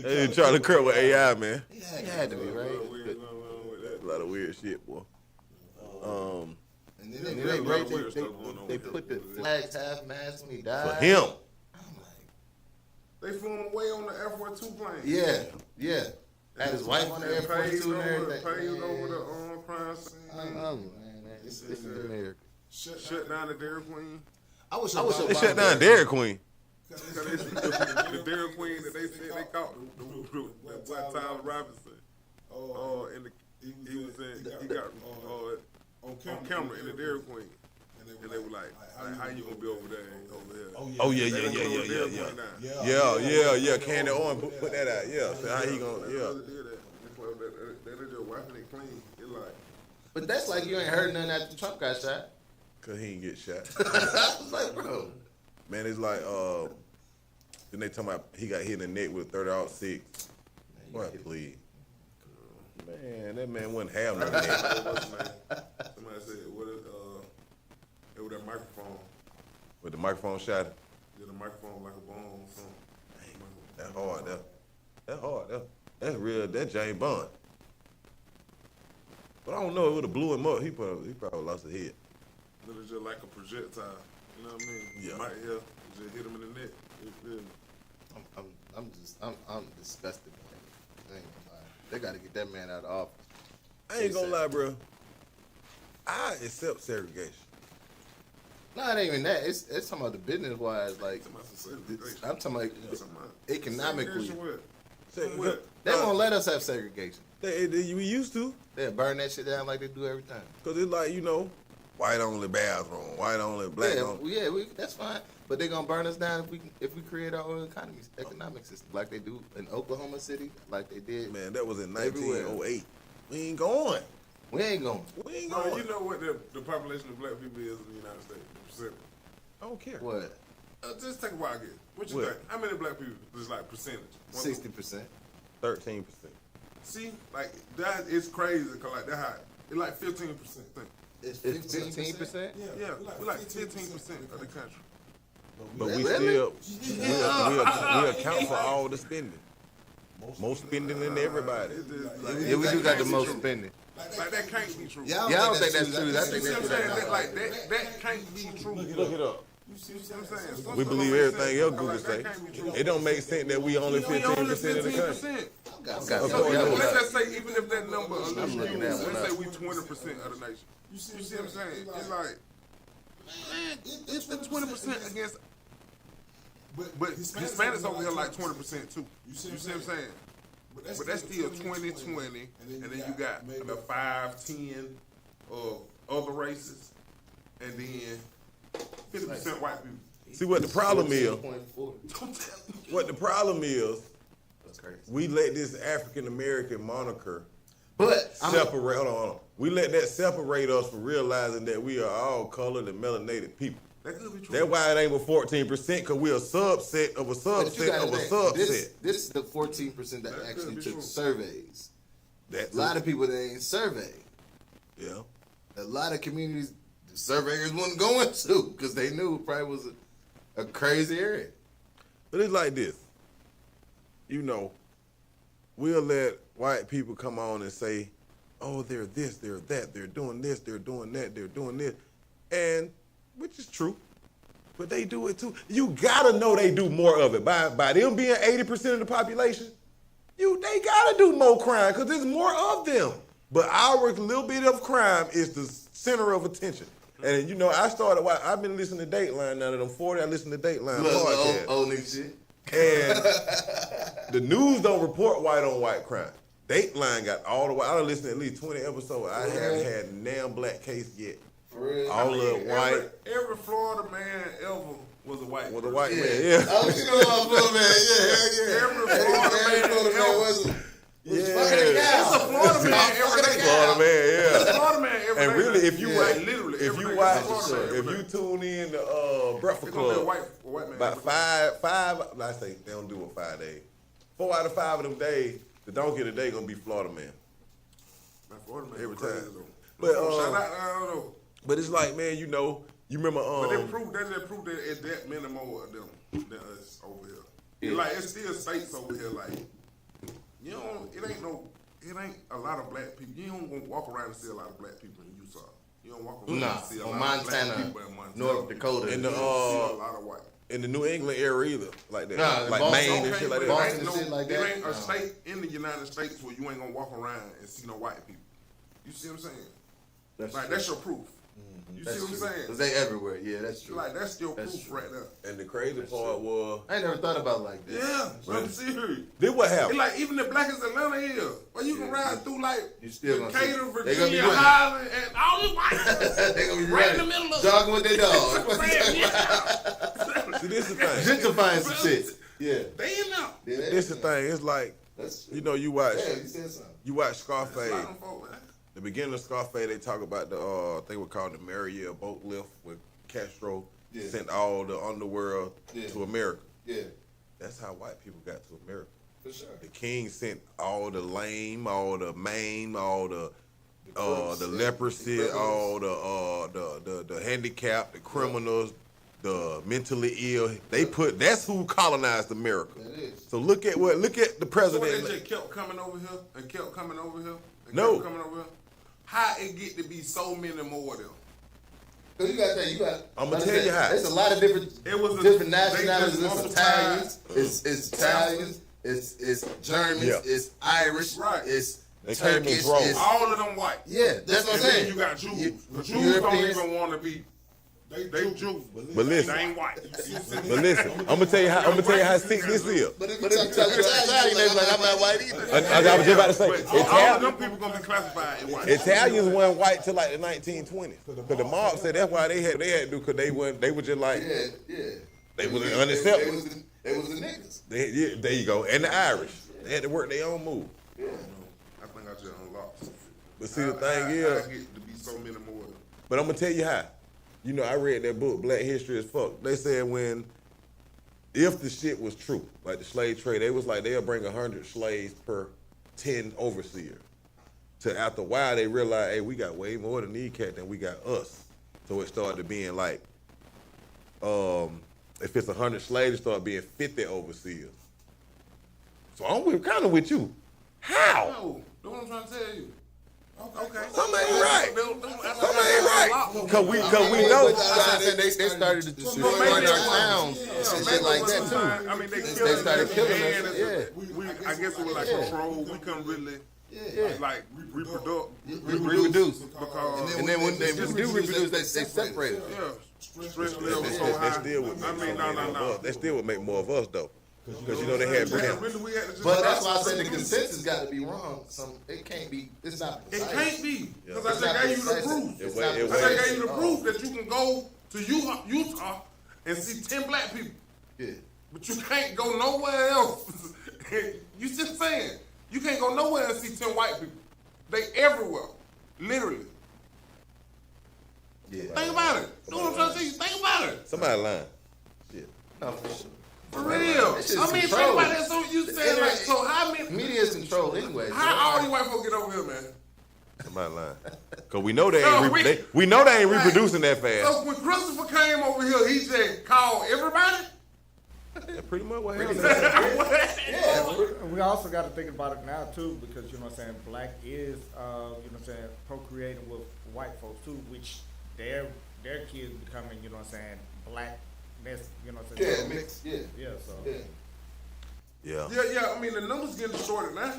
Speaker 3: Hey, Charlie Kirk with AI, man.
Speaker 2: It had to be right.
Speaker 3: A lot of weird shit, boy.
Speaker 2: And then they put the flags half mast when he died.
Speaker 3: For him.
Speaker 6: They flew him away on the F-42 plane.
Speaker 2: Yeah. Had his wife on the Air Force
Speaker 6: Paid
Speaker 2: too and
Speaker 6: over
Speaker 2: everything.
Speaker 6: the crime scene.
Speaker 2: Oh man, this is America.
Speaker 6: Shut down the Dairy Queen.
Speaker 2: I wish
Speaker 3: They shut down Dairy Queen.
Speaker 6: The Dairy Queen that they said they caught that boy Tyler Robinson. He got on camera in the Dairy Queen. And they were like, how you gonna be over there?
Speaker 3: Oh yeah. Candy Owen put that out. Yeah. So how he gonna? Yeah.
Speaker 6: They just wiping it clean. It like.
Speaker 2: But that's like you ain't heard nothing after Trump got shot.
Speaker 3: Cause he didn't get shot.
Speaker 2: I was like, bro.
Speaker 3: Man, it's like then they talking about he got hit in the neck with 30-06. Boy, please. Man, that man wouldn't have no neck.
Speaker 6: Somebody said, it was that microphone.
Speaker 3: With the microphone shot him.
Speaker 6: Yeah, the microphone like a bomb or something.
Speaker 3: That hard. That hard. That's real. That James Bond. But I don't know. It would have blew him up. He probably lost his head.
Speaker 6: It was just like a projectile. You know what I mean?
Speaker 3: Yeah.
Speaker 6: Might just hit him in the neck. You feel me?
Speaker 2: I'm disgusted, man. I ain't gonna lie. They got to get that man out of office.
Speaker 3: I ain't gonna lie, bro. I accept segregation.
Speaker 2: No, it ain't even that. It's talking about the business wise. Like, I'm talking about economically.
Speaker 6: Segregation what?
Speaker 2: They won't let us have segregation.
Speaker 3: We used to.
Speaker 2: They'll burn that shit down like they do every time.
Speaker 3: Cause it's like, you know, white only bathroom, white only black only.
Speaker 2: That's fine. But they're gonna burn us down if we create our own economic system, like they do in Oklahoma City, like they did.
Speaker 3: Man, that was in
Speaker 2: Everywhere.
Speaker 3: 1908. We ain't going.
Speaker 2: We ain't going.
Speaker 3: We ain't
Speaker 6: No,
Speaker 3: going.
Speaker 6: you know what the population of black people is in the United States? The percentage.
Speaker 3: I don't care.
Speaker 2: What?
Speaker 6: Just take a wild guess. What you
Speaker 3: What?
Speaker 6: think? How many black people? Just like percentage.
Speaker 2: 60%.
Speaker 3: 13%.
Speaker 6: See, like that is crazy. Cause like that high. It's like 15%.
Speaker 2: It's 15%.
Speaker 6: Yeah, we like 15% of the country.
Speaker 3: But we
Speaker 2: Really?
Speaker 3: still we account for all the spending. Most spending than everybody.
Speaker 6: It's just, like,
Speaker 2: Yeah, we do got the most spending.
Speaker 6: Like that can't be true.
Speaker 2: Yeah, I don't think that's true. I
Speaker 6: You
Speaker 2: think
Speaker 6: see what I'm
Speaker 2: that's
Speaker 6: saying?
Speaker 2: true.
Speaker 6: That, like that can't be true.
Speaker 3: Look it up.
Speaker 6: You see what I'm saying?
Speaker 3: We believe everything else Google say.
Speaker 6: That can't be true.
Speaker 3: It don't make sense that we only
Speaker 6: We only
Speaker 3: 15% of the country.
Speaker 6: 15%.
Speaker 2: Got
Speaker 6: So let's just say even if that number,
Speaker 2: looking at one
Speaker 6: let's say
Speaker 2: up.
Speaker 6: we 20% of the nation. You see what I'm saying? It's like, man, it's the 20% against But Hispanics over here like 20% too. You see what I'm saying? But that's still 20-20, and then you got the 5-10 of other races, and then 50% white people.
Speaker 3: See what the problem is?
Speaker 2: 14.4.
Speaker 3: What the problem is?
Speaker 2: That's crazy.
Speaker 3: We let this African American moniker
Speaker 2: But
Speaker 3: separate. Hold on. We let that separate us from realizing that we are all colored and melanated people.
Speaker 6: That could be true.
Speaker 3: That's why it ain't but 14%, because we're a subset of a subset of a subset.
Speaker 2: This is the 14% that actually
Speaker 6: be
Speaker 2: took
Speaker 6: true.
Speaker 2: surveys.
Speaker 3: That's
Speaker 2: A lot of people that ain't surveyed.
Speaker 3: yeah.
Speaker 2: A lot of communities, the surveyors wasn't going to because they knew it probably was a crazy area.
Speaker 3: But it's like this. You know, we'll let white people come on and say, oh, they're this, they're that, they're doing this, they're doing that, they're doing this. And, which is true, but they do it too. You gotta know they do more of it. By them being 80% of the population, they gotta do more crime because there's more of them. But our little bit of crime is the center of attention. And you know, I've been listening to Dateline now that I'm 40. I listen to Dateline podcast.
Speaker 2: Old nigga shit.
Speaker 3: And the news don't report white on white crime. Dateline got all the white. I done listened to at least 20 episodes. I haven't had a damn black case yet.
Speaker 2: For real.
Speaker 3: All of white.
Speaker 6: Every Florida man ever was a white.
Speaker 3: Was a
Speaker 6: person.
Speaker 3: white man, yeah.
Speaker 2: I was going to Florida man. Yeah.
Speaker 6: Every Florida man
Speaker 2: was
Speaker 6: ever.
Speaker 2: It's
Speaker 6: a Florida man every day.
Speaker 3: Florida man, yeah.
Speaker 6: Florida man every
Speaker 3: And
Speaker 6: day.
Speaker 3: really, if you watch,
Speaker 6: literally,
Speaker 3: if
Speaker 6: every
Speaker 3: you
Speaker 6: day,
Speaker 3: watch,
Speaker 6: Florida man
Speaker 3: if
Speaker 6: every
Speaker 3: you
Speaker 6: day.
Speaker 3: tune in to Breakfast
Speaker 6: It's gonna be a
Speaker 3: Club,
Speaker 6: white man.
Speaker 3: about
Speaker 6: every day.
Speaker 3: I say they don't do it 5 days. 4 out of 5 of them days, the donkey of the day gonna be Florida man.
Speaker 6: Man, Florida man
Speaker 3: Every
Speaker 6: crazy,
Speaker 3: time.
Speaker 6: though.
Speaker 3: But,
Speaker 6: shout out, I don't know.
Speaker 3: But it's like, man, you know, you remember
Speaker 6: But they prove that it's that many more of them than us over here.
Speaker 2: Yeah.
Speaker 6: Like it's still states over here. Like it ain't a lot of black people. You don't gonna walk around and see a lot of black people in Utah. You don't walk around and see a lot of black
Speaker 2: Montana,
Speaker 6: people in Montana.
Speaker 2: North Dakota.
Speaker 3: in
Speaker 6: You
Speaker 3: the
Speaker 6: don't see a lot of white.
Speaker 3: in the New England area either, like that,
Speaker 2: Nah,
Speaker 3: like
Speaker 2: Boston,
Speaker 3: Maine and
Speaker 6: Okay,
Speaker 3: shit like
Speaker 6: but
Speaker 3: that.
Speaker 2: Boston
Speaker 6: it
Speaker 2: and shit like
Speaker 6: there
Speaker 2: that?
Speaker 6: ain't
Speaker 2: No.
Speaker 6: a state in the United States where you ain't gonna walk around and see no white people. You see what I'm saying? That's your proof. You see what I'm saying?
Speaker 2: Because they everywhere. Yeah, that's true.
Speaker 6: Like that's your
Speaker 2: That's
Speaker 6: proof
Speaker 2: true.
Speaker 6: right there.
Speaker 3: And the crazy part was,
Speaker 2: I ain't never thought about it like that.
Speaker 6: Yeah, I'm serious.
Speaker 3: this what
Speaker 6: It's
Speaker 3: happened.
Speaker 6: like even the black as Atlanta is, but you can ride through like
Speaker 2: You still gonna see-
Speaker 6: Decatur,
Speaker 2: they gonna be
Speaker 6: Virginia,
Speaker 2: running.
Speaker 6: Highland, and all these white
Speaker 2: They gonna be
Speaker 6: right in
Speaker 2: running,
Speaker 6: the middle of
Speaker 2: jogging with their dog.
Speaker 3: See, this the thing.
Speaker 2: Gentrifying some shit. Yeah.
Speaker 6: They in there.
Speaker 2: Yeah,
Speaker 3: This the thing. It's like,
Speaker 2: That's true.
Speaker 3: you know, you watch
Speaker 2: Yeah, you said something.
Speaker 3: Scarface.
Speaker 6: Slide them forward, man.
Speaker 3: The beginning of Scarface, they talk about the they would call the Mariel boat lift with Castro
Speaker 2: Yeah.
Speaker 3: sent all the underworld
Speaker 2: Yeah.
Speaker 3: to America.
Speaker 2: Yeah,
Speaker 3: That's how white people got to America.
Speaker 2: for sure.
Speaker 3: The king sent all the lame, all the maimed, all the
Speaker 2: crooks,
Speaker 3: leprosy,
Speaker 2: the
Speaker 3: all the handicapped, the criminals, the mentally ill. That's who colonized America.
Speaker 2: That is.
Speaker 3: So look at the
Speaker 6: So
Speaker 3: president.
Speaker 6: they just kept coming over here and kept coming over here and
Speaker 3: No.
Speaker 6: kept coming over here. How it get to be so many more of them?
Speaker 2: Cause you got.
Speaker 3: I'ma tell you how.
Speaker 2: There's a lot of different,
Speaker 6: It was
Speaker 2: different
Speaker 6: they
Speaker 2: nationalities.
Speaker 6: just
Speaker 2: It's
Speaker 6: multiplied.
Speaker 2: Italians. It's Italians. It's Germans.
Speaker 3: Yeah.
Speaker 2: It's Irish.
Speaker 6: Right.
Speaker 2: It's
Speaker 3: They came in
Speaker 2: Turkish.
Speaker 3: droves.
Speaker 2: It's,
Speaker 6: All of them white.
Speaker 2: yeah, that's what I'm
Speaker 6: And then
Speaker 2: saying.
Speaker 6: you got Jews.
Speaker 2: You-
Speaker 6: The Jews don't
Speaker 2: Europeans.
Speaker 6: even want to be. They Jews.
Speaker 3: But listen.
Speaker 6: They ain't white.
Speaker 3: But listen, I'm gonna tell you how sick this is.
Speaker 2: But if you talk Italian, they be like, I'm not white either.
Speaker 3: I was just about to say,
Speaker 6: But all of
Speaker 3: Italians,
Speaker 6: them people gonna be classified as white.
Speaker 3: Italians weren't white till like the 1920s. Because the mob said that's why they had to do, because they were just like,
Speaker 2: Yeah.
Speaker 3: they was
Speaker 2: They
Speaker 3: unacceptable.
Speaker 2: was the niggas.
Speaker 3: Yeah, there you go. And the Irish, they had to work their own move.
Speaker 6: I think I just unlocked.
Speaker 3: But see, the thing
Speaker 6: I
Speaker 3: is,
Speaker 6: get to be so many more of them.
Speaker 3: but I'm gonna tell you how. You know, I read that book, Black History as Fuck. They said if the shit was true, like the slave trade, they was like they'll bring 100 slaves per 10 overseers. So after a while, they realized, hey, we got way more than these cats than we got us. So it started being like, if it's 100 slaves, it started being 50 overseers. So I'm kind of with you. How?
Speaker 6: No, that's what I'm trying to tell you. Okay.
Speaker 3: Something ain't right.
Speaker 6: Something
Speaker 3: Something ain't right. Cause we know.
Speaker 2: They started to destroy
Speaker 6: maybe
Speaker 2: our
Speaker 6: it was-
Speaker 2: towns and shit like that too.
Speaker 6: I mean, they
Speaker 2: started killing us,
Speaker 6: and
Speaker 2: yeah.
Speaker 6: I guess it was like control. We couldn't really like reproduce.
Speaker 2: Reproduce.
Speaker 6: Because
Speaker 2: And then when they do reproduce, they separate it.
Speaker 6: yeah, stress levels so high.
Speaker 3: they still would make
Speaker 6: no.
Speaker 3: They still would make more of us though, because you know they had.
Speaker 6: Really, we had to just
Speaker 2: But that's why I said the consensus got to be wrong. It can't be. It's not.
Speaker 6: It
Speaker 2: precise.
Speaker 6: can't be because I
Speaker 2: It's
Speaker 6: just
Speaker 2: not
Speaker 6: gave you the
Speaker 2: precise.
Speaker 6: proof.
Speaker 2: It's
Speaker 3: It
Speaker 2: not
Speaker 3: way- it
Speaker 6: I
Speaker 2: precise.
Speaker 6: just gave you the
Speaker 2: Oh.
Speaker 6: proof that you can go to Utah and see 10 black people,
Speaker 2: Yeah.
Speaker 6: but you can't go nowhere else. You just saying you can't go nowhere and see 10 white people. They everywhere, literally.
Speaker 2: Yeah.
Speaker 6: Think about it. You know what I'm trying to say? Think about it.
Speaker 3: Somebody lying.
Speaker 2: No, for sure.
Speaker 6: For real.
Speaker 2: That shit's
Speaker 6: I mean, think
Speaker 2: controlled.
Speaker 6: about that. So you saying like, so how many?
Speaker 2: Media is controlled anyway.
Speaker 6: How all these white folks get over here, man?
Speaker 3: Somebody lying. Cause we know they
Speaker 6: No,
Speaker 3: ain't.
Speaker 6: we-
Speaker 3: We know they ain't
Speaker 6: Right.
Speaker 3: reproducing that fast.
Speaker 6: So when Christopher came over here, he just called everybody.
Speaker 3: Yeah, pretty much what happened.
Speaker 4: We also got to think about it now too, because you know what I'm saying, black is you know what I'm saying, procreating with white folks too, which their kids becoming, you know what I'm saying, blackness, you know what I'm saying.
Speaker 2: Yeah, mix. Yeah.
Speaker 4: Yeah, so
Speaker 2: Yeah.
Speaker 3: Yeah.
Speaker 6: Yeah. I mean, the numbers getting distorted now.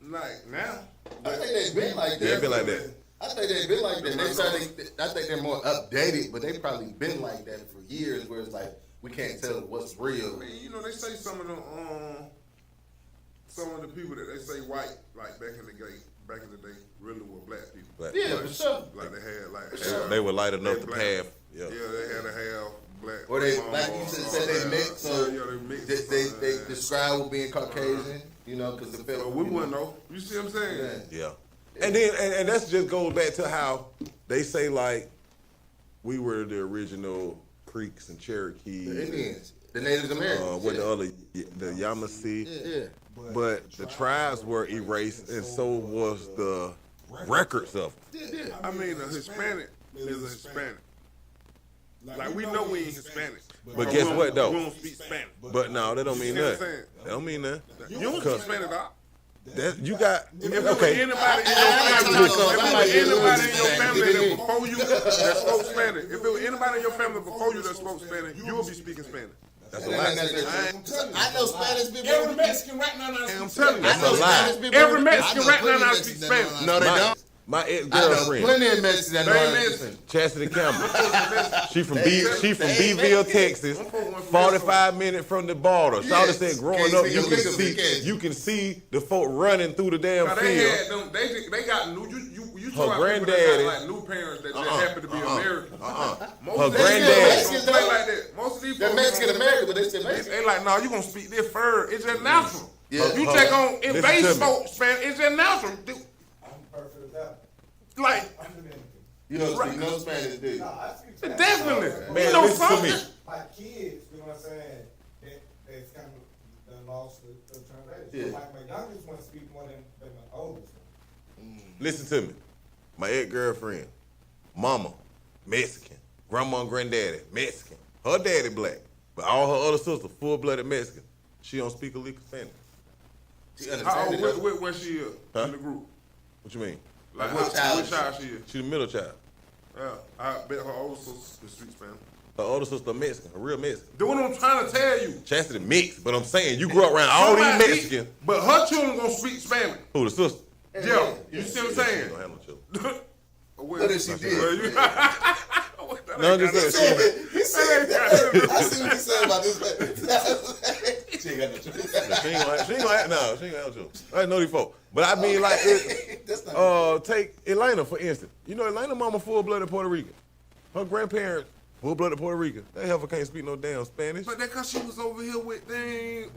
Speaker 6: Like now.
Speaker 2: I think they've been like that.
Speaker 3: They've been like that.
Speaker 2: I think they've been like that. I think they're more updated, but they've probably been like that for years. Where it's like we can't tell what's real.
Speaker 6: I mean, you know, they say some of the people that they say white, like back in the day, really were black people.
Speaker 3: But
Speaker 2: Yeah, for sure.
Speaker 6: Like they had like
Speaker 3: they were light enough to
Speaker 6: black.
Speaker 3: path. Yeah.
Speaker 6: Yeah, they had a half black.
Speaker 2: Or they,
Speaker 6: mom
Speaker 2: like you said, they mix. So
Speaker 6: yeah, they mix.
Speaker 2: they describe with being Caucasian. You know, because the
Speaker 6: But we wouldn't know. You see what I'm saying?
Speaker 2: Yeah.
Speaker 3: Yeah. And then and that just goes back to how they say like we were the original Creeks and Cherokees.
Speaker 2: The Indians, the Native Americans.
Speaker 3: With the other, the Yamasee.
Speaker 2: Yeah.
Speaker 3: But the tribes were erased, and so was the records of them.
Speaker 2: Yeah.
Speaker 6: I mean, a Hispanic is a Hispanic. Like we know we ain't Hispanic.
Speaker 3: But guess what, though?
Speaker 6: We don't speak Spanish.
Speaker 3: But no, that don't mean
Speaker 6: You see what I'm
Speaker 3: nothing.
Speaker 6: saying?
Speaker 3: That don't mean nothing.
Speaker 6: You don't speak
Speaker 3: Cause
Speaker 6: Spanish, dog.
Speaker 3: that you got
Speaker 6: If it was
Speaker 3: okay.
Speaker 6: anybody in your family, that before you that spoke Spanish, if it was anybody in your family before you that spoke Spanish, you would be speaking Spanish.
Speaker 3: That's a lie.
Speaker 2: I know Spanish people.
Speaker 7: Every Mexican right now knows
Speaker 6: And I'm
Speaker 7: speak
Speaker 6: telling you,
Speaker 3: That's a lie.
Speaker 6: every Mexican right now knows speak Spanish.
Speaker 2: No, they don't.
Speaker 3: My
Speaker 2: I know
Speaker 3: ex-girlfriend,
Speaker 2: plenty of Mexicans that know
Speaker 6: They
Speaker 2: how to
Speaker 6: Mexican.
Speaker 2: speak.
Speaker 3: Chastity Campbell. She from Beeville, Texas. 45 minutes from the border. Shawty said, growing up, you can see the folk running through the damn
Speaker 6: Now they had
Speaker 3: field.
Speaker 6: them. They got new. You
Speaker 3: Her
Speaker 6: talk about people
Speaker 3: granddaddy-
Speaker 6: that got like new parents that just happen to be American. Most
Speaker 3: Her
Speaker 6: of these
Speaker 3: granddaddy-
Speaker 6: folks don't play like that. Most of these
Speaker 2: They're
Speaker 6: folks
Speaker 2: Mexican
Speaker 6: don't-
Speaker 2: American, but they still Mexican.
Speaker 6: They like, no, you gonna speak this fur. It's just natural.
Speaker 2: Yeah.
Speaker 6: You take on
Speaker 3: Listen
Speaker 6: invade
Speaker 3: to me.
Speaker 6: spoke Spanish. It's just natural.
Speaker 7: I'm perfect with that.
Speaker 6: Like
Speaker 7: I'm Dominican.
Speaker 2: You don't speak no Spanish, do you?
Speaker 7: No, I speak Spanish.
Speaker 6: definitely.
Speaker 3: Man,
Speaker 6: you know
Speaker 3: listen to
Speaker 6: something.
Speaker 3: me.
Speaker 7: My kids, you know what I'm saying? It's kind of done lost the translation.
Speaker 2: Yeah.
Speaker 7: So like my youngest one speak more than my oldest one.
Speaker 3: Listen to me. My ex-girlfriend, mama, Mexican. Grandma and granddaddy, Mexican. Her daddy black. But all her other sisters, full-blooded Mexican. She don't speak a lick of Spanish.
Speaker 2: She
Speaker 6: How
Speaker 2: understands
Speaker 6: old?
Speaker 2: it.
Speaker 6: Where she is
Speaker 3: Huh?
Speaker 6: in the group?
Speaker 3: What you mean?
Speaker 6: Like
Speaker 2: What child
Speaker 6: which
Speaker 2: is
Speaker 6: child she is?
Speaker 3: She the middle child.
Speaker 6: Yeah, I bet her older sister speaks Spanish.
Speaker 3: Her older sister Mexican, a real Mexican.
Speaker 6: Do what I'm trying to tell you.
Speaker 3: Chastity mixed, but I'm saying you grew up around all these
Speaker 6: Somebody-
Speaker 3: Mexicans.
Speaker 6: But her children gonna speak Spanish.
Speaker 3: Who, the sister?
Speaker 6: Yeah, you see what I'm
Speaker 3: She
Speaker 6: saying?
Speaker 3: don't have no children.
Speaker 2: What if she did?
Speaker 3: No, I'm just saying.
Speaker 2: He said, I see what he said about this. She ain't got no choice.
Speaker 3: She ain't gonna have no children. I didn't know these folks. But I mean, like,
Speaker 2: That's not
Speaker 3: take Elena, for instance. You know, Elena mama full-blooded Puerto Rican. Her grandparents, full-blooded Puerto Rican. That heifer can't speak no damn Spanish.
Speaker 6: But that's because she was over here with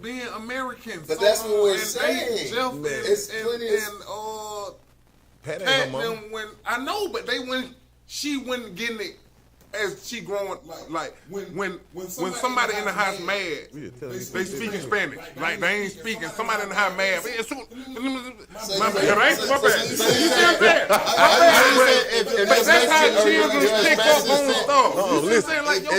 Speaker 6: being Americans.
Speaker 2: But that's what we're
Speaker 6: and
Speaker 2: saying.
Speaker 6: Jeff
Speaker 3: Man.
Speaker 2: It's plenty of-
Speaker 3: Pat ain't
Speaker 6: Pat
Speaker 3: her mama.
Speaker 6: them when I know, but she wasn't getting it as she growing like when somebody in the house mad,
Speaker 3: We just telling you.
Speaker 6: they speaking Spanish. Like they ain't speaking. Somebody in the house mad. Man, so, my bad. You see what I'm saying? But that's how children pick up on the stuff. You see what I'm saying? Like, yo,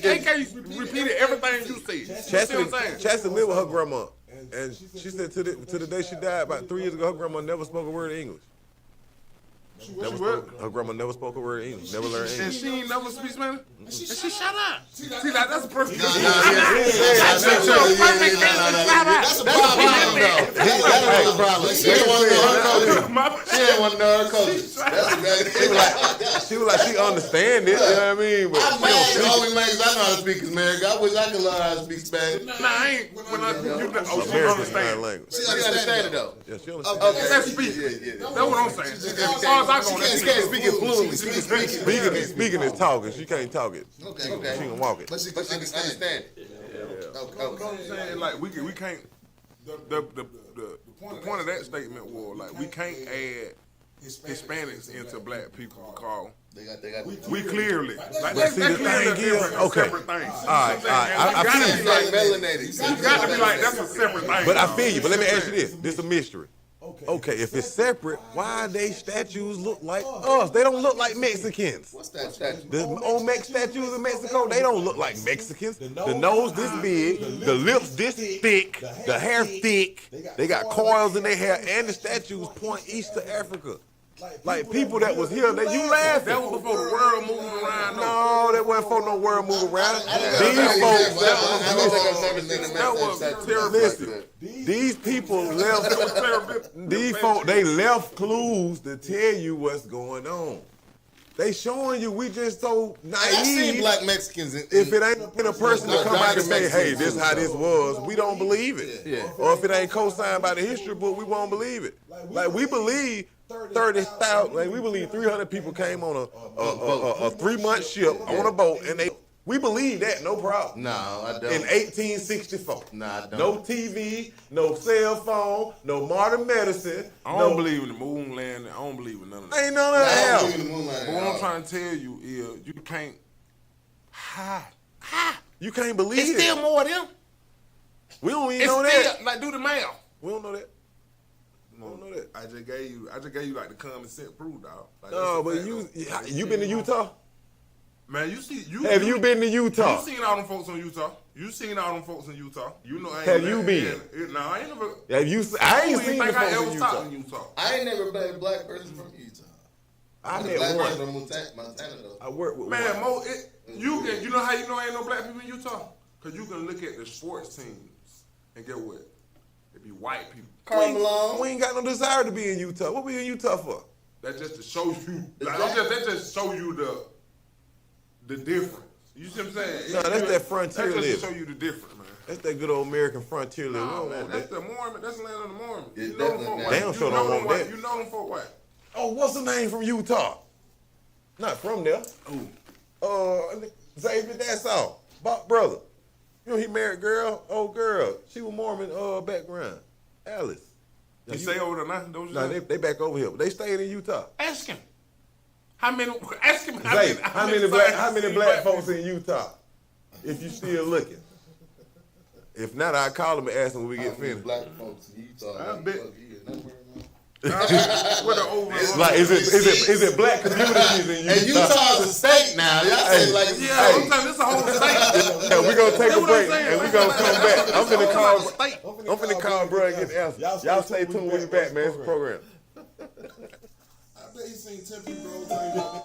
Speaker 6: they can't repeat everything you say. You see what I'm saying?
Speaker 3: Chastity lived with her grandma. And she said to the day she died, about 3 years ago, her grandma never spoke a word of English. Her grandma never spoke a word of English. Never learned
Speaker 6: And
Speaker 3: English.
Speaker 6: she ain't never speak Spanish? And she shut up. See, that's a perfect
Speaker 2: That's a problem, though. That is a problem. She didn't want to know her culture. She didn't want to know her culture.
Speaker 3: She was like, she understand it, you know what I mean? But
Speaker 2: I'm mad. The only language I know how how to speak American. I wish I could learn how to speak Spanish.
Speaker 6: Nah, I ain't. When I you
Speaker 3: American
Speaker 6: she
Speaker 3: sign
Speaker 6: understand.
Speaker 3: language.
Speaker 2: She understand it though.
Speaker 3: Yeah, she understand.
Speaker 2: Okay.
Speaker 6: Let's speak.
Speaker 2: Yeah.
Speaker 6: That's what I'm saying. As far as I go,
Speaker 2: She can't speak it fluently. She can speak it.
Speaker 3: Speaking is talking. She can't talk it.
Speaker 2: Okay.
Speaker 3: She can walk it.
Speaker 2: But she can understand it. Okay.
Speaker 6: I'm saying like we can't. The point of that statement was like we can't add Hispanics into black people because we clearly like that's
Speaker 3: see, the
Speaker 6: clearly
Speaker 3: thing is, okay.
Speaker 6: separate thing.
Speaker 3: All right. I feel
Speaker 6: Gotta
Speaker 3: you.
Speaker 6: be like
Speaker 2: Melanated.
Speaker 6: you got to be like that's a separate thing.
Speaker 3: But I feel you. But let me ask you this. This is a mystery. Okay, if it's separate, why they statues look like us? They don't look like Mexicans.
Speaker 2: What's that statue?
Speaker 3: The old statues in Mexico, they don't look like Mexicans. The nose this big, the lips this thick, the hair thick. They got coils in their hair, and the statues point east to Africa. Like people that was here, that you laughing.
Speaker 6: That was before the world moved around.
Speaker 3: No, that wasn't for no world move around. These folks, that was terrible. Listen, these people left. These folks, they left clues to tell you what's going on. They showing you. We just so naive.
Speaker 2: I've seen black Mexicans.
Speaker 3: If it ain't been a person to come out and say, "Hey, this how this was," we don't believe it.
Speaker 2: Yeah.
Speaker 3: Or if it ain't co-signed by the history book, we won't believe it. Like we believe 30,000. Like we believe 300 people came on a 3-month ship on a boat, and we believe that, no problem.
Speaker 2: No, I don't.
Speaker 3: In 1864.
Speaker 2: No, I don't.
Speaker 3: No TV, no cell phone, no modern medicine.
Speaker 6: I don't believe in the moon landing. I don't believe in none of that.
Speaker 3: Ain't none of that.
Speaker 2: I don't
Speaker 3: hell.
Speaker 2: believe in the moonlight.
Speaker 6: But what I'm trying to tell you is you can't.
Speaker 3: You can't believe
Speaker 6: It's
Speaker 3: it.
Speaker 6: still more of them.
Speaker 3: We don't even
Speaker 6: It's
Speaker 3: know
Speaker 6: still
Speaker 3: that.
Speaker 6: like do the math.
Speaker 3: We don't know that. We don't know that.
Speaker 6: I just gave you like the common sense proof, dog. Like,
Speaker 3: No,
Speaker 6: that's
Speaker 3: but
Speaker 6: a fact,
Speaker 3: you been to Utah?
Speaker 6: man, you see,
Speaker 3: Have you been to Utah?
Speaker 6: You seen all them folks in Utah. You seen all them folks in Utah. You know, I ain't
Speaker 3: Have you been?
Speaker 6: No, I ain't never.
Speaker 3: Have you? I ain't
Speaker 6: don't
Speaker 3: seen
Speaker 6: even
Speaker 3: the
Speaker 6: think I
Speaker 3: folks
Speaker 6: ever
Speaker 3: in
Speaker 6: stopped
Speaker 3: Utah.
Speaker 6: in Utah.
Speaker 2: I ain't never met a black person from Utah.
Speaker 3: I
Speaker 2: A
Speaker 3: met
Speaker 2: black
Speaker 3: one.
Speaker 2: person from Montana though.
Speaker 3: I worked with
Speaker 6: Man,
Speaker 3: one.
Speaker 6: you know how you know ain't no black people in Utah? Because you can look at the sports teams and get what? It be white people.
Speaker 2: Karl Malone.
Speaker 3: We ain't got no desire to be in Utah. What we in Utah for?
Speaker 6: That's just to show you. That just show you the difference. You see what I'm saying?
Speaker 3: No, that's that frontier
Speaker 6: That just
Speaker 3: living.
Speaker 6: to show you the difference, man.
Speaker 3: That's that good old American frontier living.
Speaker 6: No,
Speaker 3: We don't
Speaker 6: man,
Speaker 3: want
Speaker 6: that's
Speaker 3: that.
Speaker 6: the Mormon. That's the land of the Mormon.
Speaker 2: Yeah,
Speaker 6: You know them
Speaker 2: definitely
Speaker 6: folk
Speaker 2: not.
Speaker 6: white.
Speaker 3: They don't
Speaker 6: You
Speaker 3: show
Speaker 6: know
Speaker 3: no
Speaker 6: them
Speaker 3: want
Speaker 6: white.
Speaker 3: that.
Speaker 6: You know them folk white.
Speaker 3: Oh, what's the name from Utah? Not from there. Xavier, that's all. Bob brother. You know he married old girl. She was Mormon background. Alice.
Speaker 6: You stay over there now? Those
Speaker 3: No, they back over here. But they stayed in Utah.
Speaker 6: ask him. How many? Ask him
Speaker 3: Zay, how many
Speaker 6: signs
Speaker 3: black folks in Utah? If you still looking. If not, I'll call them and ask them when we get finished.
Speaker 2: Black folks in Utah.
Speaker 6: I
Speaker 2: like,
Speaker 6: bet.
Speaker 2: fuck you, never heard of them.
Speaker 6: What the over?
Speaker 3: Like, is it black communities in Utah?
Speaker 2: And Utah's a state now. Y'all say like
Speaker 6: Yeah, I'm saying this a whole state.
Speaker 3: Yeah, we gonna take
Speaker 6: That's
Speaker 3: a
Speaker 6: what
Speaker 3: break
Speaker 6: I'm saying.
Speaker 3: and we gonna come back. I'm finna call.
Speaker 6: State.
Speaker 3: I'm finna call bro and get the answer. Y'all stay tuned. We'll be back, man. It's a program.
Speaker 7: I bet he seen 10 people all the time.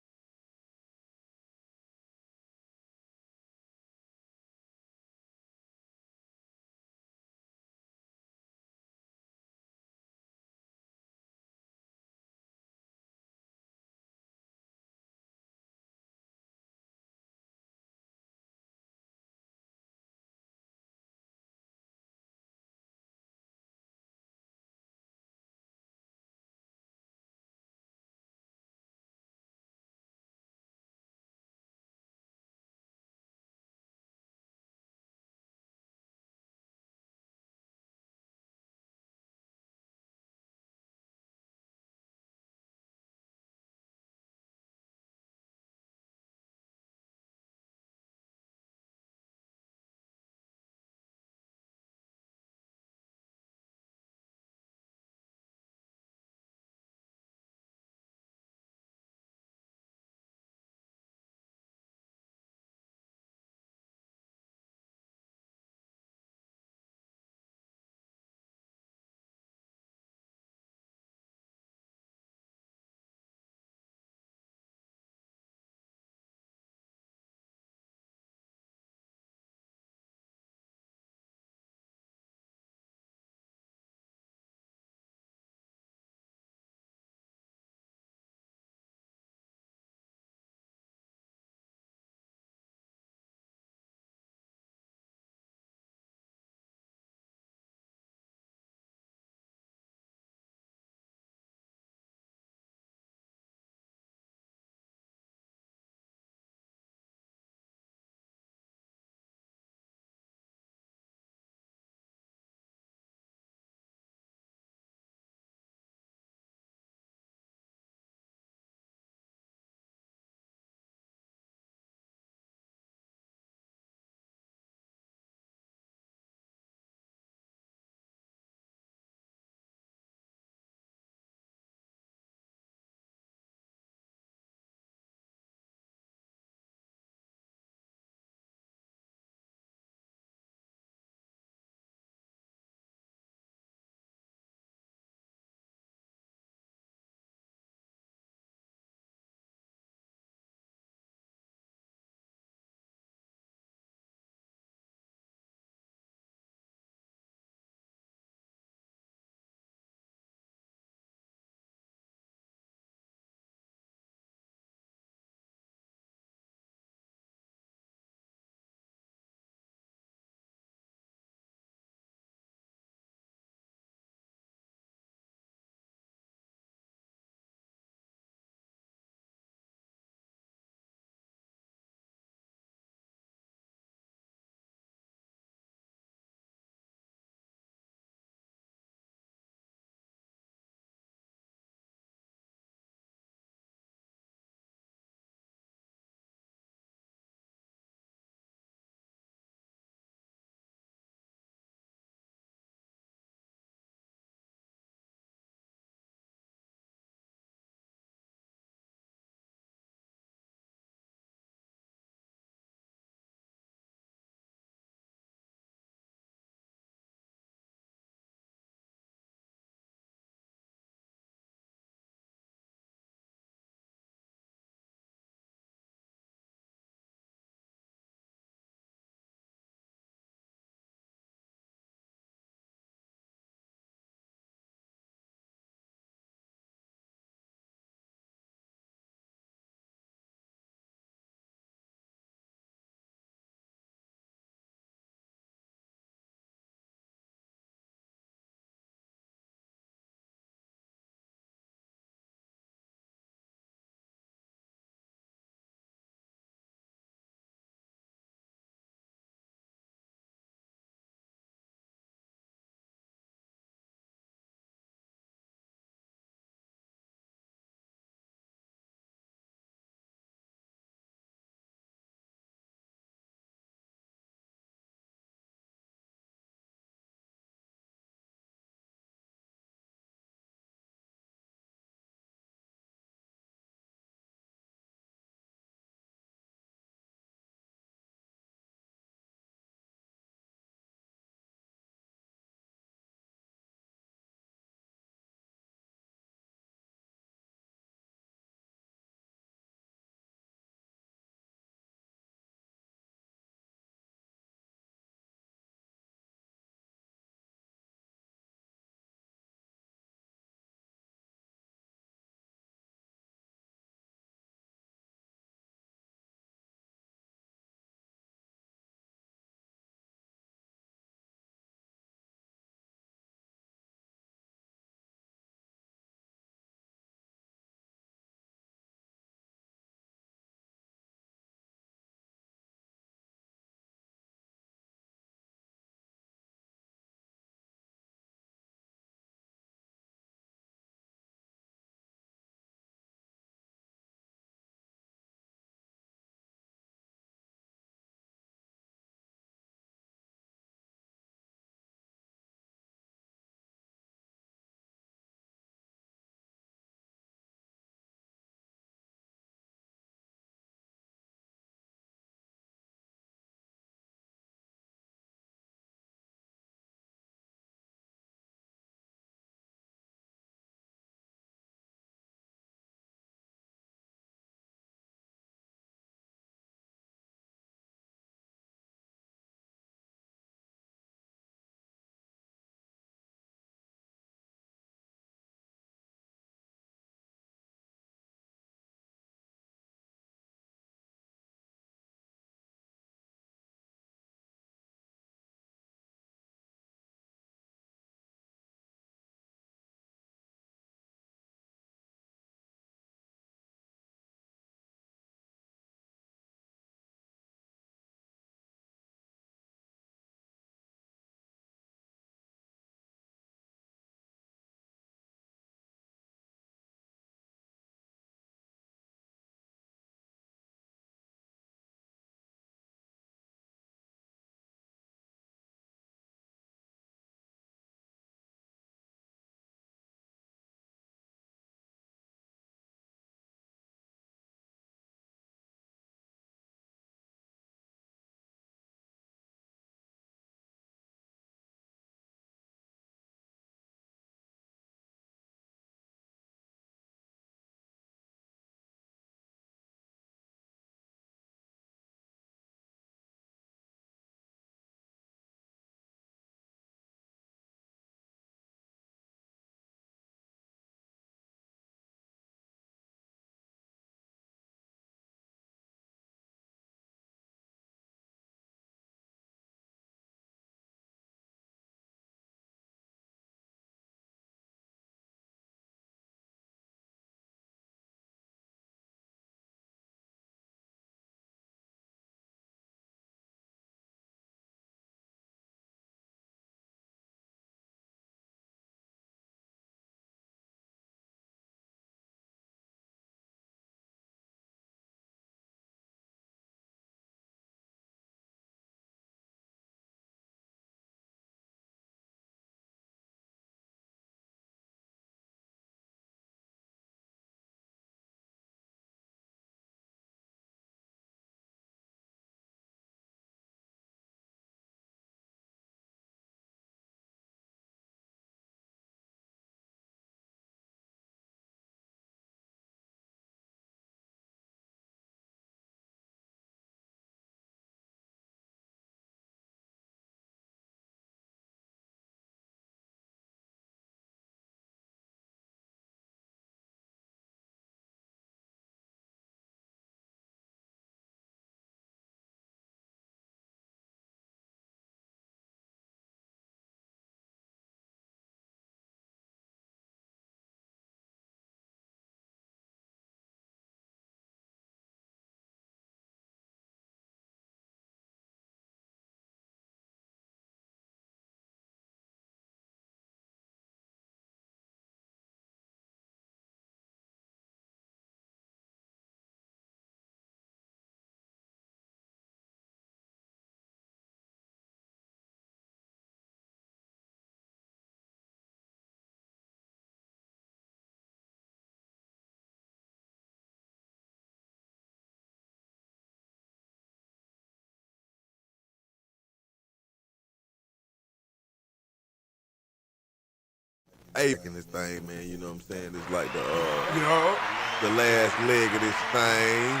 Speaker 3: eighth in this thing, man. You know what I'm saying? It's like
Speaker 6: Yo,
Speaker 3: the last leg of this thing.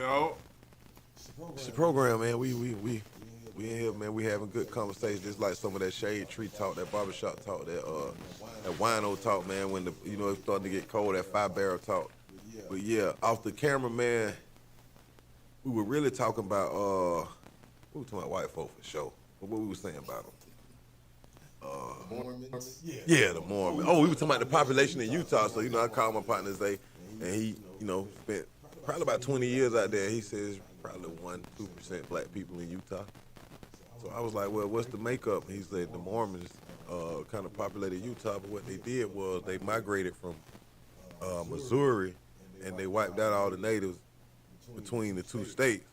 Speaker 6: yo.
Speaker 3: It's the program, man. We in here, man. We having good conversations. Just like some of that shade tree talk, that barbershop talk, that wino talk, man. When it's starting to get cold, that 5-barrel talk. But yeah, off the camera, man. We were really talking about we were talking about white folk for sure. But what we were saying about them.
Speaker 2: Mormons.
Speaker 3: Yeah, the Mormons. Oh, we were talking about the population in Utah. So, I called my partner today, and he, spent probably about 20 years out there. He says probably 1-2% black people in Utah. So I was like, well, what's the makeup? He said the Mormons kind of populated Utah, but what they did was they migrated from Missouri, and they wiped out all the natives between the two states,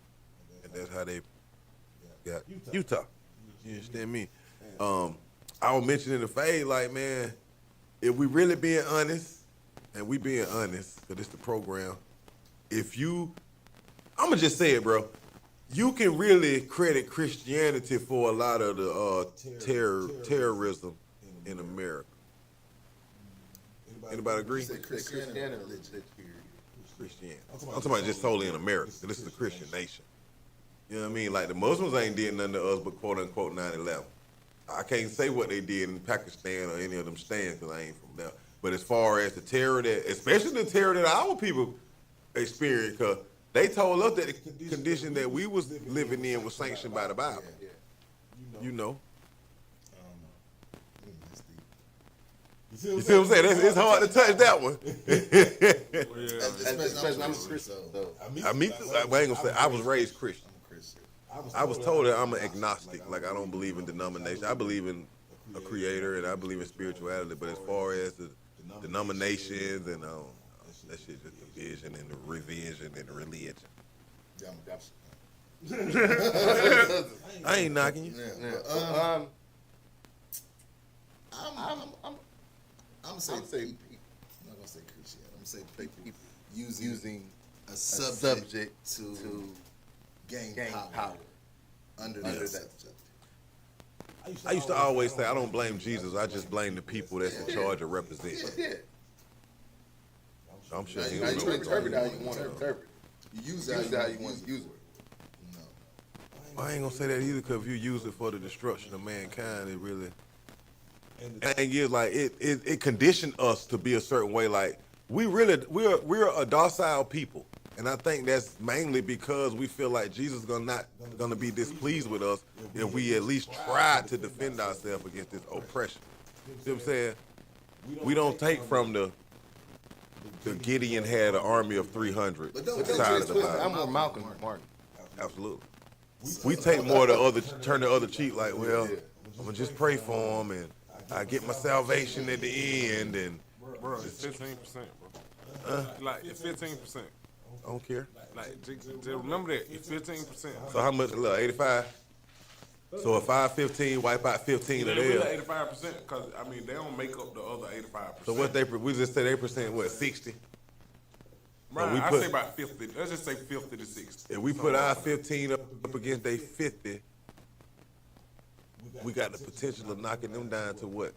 Speaker 3: and that's how they got Utah. You understand me? I was mentioning the Fabe, like, man, if we really being honest, and we being honest, because it's the program, I'm going to just say it, bro. You can really credit Christianity for a lot of the terrorism in America. Anybody agree?
Speaker 2: Christianity.
Speaker 3: Christianity. I'm talking about just solely in America. This is a Christian nation. You know what I mean? Like, the Muslims ain't did nothing to us but quote-unquote 9/11. I can't say what they did in Pakistan or any of them stands because I ain't from there. But as far as the terror especially the terror that our people experienced, because they told us that the condition that we was living in was sanctioned by the Bible. You know. You see what I'm saying? It's hard to touch that one.
Speaker 2: Especially I'm a Christian, though.
Speaker 3: I ain't gonna say I was raised Christian. I was told that I'm an agnostic. Like, I don't believe in denomination. I believe in a creator and I believe in spirituality. But as far as the denominations and that shit just division and the revision and the religion. I ain't knocking you.
Speaker 8: I'm gonna say people. I'm not gonna say Christianity. I'm gonna say people using a subject to gain power under that subject.
Speaker 3: I used to always say I don't blame Jesus. I just blame the people that's in charge of representing.
Speaker 8: Yeah.
Speaker 3: I'm sure
Speaker 2: Now,
Speaker 3: he
Speaker 2: you
Speaker 3: don't know.
Speaker 2: interpret how you want to interpret. You use it how you want to use it.
Speaker 3: I ain't gonna say that either, because if you use it for the destruction of mankind, it really. And the thing is, like, it conditioned us to be a certain way. Like, we're a docile people, and I think that's mainly because we feel like Jesus is not gonna be displeased with us if we at least try to defend ourselves against this oppression. See what I'm saying? We don't take from the Gideon had an army of 300 side of the Bible.
Speaker 2: I'm more Malcolm than Martin.
Speaker 3: Absolutely. We take more turn the other cheek, like, well, I'm gonna just pray for him and I get my salvation at the end, and
Speaker 6: Bro, it's 15%, bro. Like, it's 15%.
Speaker 3: I don't care.
Speaker 6: Like, just remember that. It's 15%.
Speaker 3: So how much? Look, 85. So if 515 wipe out 15 of
Speaker 6: It's really
Speaker 3: theirs.
Speaker 6: 85%, because, I mean, they don't make up the other 85%.
Speaker 3: So what we just say they percent, what, 60?
Speaker 6: Right,
Speaker 3: we
Speaker 6: I
Speaker 3: put-
Speaker 6: say about 50. Let's just say 50 to 60.
Speaker 3: If we put our 15 up against their 50, we got the potential of knocking them down to what?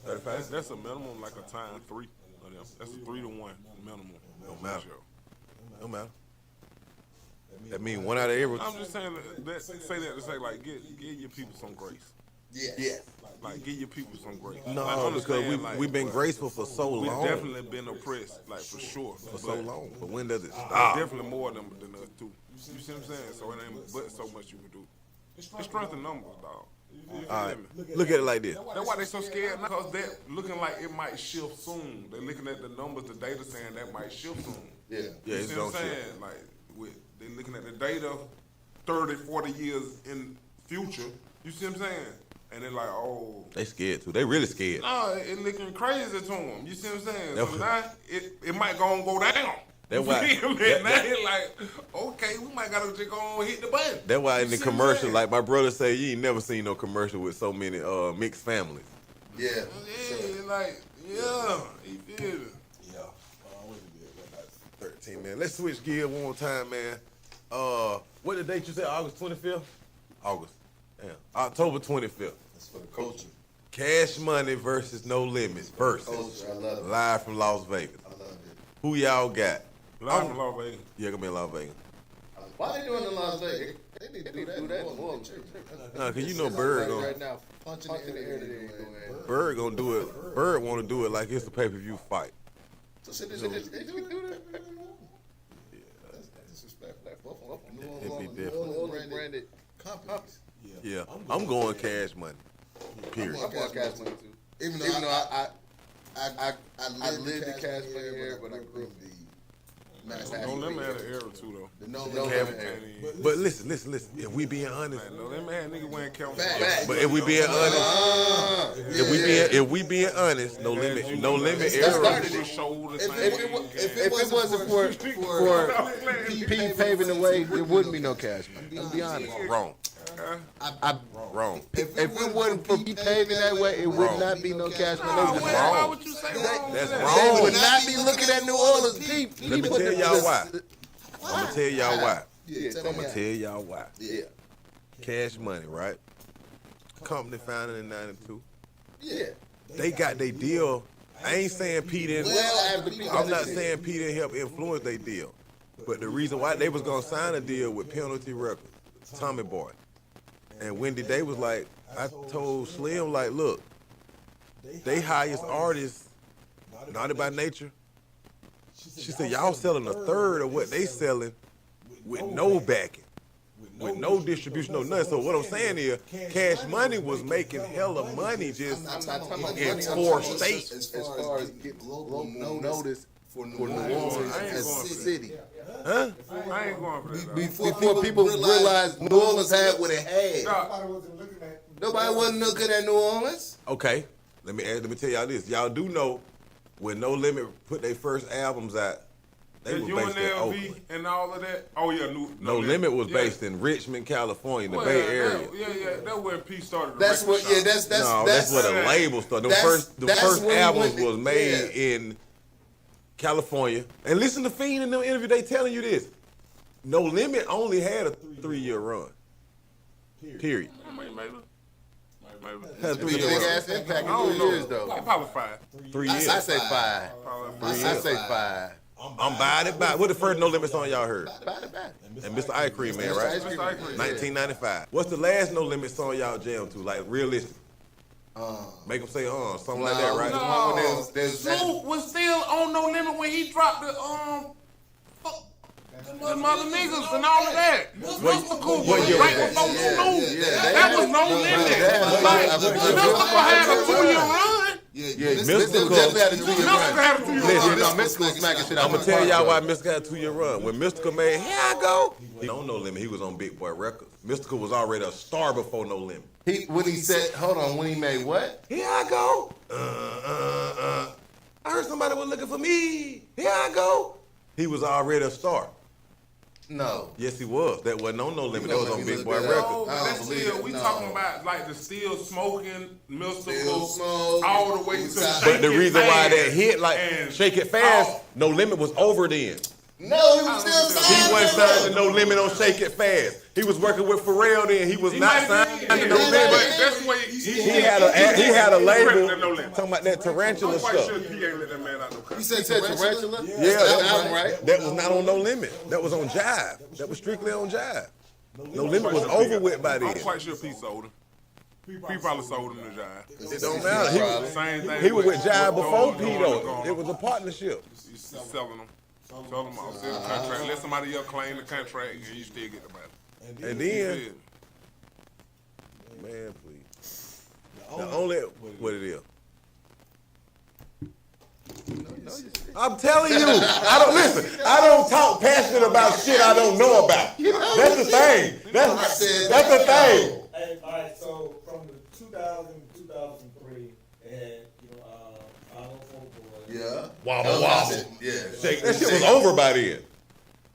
Speaker 3: 35?
Speaker 6: That's a minimum, like a time 3 of them. That's a 3-to-1 minimum.
Speaker 3: Don't matter. No matter. That means one out of every.
Speaker 6: I'm just saying that say that to say, like, give your people some grace.
Speaker 8: Yeah.
Speaker 6: Like, give your people some grace.
Speaker 3: No,
Speaker 6: Like,
Speaker 3: because
Speaker 6: understand, like,
Speaker 3: we've been graceful for so
Speaker 6: we've
Speaker 3: long.
Speaker 6: definitely been oppressed, like, for sure.
Speaker 3: For so long. But when does it
Speaker 6: There's
Speaker 3: stop?
Speaker 6: definitely more than us, too. You see what I'm saying? So it ain't but so much you can do. It's strength in numbers, dog. You feel
Speaker 3: All right.
Speaker 6: me?
Speaker 3: Look at it like this.
Speaker 6: That's why they so scared now, because that looking like it might shift soon. They're looking at the numbers, the data saying that might shift soon.
Speaker 2: Yeah.
Speaker 3: Yeah,
Speaker 6: You
Speaker 3: it's
Speaker 6: see what
Speaker 3: gonna
Speaker 6: I'm
Speaker 3: shift.
Speaker 6: saying? Like, they're looking at the data 30, 40 years in future. You see what I'm saying? And they're like, oh.
Speaker 3: They scared too. They really scared.
Speaker 6: No, it looking crazy to them. You see what I'm saying?
Speaker 3: That
Speaker 6: So
Speaker 3: was-
Speaker 6: now it might go and go down.
Speaker 3: That's
Speaker 6: You
Speaker 3: why-
Speaker 6: feel me?
Speaker 3: that-
Speaker 6: Now it's like, okay, we might gotta just go and hit the button.
Speaker 3: That's why in
Speaker 6: You
Speaker 3: the
Speaker 6: see what I'm
Speaker 3: commercial,
Speaker 6: saying?
Speaker 3: like my brother say, you ain't never seen no commercial with so many mixed families.
Speaker 8: Yeah.
Speaker 6: Yeah, like, yeah, you feel me?
Speaker 3: Yeah. 13, man. Let's switch gears one more time, man. What the date you said? August 25th? August. Damn. October 25th.
Speaker 8: That's for the culture.
Speaker 3: Cash Money versus No Limits versus
Speaker 8: I love it.
Speaker 3: live from Las Vegas.
Speaker 8: I love it.
Speaker 3: Who y'all got?
Speaker 6: Live from Las Vegas.
Speaker 3: Yeah, gonna be in Las Vegas.
Speaker 8: Why they doing it in Las Vegas? They need to do that more.
Speaker 3: Nah, cause you know Bird gonna
Speaker 8: right now, punching in the air.
Speaker 3: Bird gonna do it. Bird want to do it like it's a pay-per-view fight.
Speaker 8: So shit, they do that. That's disrespectful.
Speaker 3: It'd be
Speaker 8: New Orleans branded companies.
Speaker 3: Yeah, I'm going Cash Money. Period.
Speaker 8: I'm going Cash Money too. Even though I lived the Cash Money era, but I grew up the
Speaker 6: No Limit had an era too though.
Speaker 8: The No Limit era.
Speaker 3: But listen. If we being honest,
Speaker 6: No Limit had nigga wearing Calvin.
Speaker 3: but if we being honest, if we being honest, No Limit era.
Speaker 8: started it.
Speaker 2: If it wasn't for P paving the way, there wouldn't be no Cash Money. I'll be honest.
Speaker 3: Wrong. Wrong.
Speaker 2: If it wasn't for P paving that way, it would not be no Cash Money.
Speaker 6: Why would you say wrong?
Speaker 3: That's
Speaker 2: They
Speaker 3: wrong.
Speaker 2: would not be looking at New Orleans.
Speaker 3: Let me tell y'all why. I'm gonna tell y'all why.
Speaker 8: Yeah,
Speaker 3: I'm gonna tell y'all why.
Speaker 8: Yeah.
Speaker 3: Cash Money, right? Company founded in '92.
Speaker 8: Yeah.
Speaker 3: They got their deal. I ain't saying P didn't.
Speaker 8: Well, after P
Speaker 3: I'm not saying P didn't help influence their deal. But the reason why they was gonna sign a deal with Penalty Records, Tommy Boy, and Wendy Day was like, I told Slim like, look, they highest artists, Naughty by Nature. She said, y'all selling a third of what they selling with no backing, with no distribution, no nothing. So what I'm saying is, Cash Money was making hella money just in 4 states.
Speaker 8: As far as get global notice for New Orleans as a city.
Speaker 3: Huh?
Speaker 6: I ain't going for that.
Speaker 2: Before people realized New Orleans had what it had.
Speaker 7: Nobody wasn't looking at.
Speaker 2: Nobody wasn't looking at New Orleans.
Speaker 3: Okay, let me tell y'all this. Y'all do know when No Limit put their first albums out, they
Speaker 6: The
Speaker 3: were based in Oakland.
Speaker 6: UNLV and all of that. Oh yeah,
Speaker 3: No Limit was based in Richmond, California, the Bay Area.
Speaker 6: That's where P started. The
Speaker 8: That's
Speaker 6: record
Speaker 8: what.
Speaker 6: shop.
Speaker 8: Yeah,
Speaker 3: That's where the label started. The
Speaker 8: that's
Speaker 3: first
Speaker 8: when he
Speaker 3: albums
Speaker 8: went to-
Speaker 3: was made in California. And listen to Fiend in them interview, they telling you this. No Limit only had a 3-year run. Period.
Speaker 6: Maybe.
Speaker 3: Had a
Speaker 2: It was a
Speaker 3: 3-year
Speaker 2: big
Speaker 3: run.
Speaker 2: ass impact
Speaker 6: I don't
Speaker 2: in
Speaker 6: know.
Speaker 2: 3 years though.
Speaker 6: Probably 5.
Speaker 3: 3 years.
Speaker 2: I say 5.
Speaker 6: Probably
Speaker 2: I
Speaker 6: 5.
Speaker 2: say 5.
Speaker 3: I'm buying it back. What the first No Limit song y'all heard?
Speaker 2: Buy it back.
Speaker 3: And Mr. Ice Cream Man, right?
Speaker 6: Mr. Ice Cream.
Speaker 3: 1995. What's the last No Limit song y'all jammed to? Like realistic. Make them say something like that, right?
Speaker 6: Snoop was still on No Limit when he dropped the the mother niggas and all of that. Mystical
Speaker 3: what
Speaker 6: was
Speaker 3: year
Speaker 6: right
Speaker 3: was
Speaker 6: before
Speaker 3: that?
Speaker 6: Snoop. That was No Limit. Mystical had a 2-year run.
Speaker 2: Yeah,
Speaker 3: Mystical.
Speaker 2: definitely had a 2-year
Speaker 6: Mystical
Speaker 2: run.
Speaker 6: had a 2-year
Speaker 2: Listen,
Speaker 6: run.
Speaker 2: no, Mystical was smacking shit out.
Speaker 3: I'm gonna tell y'all why Mystical had a 2-year run. When Mystical made Here I Go, he on No Limit. He was on Big Boy Records. Mystical was already a star before No Limit.
Speaker 2: When he said, hold on, when he made what?
Speaker 3: Here I go. I heard somebody was looking for me. Here I go. He was already a star.
Speaker 2: No.
Speaker 3: Yes, he was. That wasn't on No Limit. That was on Big Boy
Speaker 6: No,
Speaker 3: Records.
Speaker 6: but that's still, we talking about like the Still Smoking, Mystical,
Speaker 8: Still Smoke,
Speaker 6: all the way to
Speaker 8: But
Speaker 3: But the
Speaker 6: Shake It
Speaker 3: reason why
Speaker 6: Fast.
Speaker 3: that hit like
Speaker 6: And
Speaker 3: Shake It Fast,
Speaker 6: all-
Speaker 3: No Limit was over then.
Speaker 8: No, he was still
Speaker 3: He
Speaker 8: signed.
Speaker 3: wasn't signed to No Limit on Shake It Fast. He was working with Pharrell then. He was
Speaker 6: He
Speaker 3: not
Speaker 6: might
Speaker 3: signed
Speaker 6: be-
Speaker 3: to No
Speaker 6: but
Speaker 3: Limit.
Speaker 6: that's why he
Speaker 3: He had a label
Speaker 6: No Limit.
Speaker 3: talking about that tarantula
Speaker 6: I'm quite
Speaker 3: stuff.
Speaker 6: sure he ain't let that man out no
Speaker 8: You
Speaker 6: country.
Speaker 8: said Tarantula?
Speaker 3: Yeah,
Speaker 8: That
Speaker 3: that
Speaker 8: album, right?
Speaker 3: That was not on No Limit. That was on Jive. That was strictly on Jive. No Limit was over with by then.
Speaker 6: I'm quite sure P sold him. P probably sold him to Jive.
Speaker 3: It don't matter. He was,
Speaker 6: Same thing.
Speaker 3: he was with Jive before P
Speaker 6: P
Speaker 3: though. It was a partnership.
Speaker 6: He's selling them. Sell them off. Sell the contract. Let somebody else claim the contract and you still get the money.
Speaker 3: And then, man, please. The only what it is. I'm telling you, I don't talk passionate about shit I don't know about. That's the thing. That's the thing.
Speaker 7: Hey, all right, so from the 2000 2003, they had, 504 Boys.
Speaker 8: Yeah.
Speaker 3: Wobble wobble.
Speaker 8: Yeah.
Speaker 3: That shit was over by then.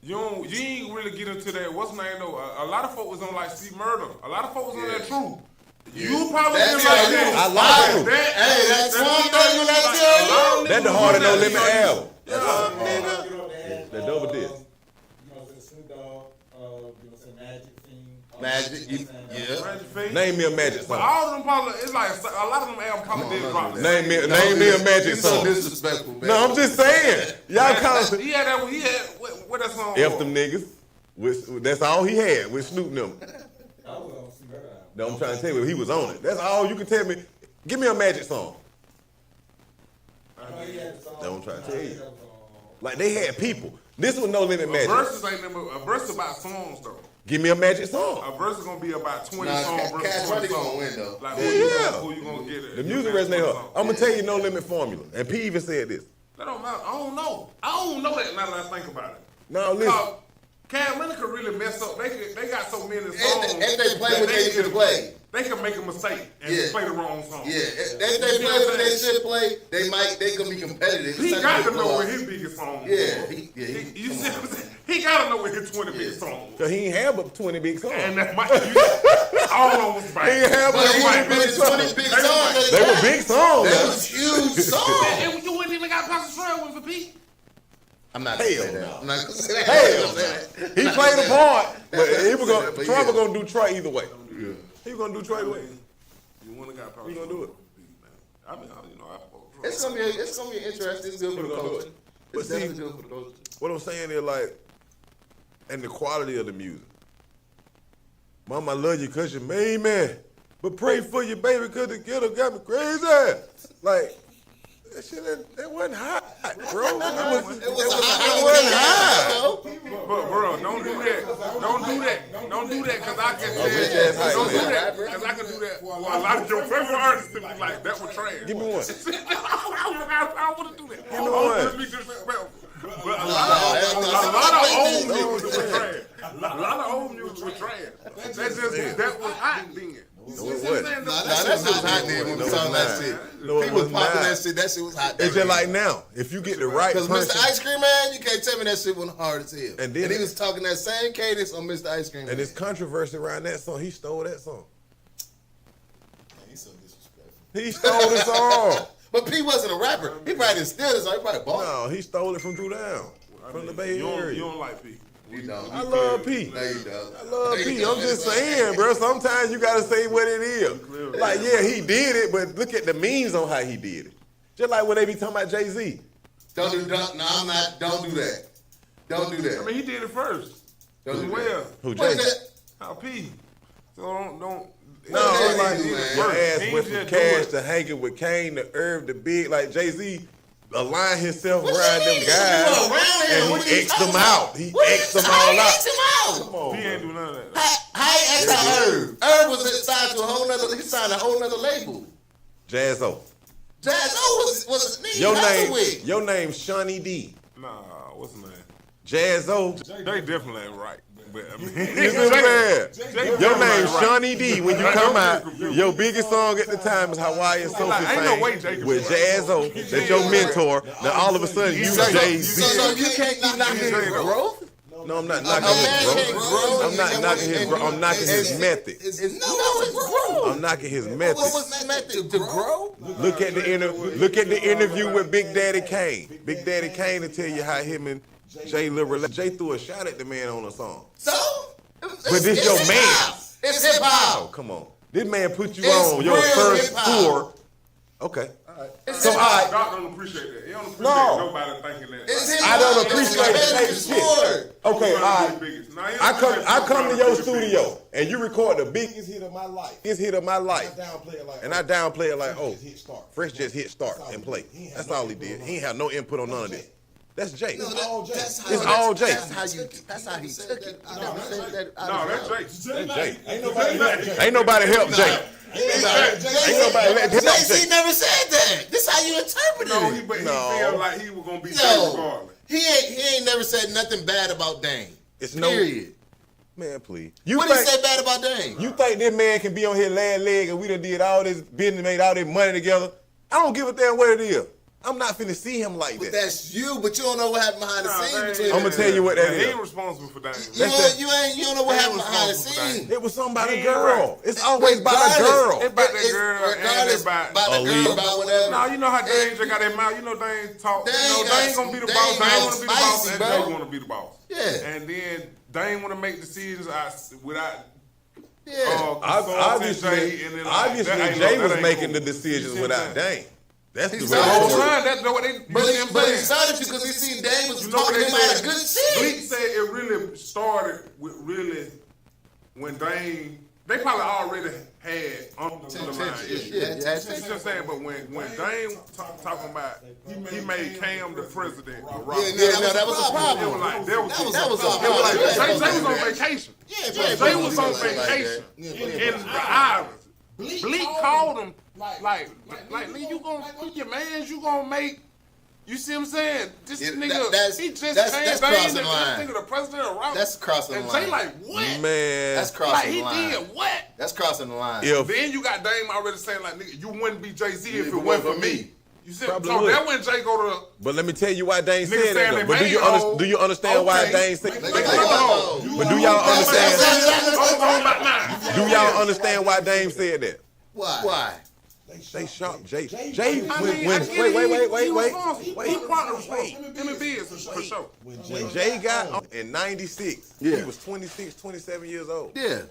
Speaker 6: You ain't really get into that. What's the name though? A lot of folk was on like See Murder. A lot of folk was on that True. You probably didn't like that.
Speaker 3: I like it.
Speaker 8: Hey, that's one thing on that too.
Speaker 3: That's the Hard to No Limit album.
Speaker 7: They had,
Speaker 3: The double disc.
Speaker 7: Snoop Dogg, Magic Fiend.
Speaker 2: Magic. Yeah.
Speaker 6: Magic Feet.
Speaker 3: Name me a Magic
Speaker 6: But
Speaker 3: song.
Speaker 6: all of them probably, it's like a lot of them albums probably did drop.
Speaker 3: Name me a Magic
Speaker 8: You're so
Speaker 3: song.
Speaker 8: disrespectful, man.
Speaker 3: No, I'm just saying. Y'all kind of
Speaker 6: He had that. He had what that song?
Speaker 3: F
Speaker 6: was?
Speaker 3: them niggas. That's all he had with Snoop and them.
Speaker 7: I was on some better album.
Speaker 3: No, I'm trying to tell you, he was on it. That's all you can tell me. Give me a Magic song.
Speaker 7: He had the song.
Speaker 3: That's what I'm trying to tell you. Like they had people. This was No Limit Magic.
Speaker 6: Verses ain't never. A verse about songs though.
Speaker 3: Give me a Magic song.
Speaker 6: A verse is gonna be about 20
Speaker 8: Nah,
Speaker 6: songs versus
Speaker 8: Cash
Speaker 6: 20
Speaker 8: Money
Speaker 6: songs.
Speaker 8: gonna win though.
Speaker 6: Like
Speaker 3: Yeah.
Speaker 6: who you gonna get it?
Speaker 3: The music resonates. I'm gonna tell you No Limit formula. And P even said this.
Speaker 6: That don't matter. I don't know that now that I think about it.
Speaker 3: No, listen.
Speaker 6: Cause Cash Money could really mess up. They got so many songs.
Speaker 8: If they play what they should play.
Speaker 6: They can make a mistake and
Speaker 8: Yeah.
Speaker 6: play the wrong song.
Speaker 8: Yeah, if they play what they should play, they gonna be competitive.
Speaker 6: He got to know what his biggest song is.
Speaker 8: Yeah,
Speaker 6: You see what I'm saying? He got to know what his 20 biggest songs.
Speaker 3: Cause he ain't have but 20 big songs.
Speaker 6: And that might all of them was
Speaker 3: He
Speaker 6: bad.
Speaker 3: ain't have but
Speaker 8: But
Speaker 3: 20
Speaker 8: even
Speaker 3: big
Speaker 8: with 20
Speaker 3: songs.
Speaker 8: big songs,
Speaker 3: They were big songs.
Speaker 8: That
Speaker 3: man.
Speaker 8: was huge songs.
Speaker 6: And you wouldn't even got Pastor Trail with for Pete.
Speaker 8: I'm not gonna say
Speaker 3: Hell
Speaker 8: that.
Speaker 3: no.
Speaker 8: I'm not gonna say that.
Speaker 3: Hell no. He played a part, but he was gonna.
Speaker 8: But
Speaker 3: Troy
Speaker 8: yeah.
Speaker 3: was gonna do Troy either way. He was gonna do Troy either way.
Speaker 6: You wouldn't got Pastor
Speaker 3: We gonna do it.
Speaker 6: I mean,
Speaker 8: It's gonna be interesting. It's good for the
Speaker 3: We're gonna do
Speaker 8: culture.
Speaker 3: it. But
Speaker 8: It's
Speaker 3: see-
Speaker 8: definitely good for the culture.
Speaker 3: What I'm saying is like, and the quality of the music. Mama, I love you cause you made me, but pray for your baby cause the ghetto got me crazy. Like, that shit, that wasn't hot, bro. It wasn't hot.
Speaker 6: But bro, don't do that. Don't do that. Don't do that because I can
Speaker 3: bitch ass hype,
Speaker 6: Don't do
Speaker 3: man.
Speaker 6: that because I can do that. For a lot of your favorite artists to be like, that was trash.
Speaker 3: Give me one.
Speaker 6: I want to do that.
Speaker 3: Give me
Speaker 6: I
Speaker 3: one.
Speaker 6: want to be disrespectful. But a lot of old music was trash. A lot of old music was trash. That was hot then.
Speaker 3: No, it wasn't.
Speaker 8: Nah, that shit was hot then when we saw that shit.
Speaker 3: No, it
Speaker 8: People
Speaker 3: was
Speaker 8: popping
Speaker 3: not.
Speaker 8: that shit. That shit was hot.
Speaker 3: It's just like now, if you get the right
Speaker 8: Because
Speaker 3: person,
Speaker 8: Mr. Ice Cream Man, you can't tell me that shit wasn't hard as hell.
Speaker 3: And then-
Speaker 8: he was talking that same cadence on Mr. Ice Cream Man.
Speaker 3: and there's controversy around that song, he stole that song.
Speaker 8: He's so disrespectful.
Speaker 3: He stole the song.
Speaker 8: But P wasn't a rapper. He probably didn't steal this. He probably bought
Speaker 3: No, he stole it from Drew Down, from the Bay
Speaker 6: You
Speaker 3: Area.
Speaker 6: don't like P.
Speaker 8: it. You don't.
Speaker 3: I love P.
Speaker 8: No, you don't.
Speaker 3: I love P. I'm just saying, bro. Sometimes you gotta say what it is. Like, yeah, he did it, but look at the memes on how he did it. Just like when they be talking about Jay-Z.
Speaker 8: No, I'm not. Don't do that. Don't do that.
Speaker 6: I mean, he did it first.
Speaker 8: Don't do
Speaker 6: Well,
Speaker 8: that.
Speaker 3: Who,
Speaker 8: What's
Speaker 3: Jay?
Speaker 8: that?
Speaker 6: how P. So don't.
Speaker 3: No,
Speaker 8: What
Speaker 3: it's like
Speaker 8: did he do, man?
Speaker 3: your ass
Speaker 6: He
Speaker 3: went
Speaker 6: just
Speaker 3: from
Speaker 6: do
Speaker 3: Cash
Speaker 6: it.
Speaker 3: to hanging with Kane to Irv to Big. Like Jay-Z aligned himself
Speaker 8: What
Speaker 3: around
Speaker 8: you
Speaker 3: them
Speaker 8: mean?
Speaker 3: guys,
Speaker 8: You were around here.
Speaker 3: and
Speaker 8: What
Speaker 3: he
Speaker 8: are you
Speaker 3: X'd them
Speaker 8: talking
Speaker 3: out.
Speaker 8: about?
Speaker 3: He
Speaker 8: What
Speaker 3: X'd them
Speaker 8: how
Speaker 3: all
Speaker 8: he
Speaker 3: out.
Speaker 8: X'd him out?
Speaker 3: Come on,
Speaker 6: P
Speaker 3: bro.
Speaker 6: ain't do none of that.
Speaker 8: How he X'd out Irv? Irv was signed to a whole nother. He signed a whole nother label.
Speaker 3: Jazzo.
Speaker 8: Jazz O was a nigga.
Speaker 3: Your name's Shawnee D.
Speaker 6: Nah, what's his name?
Speaker 3: Jazzo.
Speaker 6: They definitely ain't right. But I mean,
Speaker 3: You see what I'm saying? Your name's
Speaker 6: right.
Speaker 3: Shawnee D. When you come out, your biggest song at the time is Hawaiian Sophie
Speaker 6: Like, ain't no way
Speaker 3: Fame
Speaker 6: Jacob
Speaker 3: with
Speaker 6: is
Speaker 3: Jazzo. That's your mentor. Now all of a sudden you Jay-Z.
Speaker 8: So you can't keep knocking his growth.
Speaker 3: No, I'm not
Speaker 8: A
Speaker 3: knocking
Speaker 8: man
Speaker 3: his
Speaker 8: can't
Speaker 3: growth.
Speaker 8: grow.
Speaker 3: I'm not knocking his growth. I'm knocking his method.
Speaker 8: It's growth.
Speaker 3: I'm knocking his
Speaker 8: What
Speaker 3: method.
Speaker 8: was that method to grow?
Speaker 3: Look at the interview with Big Daddy Kane. Big Daddy Kane will tell you how him and Jay Lil Jay threw a shot at the man on a song.
Speaker 8: So,
Speaker 3: But this
Speaker 8: it's
Speaker 3: your
Speaker 8: hip
Speaker 3: man.
Speaker 8: hop. It's hip
Speaker 3: Oh,
Speaker 8: hop.
Speaker 3: come on. This man put you
Speaker 8: It's
Speaker 3: on your
Speaker 8: real
Speaker 3: first
Speaker 8: hip-hop.
Speaker 3: tour. Okay.
Speaker 8: It's
Speaker 3: So
Speaker 8: hip hop.
Speaker 3: I
Speaker 6: Doc don't appreciate that. He don't appreciate
Speaker 3: No.
Speaker 6: nobody thinking that.
Speaker 8: It's hip
Speaker 3: I
Speaker 8: hop.
Speaker 3: don't
Speaker 8: It's
Speaker 3: appreciate
Speaker 8: a
Speaker 3: the
Speaker 8: competitive
Speaker 3: shit.
Speaker 8: sport.
Speaker 3: Okay, all right. I come to your
Speaker 6: studio.
Speaker 3: studio and you record the biggest hit of my life. Biggest hit of my life. And I downplay it like, oh, Phresh just hit start and play. That's all he did. He ain't have no input on none of this. That's Jay.
Speaker 8: No, that's how
Speaker 3: It's all Jay.
Speaker 8: That's how he took it. He never said that out
Speaker 6: No,
Speaker 8: of
Speaker 6: that's
Speaker 8: mouth.
Speaker 6: Jay.
Speaker 3: That's Jay.
Speaker 2: Ain't nobody help Jay.
Speaker 3: Ain't nobody let him help
Speaker 8: Jay-Z
Speaker 3: Jay.
Speaker 8: never said that. This how you interpret
Speaker 6: No,
Speaker 8: it.
Speaker 6: he
Speaker 3: No.
Speaker 6: felt like he was gonna be Jay
Speaker 8: No,
Speaker 6: regardless.
Speaker 8: he ain't never said nothing bad about Dame.
Speaker 3: It's no
Speaker 8: Period.
Speaker 3: man, please. You
Speaker 8: What did he
Speaker 3: think
Speaker 8: say bad about Dame?
Speaker 3: you think this man can be on his last leg and we done did all this business, made all this money together? I don't give a damn what it is. I'm not finna see him like
Speaker 8: But
Speaker 3: that.
Speaker 8: that's you. But you don't know what happened behind the scenes between
Speaker 3: I'ma
Speaker 8: them.
Speaker 3: tell you what that
Speaker 6: He
Speaker 3: is.
Speaker 6: ain't responsible for that.
Speaker 8: You don't know what
Speaker 6: He
Speaker 8: happened behind the
Speaker 6: responsible for that.
Speaker 8: scenes.
Speaker 3: It was something about a
Speaker 6: He ain't
Speaker 3: girl.
Speaker 6: right.
Speaker 3: It's always about a girl.
Speaker 6: It's about that girl and
Speaker 8: Regardless
Speaker 6: it's about
Speaker 8: about the girl, about whatever.
Speaker 6: No, you know how Dane just got that mouth. You know Dane talk.
Speaker 8: Dane
Speaker 6: You know
Speaker 8: got
Speaker 6: Dane gonna be the
Speaker 8: Dane
Speaker 6: boss. Dane
Speaker 8: got
Speaker 6: wanna be the boss,
Speaker 8: spicy,
Speaker 6: and
Speaker 8: bro.
Speaker 6: Jay wanna be the boss.
Speaker 8: Yeah.
Speaker 6: And then Dane wanna make decisions without
Speaker 3: Obviously, Jay was making the decisions without Dame. That's the
Speaker 6: The whole
Speaker 3: real
Speaker 6: time, that's what they.
Speaker 8: But he started you because he seen Dame was talking him out of good shit.
Speaker 6: Bleak said it really started with when Dame. They probably already had underlying issues. You know what I'm saying? But when Dame talking about he made Cam the president of rock.
Speaker 8: That was a problem.
Speaker 6: It was like
Speaker 8: That was
Speaker 6: Jay was on vacation. Jay was on vacation in the islands. Bleak called him like nigga, you gonna put your mans, you gonna make. You see what I'm saying? This nigga, he just came
Speaker 8: crossing
Speaker 6: this
Speaker 8: the line.
Speaker 6: nigga the president of rock.
Speaker 8: That's crossing the
Speaker 6: and
Speaker 8: line.
Speaker 6: Jay like, what?
Speaker 3: man.
Speaker 8: That's crossing
Speaker 6: Like,
Speaker 8: the line.
Speaker 6: he did what?
Speaker 8: That's crossing the line.
Speaker 6: Then you got Dame already saying like, nigga, you wouldn't be Jay-Z if it wasn't for me. You see, so
Speaker 3: Probably would.
Speaker 6: that when Jay go to
Speaker 3: But let me tell you why Dame
Speaker 6: Nigga
Speaker 3: said that.
Speaker 6: saying
Speaker 3: Though.
Speaker 6: they
Speaker 3: But
Speaker 6: made
Speaker 3: do you understand why Dame said?
Speaker 6: But
Speaker 3: do y'all understand? Do y'all
Speaker 6: understand?
Speaker 3: understand why Dame said that?
Speaker 8: Why?
Speaker 3: They shot Jay. Jay
Speaker 6: He
Speaker 3: wait.
Speaker 6: partnered with him and Biz for sure.
Speaker 3: When Jay got on in '96, he was 26, 27 years old.
Speaker 8: Yeah.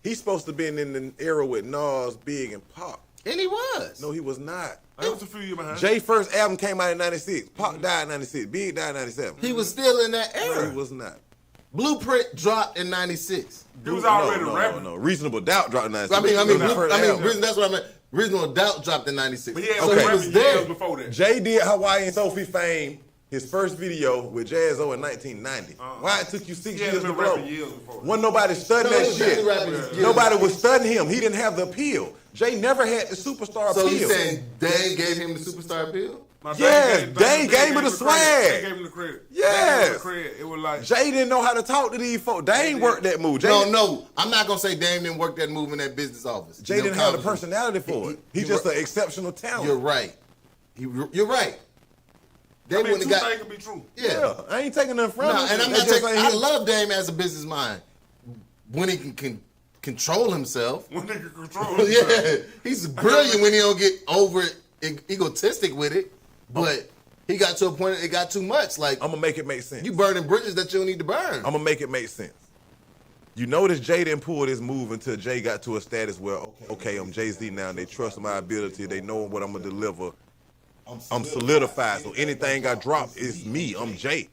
Speaker 3: He's supposed to been in the era with Nas, Big, and Pac.
Speaker 8: And he was.
Speaker 3: No, he was not.
Speaker 6: That was a few years behind.
Speaker 3: Jay's first album came out in '96. Pac died in '96. Big died in '97.
Speaker 8: He was still in that
Speaker 3: No,
Speaker 8: era.
Speaker 3: he was not.
Speaker 8: Blueprint dropped in '96.
Speaker 6: He was already rapping.
Speaker 3: No. Reasonable Doubt dropped in '96.
Speaker 8: I mean,
Speaker 3: First
Speaker 8: that's what I meant. Reasonable Doubt dropped in '96.
Speaker 6: But he had
Speaker 8: So
Speaker 6: some
Speaker 8: he was
Speaker 6: rapping
Speaker 8: there.
Speaker 6: years before that.
Speaker 3: Jay did Hawaii and Sophie fame, his first video with Jazzo in 1990. Why it took you 6
Speaker 6: He had
Speaker 3: years to
Speaker 6: been
Speaker 3: blow?
Speaker 6: rapping years before.
Speaker 3: Wasn't nobody studying
Speaker 8: No,
Speaker 3: that
Speaker 8: he was
Speaker 3: shit.
Speaker 8: definitely rapping.
Speaker 3: Nobody was studying him. He didn't have the appeal. Jay never had the superstar
Speaker 8: So
Speaker 3: appeal.
Speaker 8: you saying Dame gave him the superstar appeal?
Speaker 3: Yes, Dame gave him the swag.
Speaker 6: They gave him the credit.
Speaker 3: Yes.
Speaker 6: It was like
Speaker 3: Jay didn't know how to talk to these folks. Dame worked that move. Jay,
Speaker 8: No. I'm not gonna say Dame didn't work that move in that business office.
Speaker 3: Jay didn't have the personality for it. He's just an exceptional talent.
Speaker 8: You're right. You're right. They
Speaker 6: I mean,
Speaker 8: wouldn't
Speaker 6: two
Speaker 8: have got.
Speaker 6: things could be true.
Speaker 3: Yeah, I ain't taking nothing from him.
Speaker 8: And I'm
Speaker 3: That
Speaker 8: not
Speaker 3: just
Speaker 8: taking.
Speaker 3: ain't
Speaker 8: I
Speaker 3: his-
Speaker 8: love Dame as a business mind when he can control himself.
Speaker 6: One nigga control.
Speaker 8: Yeah, he's brilliant when he don't get over egotistic with it. But he got to a point that it got too much. Like
Speaker 3: I'm gonna make it make sense.
Speaker 8: you burning bridges that you don't need to burn.
Speaker 3: I'm gonna make it make sense. You notice Jay didn't pull this move until Jay got to a status where, okay, I'm Jay-Z now, and they trust my ability. They know what I'm gonna deliver. I'm solidified. So anything I drop is me. I'm Jay.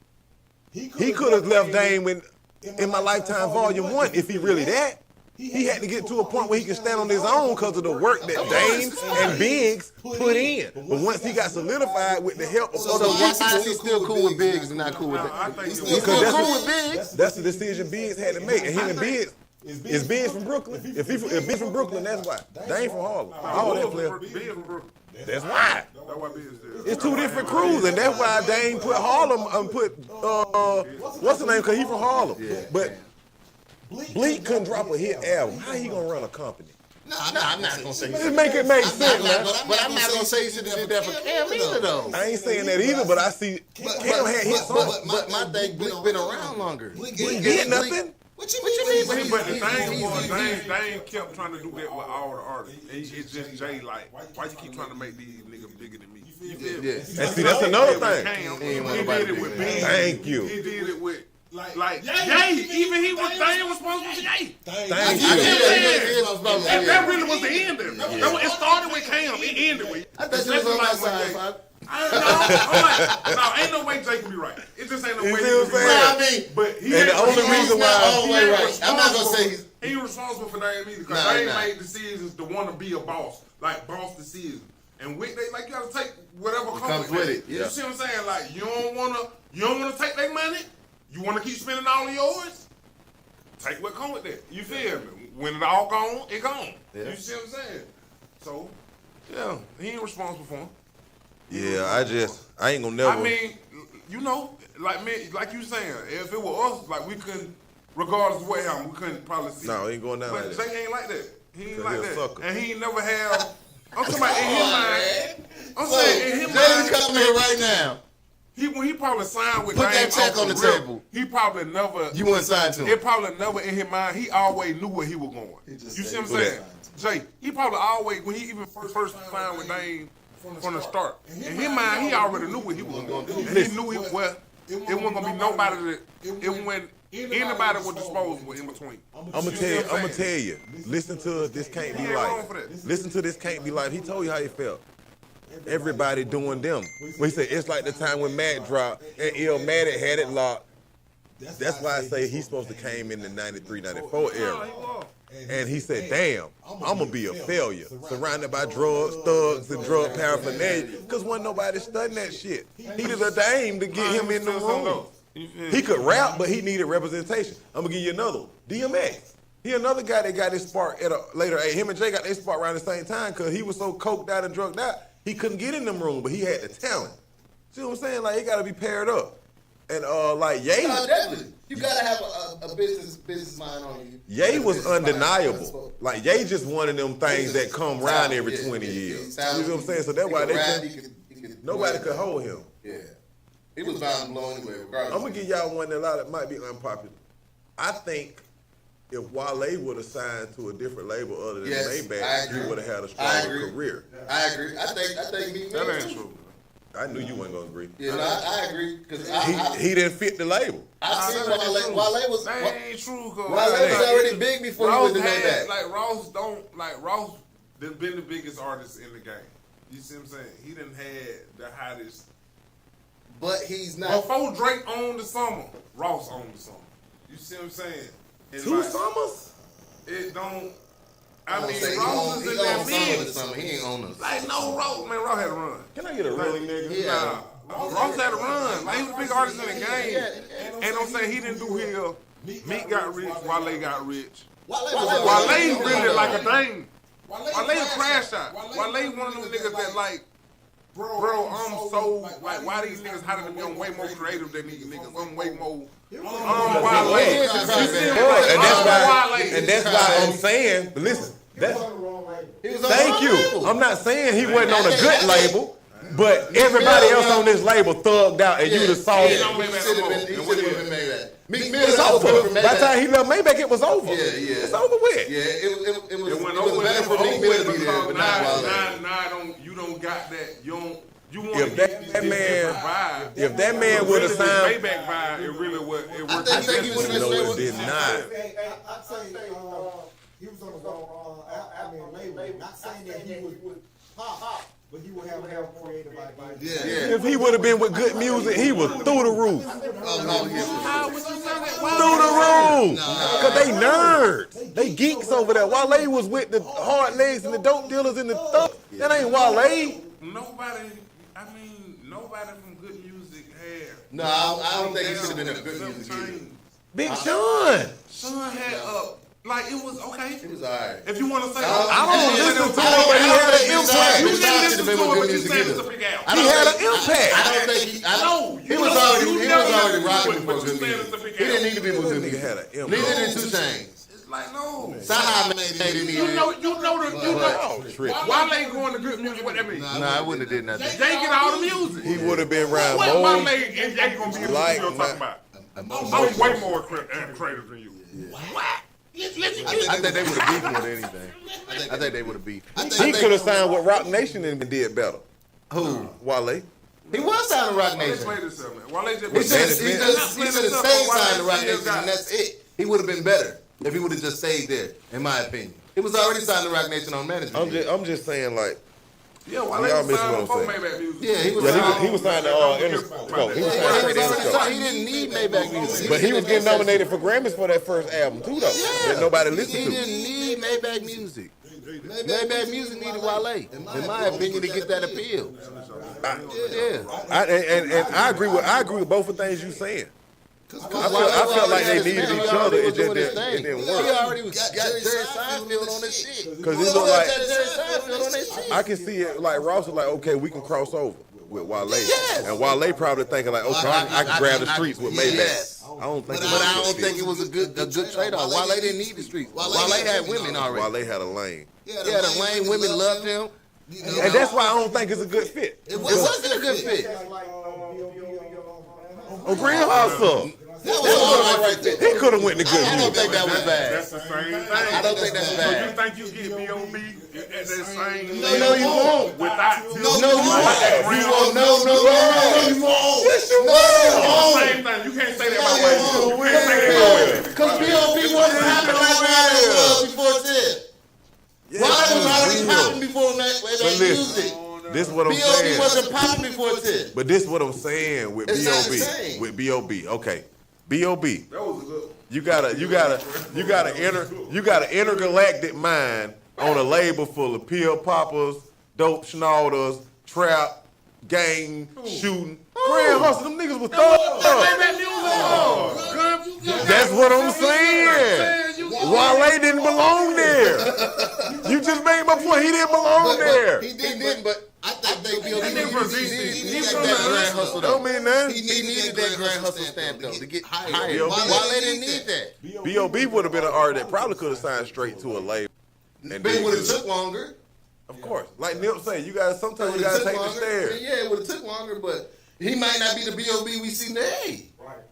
Speaker 3: He could have left Dame in My Lifetime Volume 1 if he really that. He had to get to a point where he can stand on his own because of the work that Dame and Biggs put in. But once he got solidified with the help of
Speaker 8: So
Speaker 3: other
Speaker 8: why
Speaker 3: people,
Speaker 8: is he still cool with Biggs and not cool with
Speaker 6: I
Speaker 8: that?
Speaker 6: think
Speaker 8: He's
Speaker 6: it
Speaker 8: still
Speaker 6: was-
Speaker 3: Because
Speaker 8: cool with Biggs.
Speaker 3: that's the decision Biggs had to make. And him and Biggs, is Biggs from Brooklyn? If Biggs from Brooklyn, that's why. Dame from Harlem. All that player. That's why.
Speaker 6: That's why Biz did.
Speaker 3: It's two different crews, and that's why Dame put Harlem and put what's the name? Because he from Harlem. But Bleak couldn't drop a hit album. How he gonna run a company?
Speaker 8: No, I'm not gonna say.
Speaker 3: Just make it make sense, man.
Speaker 8: But I'm not gonna say he should have did that for Cam either, though.
Speaker 3: I ain't saying that either, but I see Cam had hits on.
Speaker 8: But my thing, Bleak been around longer.
Speaker 3: He did nothing.
Speaker 8: What you mean?
Speaker 6: But the thing was, Dame kept trying to do that with all the artists. It's just Jay, like, why you keep trying to make these niggas bigger than me? You feel me?
Speaker 8: Yeah.
Speaker 3: And see, that's another thing.
Speaker 6: Cam,
Speaker 8: He ain't want
Speaker 6: he
Speaker 8: nobody
Speaker 6: did it
Speaker 8: bigger
Speaker 6: with
Speaker 8: than
Speaker 6: Big.
Speaker 3: Thank you.
Speaker 6: He did it with like Jay. Even he was Dame responsible for Jay.
Speaker 3: Thank
Speaker 6: You
Speaker 3: you.
Speaker 6: know what I'm saying? That really was the end of it. It started with Cam. It ended with.
Speaker 8: I thought you was on my side, Fabe.
Speaker 6: I don't know. I'm like, no, ain't no way Jay can be right. It just ain't no way.
Speaker 3: see what I'm saying?
Speaker 8: Well, I mean,
Speaker 6: But he
Speaker 3: And
Speaker 6: ain't
Speaker 3: the only
Speaker 6: responsible-
Speaker 3: reason why
Speaker 8: all the way
Speaker 6: ain't
Speaker 8: right. I'm not gonna say he's.
Speaker 6: He ain't responsible for Dame either, because
Speaker 8: Nah,
Speaker 6: Dame
Speaker 8: nah.
Speaker 6: made decisions to want to be a boss, like boss decisions. And with they, like, you gotta take whatever
Speaker 8: comes with it, yeah.
Speaker 6: You see what I'm saying? Like, you don't wanna take their money. You wanna keep spending all of yours. Take what come with that. You feel me? When it all gone, it gone.
Speaker 8: Yeah.
Speaker 6: You see what I'm saying? So, yeah, he ain't responsible for him.
Speaker 3: Yeah, I ain't gonna never.
Speaker 6: I mean, you know, like me, like you saying, if it were us, like we couldn't, regardless of what happened, we couldn't probably see.
Speaker 3: No, he ain't going down
Speaker 6: But
Speaker 3: like that.
Speaker 6: Jay ain't like that. He ain't
Speaker 3: 'Cause
Speaker 6: like
Speaker 3: he a
Speaker 6: that,
Speaker 3: sucker.
Speaker 6: and he ain't never have. I'm talking about in his mind. I'm saying in his
Speaker 8: Jay's
Speaker 6: mind.
Speaker 8: coming here right now.
Speaker 6: When he probably signed with
Speaker 8: Put
Speaker 6: Dame
Speaker 8: that check
Speaker 6: off
Speaker 8: on the
Speaker 6: rip,
Speaker 8: table.
Speaker 6: He probably never.
Speaker 8: You wouldn't sign to him.
Speaker 6: It probably never in his mind. He always knew where he was going. You see what I'm saying? Jay, he probably always, when he even first signed with Dame from the start, in his mind, he already knew where he was going. And he knew it wasn't gonna be nobody that it Anybody was disposable in between.
Speaker 3: I'm gonna tell you. Listen to This Can't Be
Speaker 6: Ain't wrong for
Speaker 3: Life.
Speaker 6: that.
Speaker 3: Listen to This Can't Be Life. He told you how he felt. Everybody doing them. When he said it's like the time when Matt dropped and Illmatic had it locked. That's why I say he's supposed to came in the 93, 94 era. And he said, damn, I'm going to be a failure. Surrounded by drugs, thugs, and drug paraphernalia. Because wasn't nobody studying that shit. He did a dame to get him in the room. He could rap, but he needed representation. I'm going to give you another one. DMX. He another guy that got his spark at a later age. Him and Jay got their spark around the same time because he was so coked out and drugged out, he couldn't get in them room, but he had the talent. See what I'm saying? Like, it got to be paired up. And like Ye,
Speaker 8: definitely. You gotta have a business mind on you.
Speaker 3: Ye was undeniable. Like Ye just one of them things that come around every 20 years. You know what I'm saying? So that's why nobody could hold him.
Speaker 8: Yeah, he was bound to blow anyway. Regardless.
Speaker 3: I'm gonna give y'all one that might be unpopular. I think if Wale would have signed to a different label other than Maybach, he would have had a stronger career.
Speaker 8: I agree. I think he
Speaker 6: That ain't true.
Speaker 3: I knew you weren't gonna agree.
Speaker 8: Yeah, no, I agree because
Speaker 3: He didn't fit the label.
Speaker 8: I seen Wale was.
Speaker 6: That ain't true.
Speaker 8: Wale was already big before he was the Maybach.
Speaker 6: Ross been the biggest artist in the game. You see what I'm saying? He done had the hottest.
Speaker 8: But he's not.
Speaker 6: Before Drake owned the summer, Ross owned the summer. You see what I'm saying? And
Speaker 3: 2
Speaker 6: like,
Speaker 3: summers?
Speaker 6: It don't.
Speaker 8: I
Speaker 6: mean, Ross was in that mix.
Speaker 8: He ain't on us.
Speaker 6: Like, no, Ross had a run.
Speaker 3: Can I get a really nigga?
Speaker 6: Nah. Ross had a run. Like, he was a big artist in the game. And I'm saying he didn't do hell. Meek got rich, Wale got rich. Wale really like a thing. Wale a crash out. Wale one of them niggas that like, bro, I'm so, like, why these niggas hotter than me? I'm way more creative than these niggas. I'm way more, Wale.
Speaker 3: And that's why I'm saying, listen, thank you. I'm not saying he wasn't on a good label, but everybody else on this label thugged out, and you the saw it.
Speaker 8: He should have been Maybach.
Speaker 3: It's over. By the time he left Maybach, it was over.
Speaker 8: Yeah.
Speaker 3: It's over with.
Speaker 8: Yeah, it was
Speaker 6: better
Speaker 8: for Meek Mill to be there, but not Wale.
Speaker 6: Nah, you don't got that. You want
Speaker 3: If that man would have signed,
Speaker 6: Maybach vibe, it really would.
Speaker 8: I think he would have been.
Speaker 3: no, it did not.
Speaker 7: I'd say he was on his label. Not saying that he would pop, but he would have creative ideas.
Speaker 8: Yeah.
Speaker 3: If he would have been with good music, he was through the roof. Through the roof. Because they nerds. They geeks over there. Wale was with the hard legs and the dope dealers and the thugs. That ain't Wale.
Speaker 6: Nobody from good music had.
Speaker 8: No, I don't think he should have been a good music either.
Speaker 3: Big Sean.
Speaker 6: Sean had like it was okay.
Speaker 8: It was alright.
Speaker 6: If you want to say,
Speaker 3: I don't listen to him, but he had an impact.
Speaker 6: You didn't listen to him, but you said it's a big album.
Speaker 3: He had an impact.
Speaker 8: I don't think he was already rocking before good music. He didn't need to be with good
Speaker 3: Nigga
Speaker 8: music.
Speaker 3: had an impact.
Speaker 8: Neither did 2 Chainz.
Speaker 6: Like no.
Speaker 8: Somehow made it
Speaker 6: You know.
Speaker 3: Trick.
Speaker 6: Wale ain't going to good music. What that mean?
Speaker 8: Nah, I wouldn't have did nothing.
Speaker 6: Jay get all the music.
Speaker 3: He would have been around
Speaker 6: What Wale
Speaker 3: more.
Speaker 6: and Jay gonna be in the
Speaker 3: Like
Speaker 6: studio talking about? I'm way more creative than you. What?
Speaker 2: I think they would have beefed more than anything. I think they would have beefed.
Speaker 3: He could have signed with Rock Nation and did better.
Speaker 8: Who?
Speaker 3: Wale.
Speaker 8: He was signed to Rock Nation.
Speaker 6: Wale just
Speaker 8: He should have stayed signed to Rock Nation, and that's it. He would have been better if he would have just stayed there, in my opinion. He was already signed to Rock Nation on management.
Speaker 3: I'm just saying, like,
Speaker 6: yeah, Wale
Speaker 3: y'all
Speaker 6: was
Speaker 3: miss
Speaker 6: signed
Speaker 3: what I'm
Speaker 6: before
Speaker 3: saying.
Speaker 6: Maybach music.
Speaker 8: Yeah, he was
Speaker 3: he was signed to Interscope. He was signed straight to Interscope.
Speaker 8: He didn't need Maybach music.
Speaker 3: But he was getting nominated for Grammys for that first album too, though. That nobody listened
Speaker 8: He
Speaker 3: to.
Speaker 8: didn't need Maybach music. Maybach music needed Wale, in my opinion, to get that appeal.
Speaker 3: And I agree with both of the things you saying. I felt like they needed each other. It just didn't work.
Speaker 8: He already got Jerry Seinfeld on this shit.
Speaker 3: Because it looked like
Speaker 8: Jerry Seinfeld on that shit.
Speaker 3: I can see it like Ross was like, okay, we can cross over with Wale.
Speaker 8: Yes.
Speaker 3: And Wale probably thinking like, okay, I can grab the streets with Maybach.
Speaker 8: Yes.
Speaker 3: I don't think.
Speaker 8: But I don't think it was a good trade-off. Wale didn't need the streets. Wale had women already.
Speaker 3: Wale had a lane.
Speaker 8: He had a lane. Women loved him.
Speaker 3: And that's why I don't think it's a good fit.
Speaker 8: It wasn't a good fit.
Speaker 3: Oh, Green Hustle.
Speaker 8: That was all right there.
Speaker 3: He could have went to good
Speaker 8: I don't
Speaker 3: music.
Speaker 8: think that was bad.
Speaker 6: That's the same thing.
Speaker 8: I don't think that's
Speaker 6: So
Speaker 8: bad.
Speaker 6: you think you get B.O.B. at that same
Speaker 8: No, you won't.
Speaker 6: without
Speaker 8: No, you won't.
Speaker 6: that
Speaker 8: You won't. No, you won't.
Speaker 3: Yes, you will.
Speaker 6: same thing. You can't say that about
Speaker 2: Because B.O.B. wasn't popping like Wale was before Tip.
Speaker 3: Yeah,
Speaker 2: Wale was already
Speaker 3: real.
Speaker 2: popping before that music.
Speaker 3: This is what I'm
Speaker 2: B.O.B.
Speaker 3: saying.
Speaker 2: wasn't popping before Tip.
Speaker 3: But this is what I'm saying with
Speaker 2: It's not the
Speaker 3: B.O.B.
Speaker 2: same.
Speaker 3: With B.O.B. Okay, B.O.B.
Speaker 6: That was a good.
Speaker 3: You got an intergalactic mind on a label full of pill poppers, dope schnauders, trap, gang, shooting. Grand Hustle, them niggas was thugs. That's what I'm saying. Wale didn't belong there. You just made my point. He didn't belong there.
Speaker 2: He didn't, but I think B.O.B.
Speaker 6: He did for DC.
Speaker 2: He needed that Grand Hustle, though.
Speaker 3: Don't mean that.
Speaker 2: He needed that Grand Hustle stamp, though, to get hired.
Speaker 3: B.O.B.
Speaker 2: Wale didn't need that.
Speaker 3: B.O.B. would have been an artist that probably could have signed straight to a label.
Speaker 2: But it would have took longer.
Speaker 3: Of course. Like Nip say, sometimes you gotta take the stairs.
Speaker 2: Yeah, it would have took longer, but he might not be the B.O.B. we see today.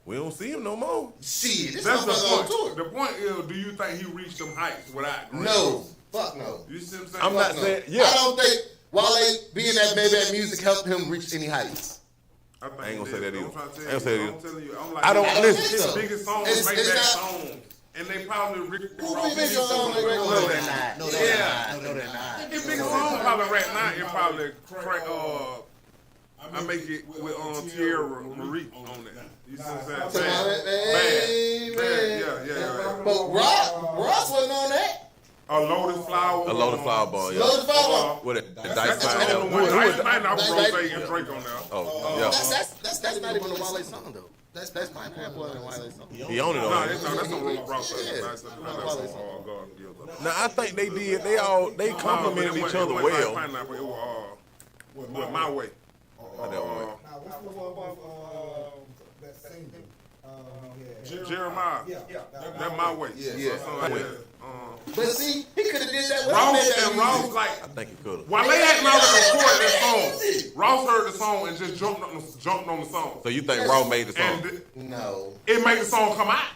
Speaker 3: We don't see him no more.
Speaker 2: Shit, this
Speaker 6: That's the
Speaker 2: motherfucker on
Speaker 6: point.
Speaker 2: tour.
Speaker 6: The point is, do you think he reached them heights without Grand
Speaker 2: No.
Speaker 6: Hustle?
Speaker 2: Fuck no.
Speaker 6: You see what I'm saying?
Speaker 3: I'm not
Speaker 2: No.
Speaker 3: saying, yeah.
Speaker 2: I don't think Wale being that Maybach music helped him reach any heights.
Speaker 6: I ain't
Speaker 3: ain't gonna say that either.
Speaker 6: I'm trying to
Speaker 3: I
Speaker 6: tell
Speaker 3: ain't say
Speaker 6: you.
Speaker 3: that
Speaker 6: I'm telling you. I'm like,
Speaker 3: I don't listen.
Speaker 2: think
Speaker 6: His
Speaker 2: so.
Speaker 6: biggest songs
Speaker 2: It's
Speaker 6: make
Speaker 2: not-
Speaker 6: that song. And they probably Rick
Speaker 2: Who
Speaker 6: Ross.
Speaker 2: biggest song like Rick Ross?
Speaker 8: No, they're not. No, they're
Speaker 6: Yeah.
Speaker 8: not. No, they're not.
Speaker 6: His biggest song probably right now is probably I make it with Tierra Marie on it. You see what I'm saying?
Speaker 2: Hey, man.
Speaker 6: Yeah.
Speaker 2: But Ross wasn't on that.
Speaker 6: A Lotus Flower.
Speaker 3: A Loaded Flower Ball, yeah.
Speaker 2: Loaded Flower.
Speaker 3: With it, the
Speaker 6: That's
Speaker 3: dice
Speaker 6: the
Speaker 3: find
Speaker 6: only one.
Speaker 3: out.
Speaker 6: Dice might not Rose and Drake on there.
Speaker 3: Oh, yeah.
Speaker 2: That's not even a Wale song, though. That's Pineapple and Wale song.
Speaker 3: He owned it
Speaker 6: No,
Speaker 3: on
Speaker 6: that's on Ross.
Speaker 2: Yeah.
Speaker 6: That's on God.
Speaker 3: Now, I think they did, they complimented each other well.
Speaker 6: Pineapple, it was with My Way.
Speaker 3: That way.
Speaker 7: Now, what's the one that single?
Speaker 6: Jeremiah. That's My Way.
Speaker 2: Yeah.
Speaker 3: My Way.
Speaker 2: But see, he could have did that with
Speaker 6: Ross like
Speaker 3: I think he could have.
Speaker 6: while they hadn't already recorded that song, Ross heard the song and just jumped on the song.
Speaker 3: So you think Raw made the song?
Speaker 6: And
Speaker 2: No.
Speaker 6: it made the song come out.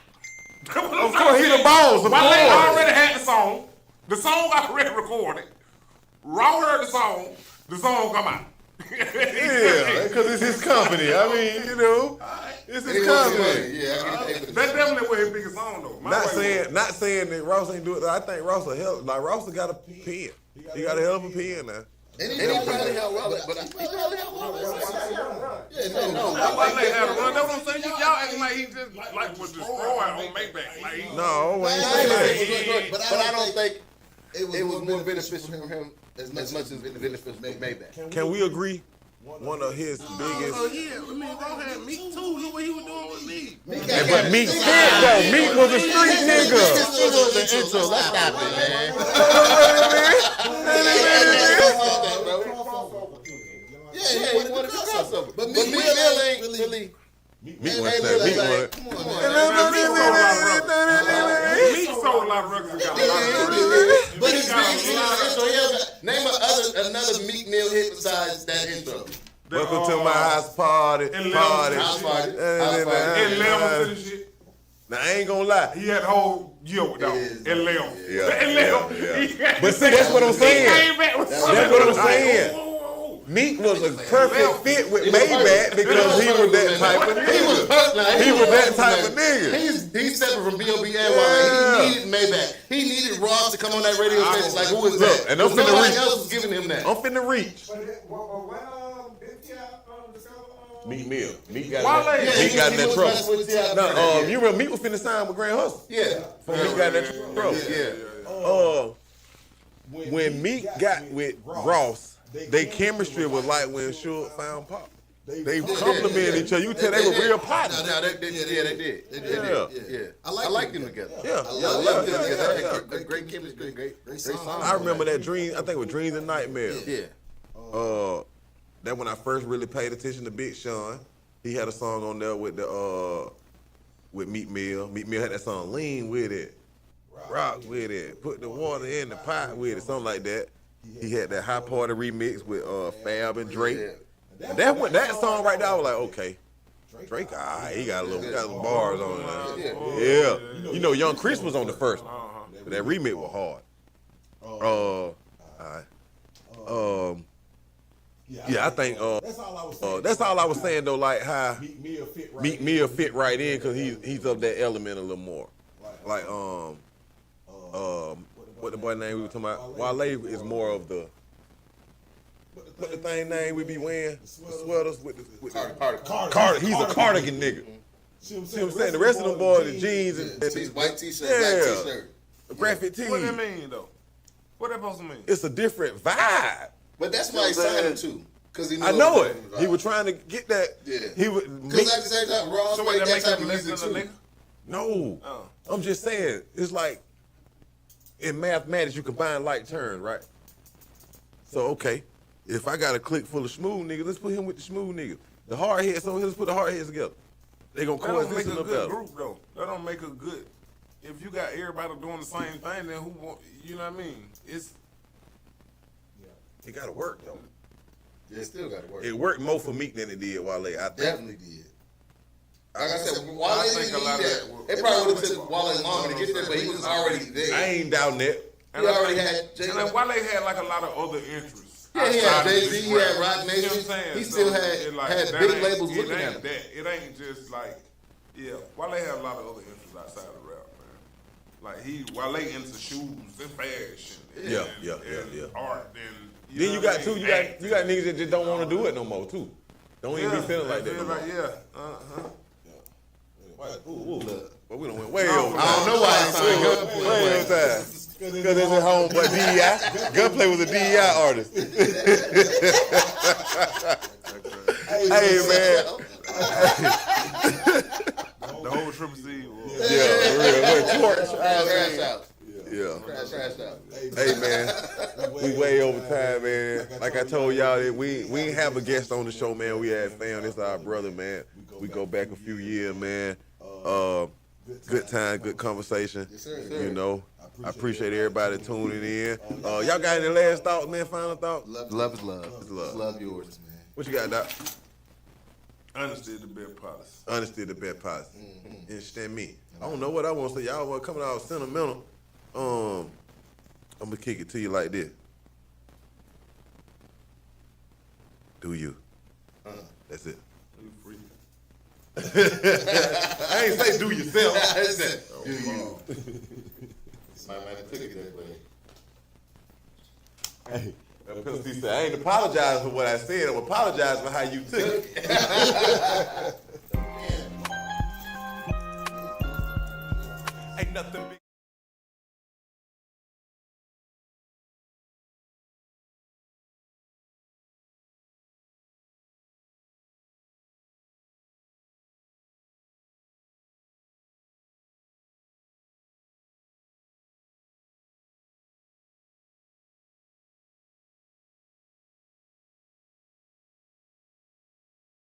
Speaker 3: Of course, he the boss, of
Speaker 6: While they
Speaker 3: course.
Speaker 6: already had the song already recorded. Raw heard the song come out.
Speaker 3: Yeah, because it's his company. I mean, it's his company.
Speaker 2: Yeah.
Speaker 6: That definitely was his biggest song though.
Speaker 3: Not saying that Ross ain't do it. I think Ross got a pen. He got a hell of a pen now.
Speaker 2: And he probably held Wale, but he probably held Wale. Yeah, no.
Speaker 6: Why they had to run? That's what I'm saying. Y'all acting like he just like was destroyed on Maybach. Like he,
Speaker 3: No, I ain't saying that.
Speaker 2: But I don't think it was more beneficial for him as much as beneficial for Maybach.
Speaker 3: Can we agree? One of his biggest.
Speaker 6: yeah, I mean, Raw had Meek too. Look what he was doing with Meek.
Speaker 3: But Meek did though. Meek was a street nigga.
Speaker 2: Let's stop it, man. Yeah, he wanted to crossover. But Meek Mill ain't really.
Speaker 3: Meek was that. Meek was.
Speaker 2: Come on,
Speaker 6: Meek sold a lot of records. Meek sold a lot of records. And got a lot of records.
Speaker 2: But his biggest intro, name another Meek Mill hit besides that intro.
Speaker 3: Welcome to my house party.
Speaker 6: And
Speaker 3: Party.
Speaker 2: House party.
Speaker 6: And Lemon and shit.
Speaker 3: Now I ain't gonna lie.
Speaker 6: He had the whole year with that. And Lemon.
Speaker 3: Yeah,
Speaker 6: And Lemon.
Speaker 3: But see, that's what I'm
Speaker 6: He
Speaker 3: saying.
Speaker 6: came back with
Speaker 3: That's what I'm saying.
Speaker 6: Whoa.
Speaker 3: Meek was a perfect fit with Maybach because he was that type of nigga. He was that type of nigga.
Speaker 2: He's separate from B.O.B. and Wale. He needed Maybach. He needed Ross to come on that radio station. Like, who is that?
Speaker 3: Look, and I'm finna
Speaker 2: Nobody
Speaker 3: reach.
Speaker 2: else was giving him that.
Speaker 3: I'm finna reach.
Speaker 7: Discover
Speaker 3: Meek Mill. Meek got
Speaker 6: Wale.
Speaker 3: in that, Meek got in that trouble.
Speaker 2: No,
Speaker 3: No, you remember Meek was finna sign with Grand Hustle.
Speaker 2: yeah.
Speaker 3: Meek got in that trouble. When Meek got with Ross, they chemistry was like when Suge found Pop. They complimented each other. You tell they were real partners.
Speaker 2: No, they did. Yeah. I liked them together.
Speaker 3: Yeah.
Speaker 2: I liked them together. They had great chemistry, great songs.
Speaker 3: I remember that Dream. I think it was Dreams and Nightmares.
Speaker 2: Yeah.
Speaker 3: That when I first really paid attention to Big Sean, he had a song on there with with Meek Mill. Meek Mill had that song Lean with it, Rock with it, Put the Water in the Pot with it, something like that. He had that High Party remix with Fabe and Drake. And that song right there, I was like, okay, Drake, he got a little bars on it. Yeah. You know, Young Chris was on the first one. But that remix was hard. Yeah, I think that's all I was saying though. Like how Meek Mill fit right in because he's of that element a little more. Like what the boy name we were talking about? Wale is more of the what the thing name we be wearing? The sweaters with the Carter. He's a cardigan nigga. See what I'm saying? The rest of them boys, the jeans and
Speaker 8: White t-shirt,
Speaker 3: yeah,
Speaker 8: black t-shirt.
Speaker 3: the graphic tee.
Speaker 6: What that mean though? What that supposed to mean?
Speaker 3: It's a different vibe.
Speaker 8: But that's why he signed him too. Cause he
Speaker 3: I know it. He was trying to get that.
Speaker 8: Yeah.
Speaker 3: He was.
Speaker 8: Because at the same time, Ross
Speaker 6: So
Speaker 8: made
Speaker 6: what, that
Speaker 8: that
Speaker 6: make
Speaker 8: type
Speaker 6: him
Speaker 8: of
Speaker 6: less
Speaker 8: music
Speaker 6: than a
Speaker 8: too.
Speaker 6: nigga?
Speaker 3: No.
Speaker 6: Oh.
Speaker 3: I'm just saying. It's like in mathematics, you combine like terms, right? So okay, if I got a clique full of smooth niggas, let's put him with the smooth niggas. The hard heads, so let's put the hard heads together. They gonna
Speaker 6: That don't make
Speaker 3: coexist
Speaker 6: a
Speaker 3: in the
Speaker 6: good
Speaker 3: better.
Speaker 6: group though. That don't make a good. If you got everybody doing the same thing, then who want? You know what I mean? It's
Speaker 3: It gotta work though.
Speaker 8: It still got to work.
Speaker 3: It worked more for Meek than it did Wale. I think.
Speaker 8: Definitely did. Like I said, Wale
Speaker 6: I
Speaker 8: didn't
Speaker 6: think a
Speaker 8: need
Speaker 6: lot of
Speaker 8: that.
Speaker 6: that
Speaker 8: It probably would have took Wale longer to get there, but he was already there.
Speaker 3: I ain't doubting that.
Speaker 8: He already had Jay.
Speaker 6: and then Wale had like a lot of other interests.
Speaker 8: Yeah, he had
Speaker 6: outside of
Speaker 8: Jay-Z,
Speaker 6: just
Speaker 8: he had
Speaker 6: rap.
Speaker 8: Rock
Speaker 6: You know
Speaker 8: Nation.
Speaker 6: what I'm saying?
Speaker 8: He still had-
Speaker 6: it
Speaker 8: had
Speaker 6: that
Speaker 8: big
Speaker 6: ain't-
Speaker 8: labels
Speaker 6: it
Speaker 8: looking
Speaker 6: ain't
Speaker 8: at him.
Speaker 6: that. It ain't just like, yeah, Wale had a lot of other interests outside of rap, man. Like Wale into shoes and fashion.
Speaker 3: Yeah,
Speaker 6: and,
Speaker 3: yeah,
Speaker 6: and art and.
Speaker 3: Then
Speaker 6: know
Speaker 3: you
Speaker 6: what
Speaker 3: got
Speaker 6: I
Speaker 3: two.
Speaker 6: mean?
Speaker 3: You got niggas that just don't want to do it no more too. Don't even be feeling like that. No more.
Speaker 6: Yeah.
Speaker 3: But we don't went way over.
Speaker 8: I don't know why he signed Gunplay.
Speaker 3: Way over time. Because it's at home, but DEI. Gunplay was a DEI artist. Hey man.
Speaker 6: The whole Triple C.
Speaker 3: Yeah, for real.
Speaker 8: Crash out.
Speaker 3: Yeah.
Speaker 8: Crash out.
Speaker 3: Hey man, we way over time, man. Like I told y'all, that we ain't have a guest on the show, man. We had fam. This our brother, man. We go back a few years, man. Good time, good conversation.
Speaker 8: Yes, sir.
Speaker 3: You know, I appreciate everybody tuning in. Y'all got any last thoughts, man? Final thoughts?
Speaker 8: Love is love.
Speaker 3: It's love.
Speaker 8: Love yours, man.
Speaker 3: What you got, Doc?
Speaker 6: Honesty is the best policy.
Speaker 3: Honesty the best policy. Understand me? I don't know what I want to say. Y'all want coming out sentimental. I'm gonna kick it to you like this. Do you? That's it. I ain't say do yourself.
Speaker 8: I said, do you? My man took it that way.
Speaker 3: Hey, because he said I ain't apologizing for what I said. I'm apologizing for how you took it.
Speaker 1: Ain't nothing big.